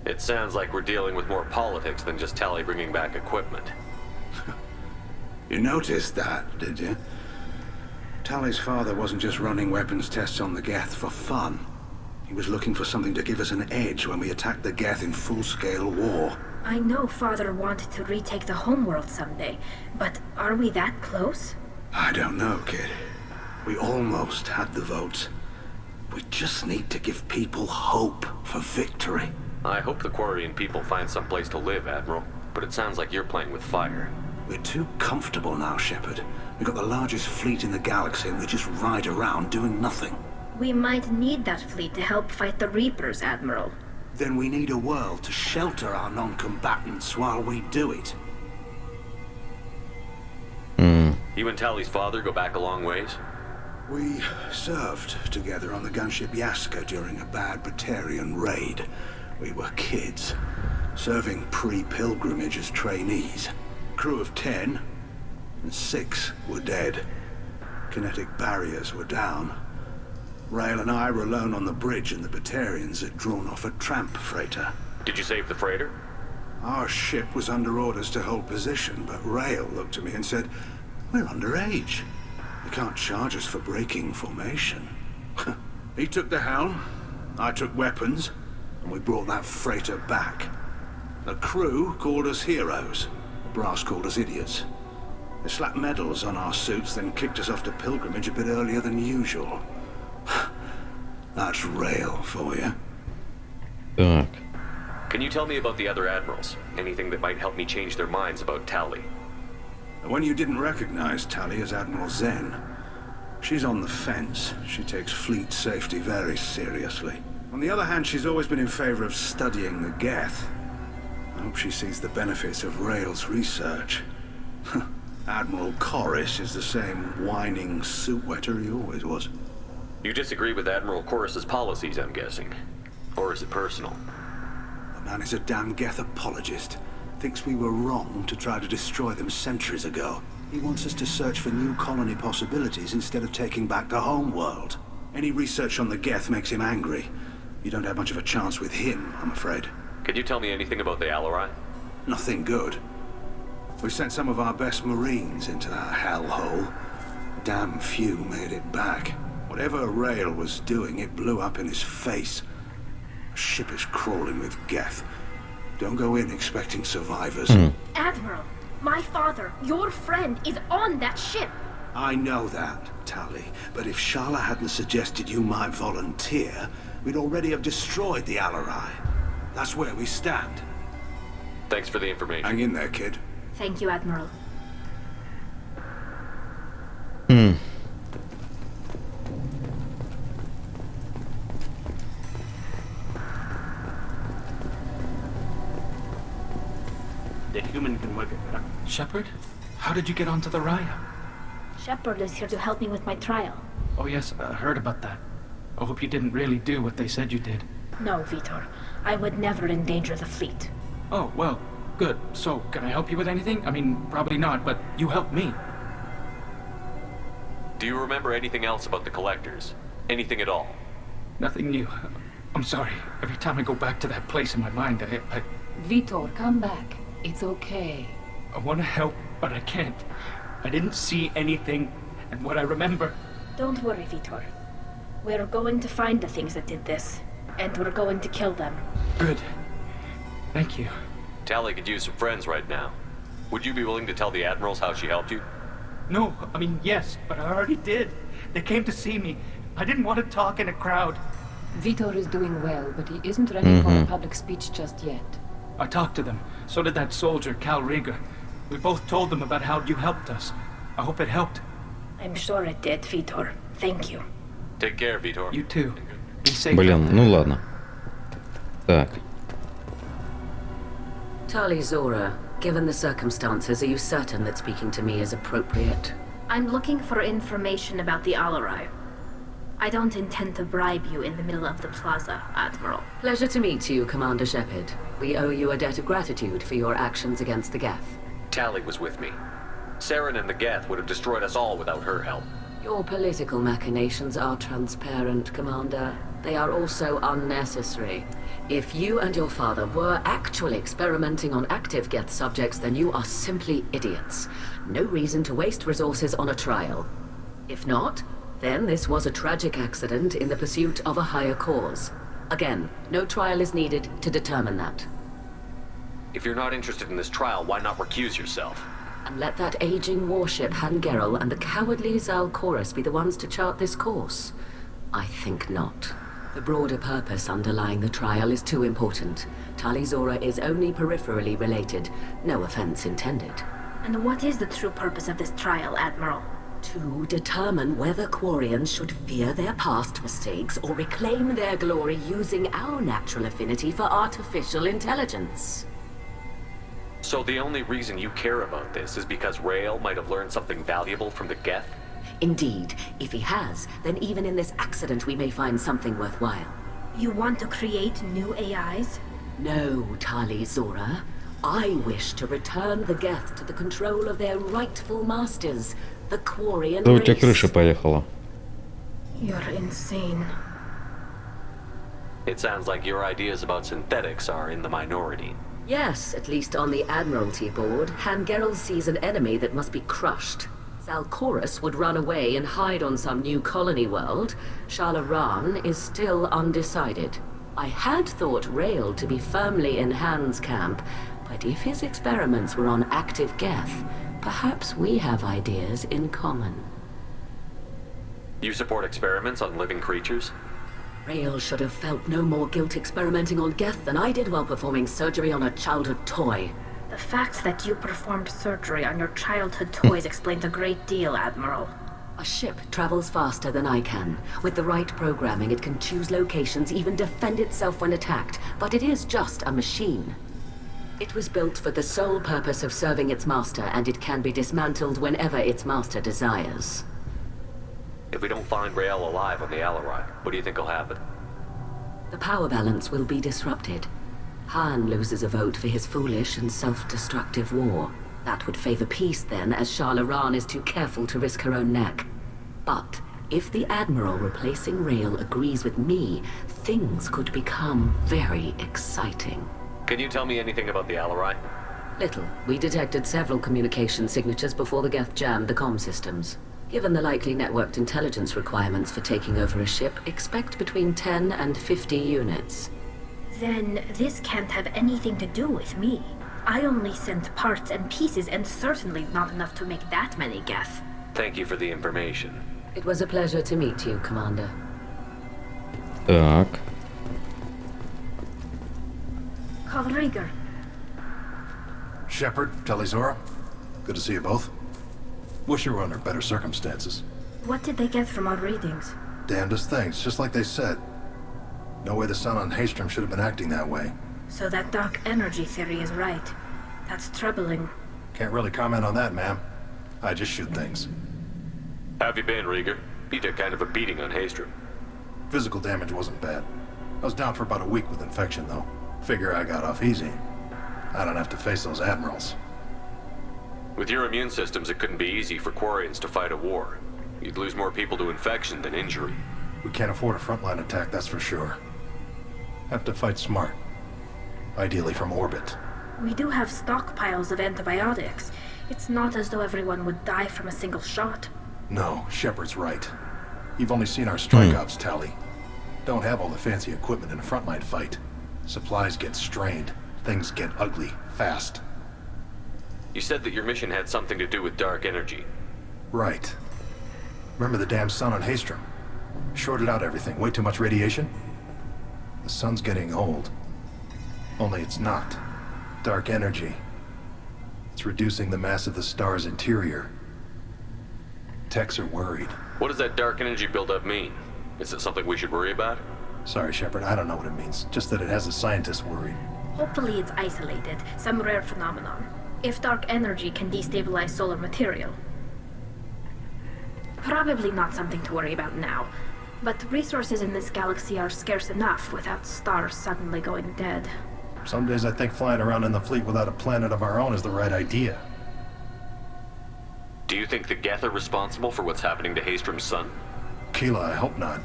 It sounds like we're dealing with more politics than just Tali bringing back equipment. You noticed that, did you? Tali's father wasn't just running weapons tests on the Geth for fun. He was looking for something to give us an edge when we attacked the Geth in full-scale war. I know Father wanted to retake the homeworld someday, but are we that close? I don't know, kid. We almost had the votes. We just need to give people hope for victory. I hope the Quarian people find some place to live, Admiral. But it sounds like you're playing with fire. We're too comfortable now, Shepard. We've got the largest fleet in the galaxy and we just ride around doing nothing. We might need that fleet to help fight the Reapers, Admiral. Then we need a world to shelter our non-combatants while we do it. You and Tali's father go back a long ways? We served together on the gunship Yaska during a bad Batarian raid. We were kids, serving pre-pilgrimage as trainees. Crew of 10, and 6 were dead. Kinetic barriers were down. Rail and I were alone on the bridge, and the Batarians had drawn off a tramp freighter. Did you save the freighter? Our ship was under orders to hold position, but Rail looked at me and said, "We're underage. You can't charge us for breaking formation." He took the helm, I took weapons, and we brought that freighter back. The crew called us heroes. The brass called us idiots. They slapped medals on our suits, then kicked us off to pilgrimage a bit earlier than usual. That's Rail for you. Так. Can you tell me about the other admirals? Anything that might help me change their minds about Tali? The one you didn't recognize, Tali, is Admiral Zen. She's on the fence. She takes fleet safety very seriously. On the other hand, she's always been in favor of studying the Geth. I hope she sees the benefits of Rail's research. Admiral Corris is the same whining suit wetter he always was. You disagree with Admiral Corus's policies, I'm guessing. Or is it personal? The man is a damn Geth apologist. Thinks we were wrong to try to destroy them centuries ago. He wants us to search for new colony possibilities instead of taking back the home world. Any research on the Geth makes him angry. You don't have much of a chance with him, I'm afraid. Can you tell me anything about the Alarai? Nothing good. We sent some of our best Marines into that hellhole. Damn few made it back. Whatever Rail was doing, it blew up in his face. A ship is crawling with Geth. Don't go in expecting survivors. Admiral, my father, your friend, is on that ship. I know that, Tali. But if Shala hadn't suggested you might volunteer, we'd already have destroyed the Alarai. That's where we stand. Thanks for the information. Hang in there, kid. Thank you, Admiral. The human can work it. Shepard? How did you get onto the Raya? Shepard is here to help me with my trial. Oh yes, I heard about that. I hope you didn't really do what they said you did. No, Vitor. I would never endanger the fleet. Oh, well, good. So, can I help you with anything? I mean, probably not, but you helped me. Do you remember anything else about the Collectors? Anything at all? Nothing new. I'm sorry. Every time I go back to that place in my mind, I Vitor, come back. It's okay. I want to help, but I can't. I didn't see anything, and what I remember... Don't worry, Vitor. We're going to find the things that did this, and we're going to kill them. Good. Thank you. Tali could use some friends right now. Would you be willing to tell the Admirals how she helped you? No, I mean, yes, but I already did. They came to see me. I didn't want to talk in a crowd. Vitor is doing well, but he isn't ready for a public speech just yet. I talked to them. So did that soldier, Cal Rieger. We both told them about how you helped us. I hope it helped. I'm sure it did, Vitor. Thank you. Take care, Vitor. You too. Be safe. Блин, ну ладно. Так. Tali Zora, given the circumstances, are you certain that speaking to me is appropriate? I'm looking for information about the Alarai. I don't intend to bribe you in the middle of the plaza, Admiral. Pleasure to meet you, Commander Shepard. We owe you a debt of gratitude for your actions against the Geth. Tali was with me. Saren and the Geth would have destroyed us all without her help. Your political machinations are transparent, Commander. They are also unnecessary. If you and your father were actually experimenting on active Geth subjects, then you are simply idiots. No reason to waste resources on a trial. If not, then this was a tragic accident in the pursuit of a higher cause. Again, no trial is needed to determine that. If you're not interested in this trial, why not recuse yourself? And let that aging warship Hangerel and the cowardly Zal Chorus be the ones to chart this course? I think not. The broader purpose underlying the trial is too important. Tali Zora is only peripherally related. No offense intended. And what is the true purpose of this trial, Admiral? To determine whether Quarians should fear their past mistakes or reclaim their glory using our natural affinity for artificial intelligence. So the only reason you care about this is because Rael might have learned something valuable from the Geth? Indeed. If he has, then even in this accident we may find something worthwhile. You want to create new AIs? No, Tali Zora. I wish to return the Geth to the control of their rightful masters, the Quarian Да у тебя race. крыша поехала. You're insane. It sounds like your ideas about synthetics are in the minority. Yes, at least on the Admiralty board, Hangerel sees an enemy that must be crushed. Zalcorus would run away and hide on some new colony world. Shalaran is still undecided. I had thought Rael to be firmly in Han's camp, but if his experiments were on active Geth, perhaps we have ideas in common. You support experiments on living creatures? Rael should have felt no more guilt experimenting on Geth than I did while performing surgery on a childhood toy. The fact that you performed surgery on your childhood toys explains a great deal, Admiral. A ship travels faster than I can. With the right programming, it can choose locations, even defend itself when attacked. But it is just a machine. It was built for the sole purpose of serving its master, and it can be dismantled whenever its master desires. If we don't find Rael alive on the Alarai, what do you think will happen? The power balance will be disrupted. Han loses a vote for his foolish and self-destructive war. That would favor peace then, as Shalaran is too careful to risk her own neck. But if the Admiral replacing Rael agrees with me, things could become very exciting. Can you tell me anything about the Alarai? Little. We detected several communication signatures before the Geth jammed the comm systems. Given the likely networked intelligence requirements for taking over a ship, expect between 10 and 50 units. Then this can't have anything to do with me. I only sent parts and pieces, and certainly not enough to make that many Geth. Thank you for the information. It was a pleasure to meet you, Commander. Так. Carl Rieger. Shepard, Telizora, good to see you both. Wish you were under better circumstances. What did they get from our readings? Damnedest things, just like they said. No way the sun on Haystrom should have been acting that way. So that dark energy theory is right. That's troubling. Can't really comment on that, ma'am. I just shoot things. How have you been, Rieger? You took kind of a beating on Haystrom. Physical damage wasn't bad. I was down for about a week with infection, though. Figure I got off easy. I don't have to face those admirals. With your immune systems, it couldn't be easy for Quarians to fight a war. You'd lose more people to infection than injury. We can't afford a frontline attack, that's for sure. Have to fight smart. Ideally from orbit. We do have stockpiles of antibiotics. It's not as though everyone would die from a single shot. No, Shepard's right. You've only seen our strike ops tally. Don't have all the fancy equipment in a frontline fight. Supplies get strained. Things get ugly, fast. You said that your mission had something to do with dark energy. Right. Remember the damn sun on Haystrom? Shorted out everything. Way too much radiation? The sun's getting old. Only it's not. Dark energy. It's reducing the mass of the star's interior. Techs are worried. What does that dark energy buildup mean? Is it something we should worry about? Sorry, Shepard, I don't know what it means. Just that it has the scientists worried. Hopefully it's isolated, some rare phenomenon. If dark energy can destabilize solar material. Probably not something to worry about now. But resources in this galaxy are scarce enough without stars suddenly going dead. Some days I think flying around in the fleet without a planet of our own is the right idea. Do you think the Geth are responsible for what's happening to Haystrom's sun? Keela, I hope not.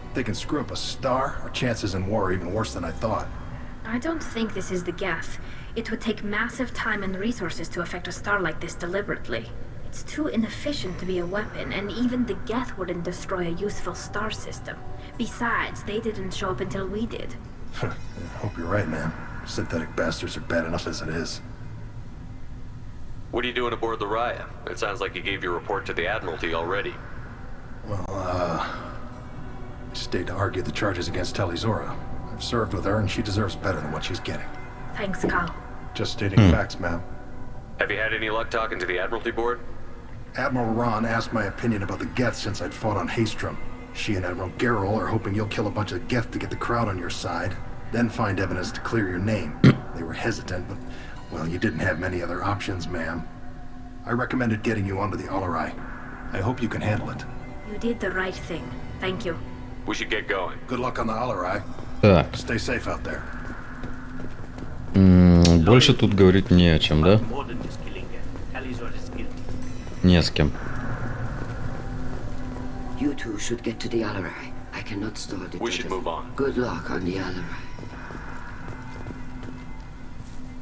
If they can screw up a star, our chances in war are even worse than I thought. I don't think this is the Geth. It would take massive time and resources to affect a star like this deliberately. It's too inefficient to be a weapon, and even the Geth wouldn't destroy a useful star system. Besides, they didn't show up until we did. I hope you're right, man. Synthetic bastards are bad enough as it is. What are you doing aboard the Raya? It sounds like you gave your report to the Admiralty already. Well, I stayed to argue the charges against Telizora. I've served with her, and she deserves better than what she's getting. Thanks, Carl. Just stating facts, ma'am. Have you had any luck talking to the Admiralty board? Admiral Ron asked my opinion about the Geth since I'd fought on Haystrom. She and Admiral Garrel are hoping you'll kill a bunch of Geth to get the crowd on your side, then find evidence to clear your name. They were hesitant, but, well, you didn't have many other options, ma'am. I recommended getting you onto the Alarai. I hope you can handle it. You did the right thing. Thank you. We should get going. Good luck on the Alarai. Так. Stay safe out there. больше тут говорить не о чем, да? Не с кем. You two should get to the Alarai. I cannot stall the We should move on. Good luck on the Alarai.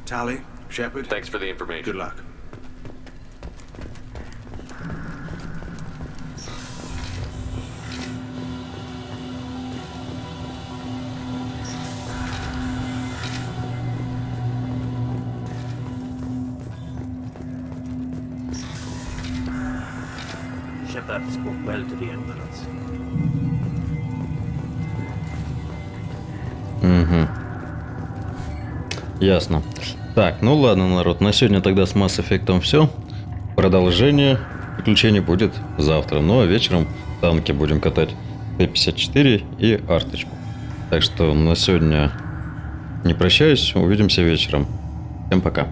Tally, Shepard. Thanks for the information. Good luck. Shepard spoke well to the Emperors. Угу. Ясно. Так, ну ладно, народ, на сегодня тогда с Mass Effect все. Продолжение приключений будет завтра. Ну а вечером танки будем катать Т-54 и арточку. Так что на сегодня не прощаюсь, увидимся вечером. Всем пока.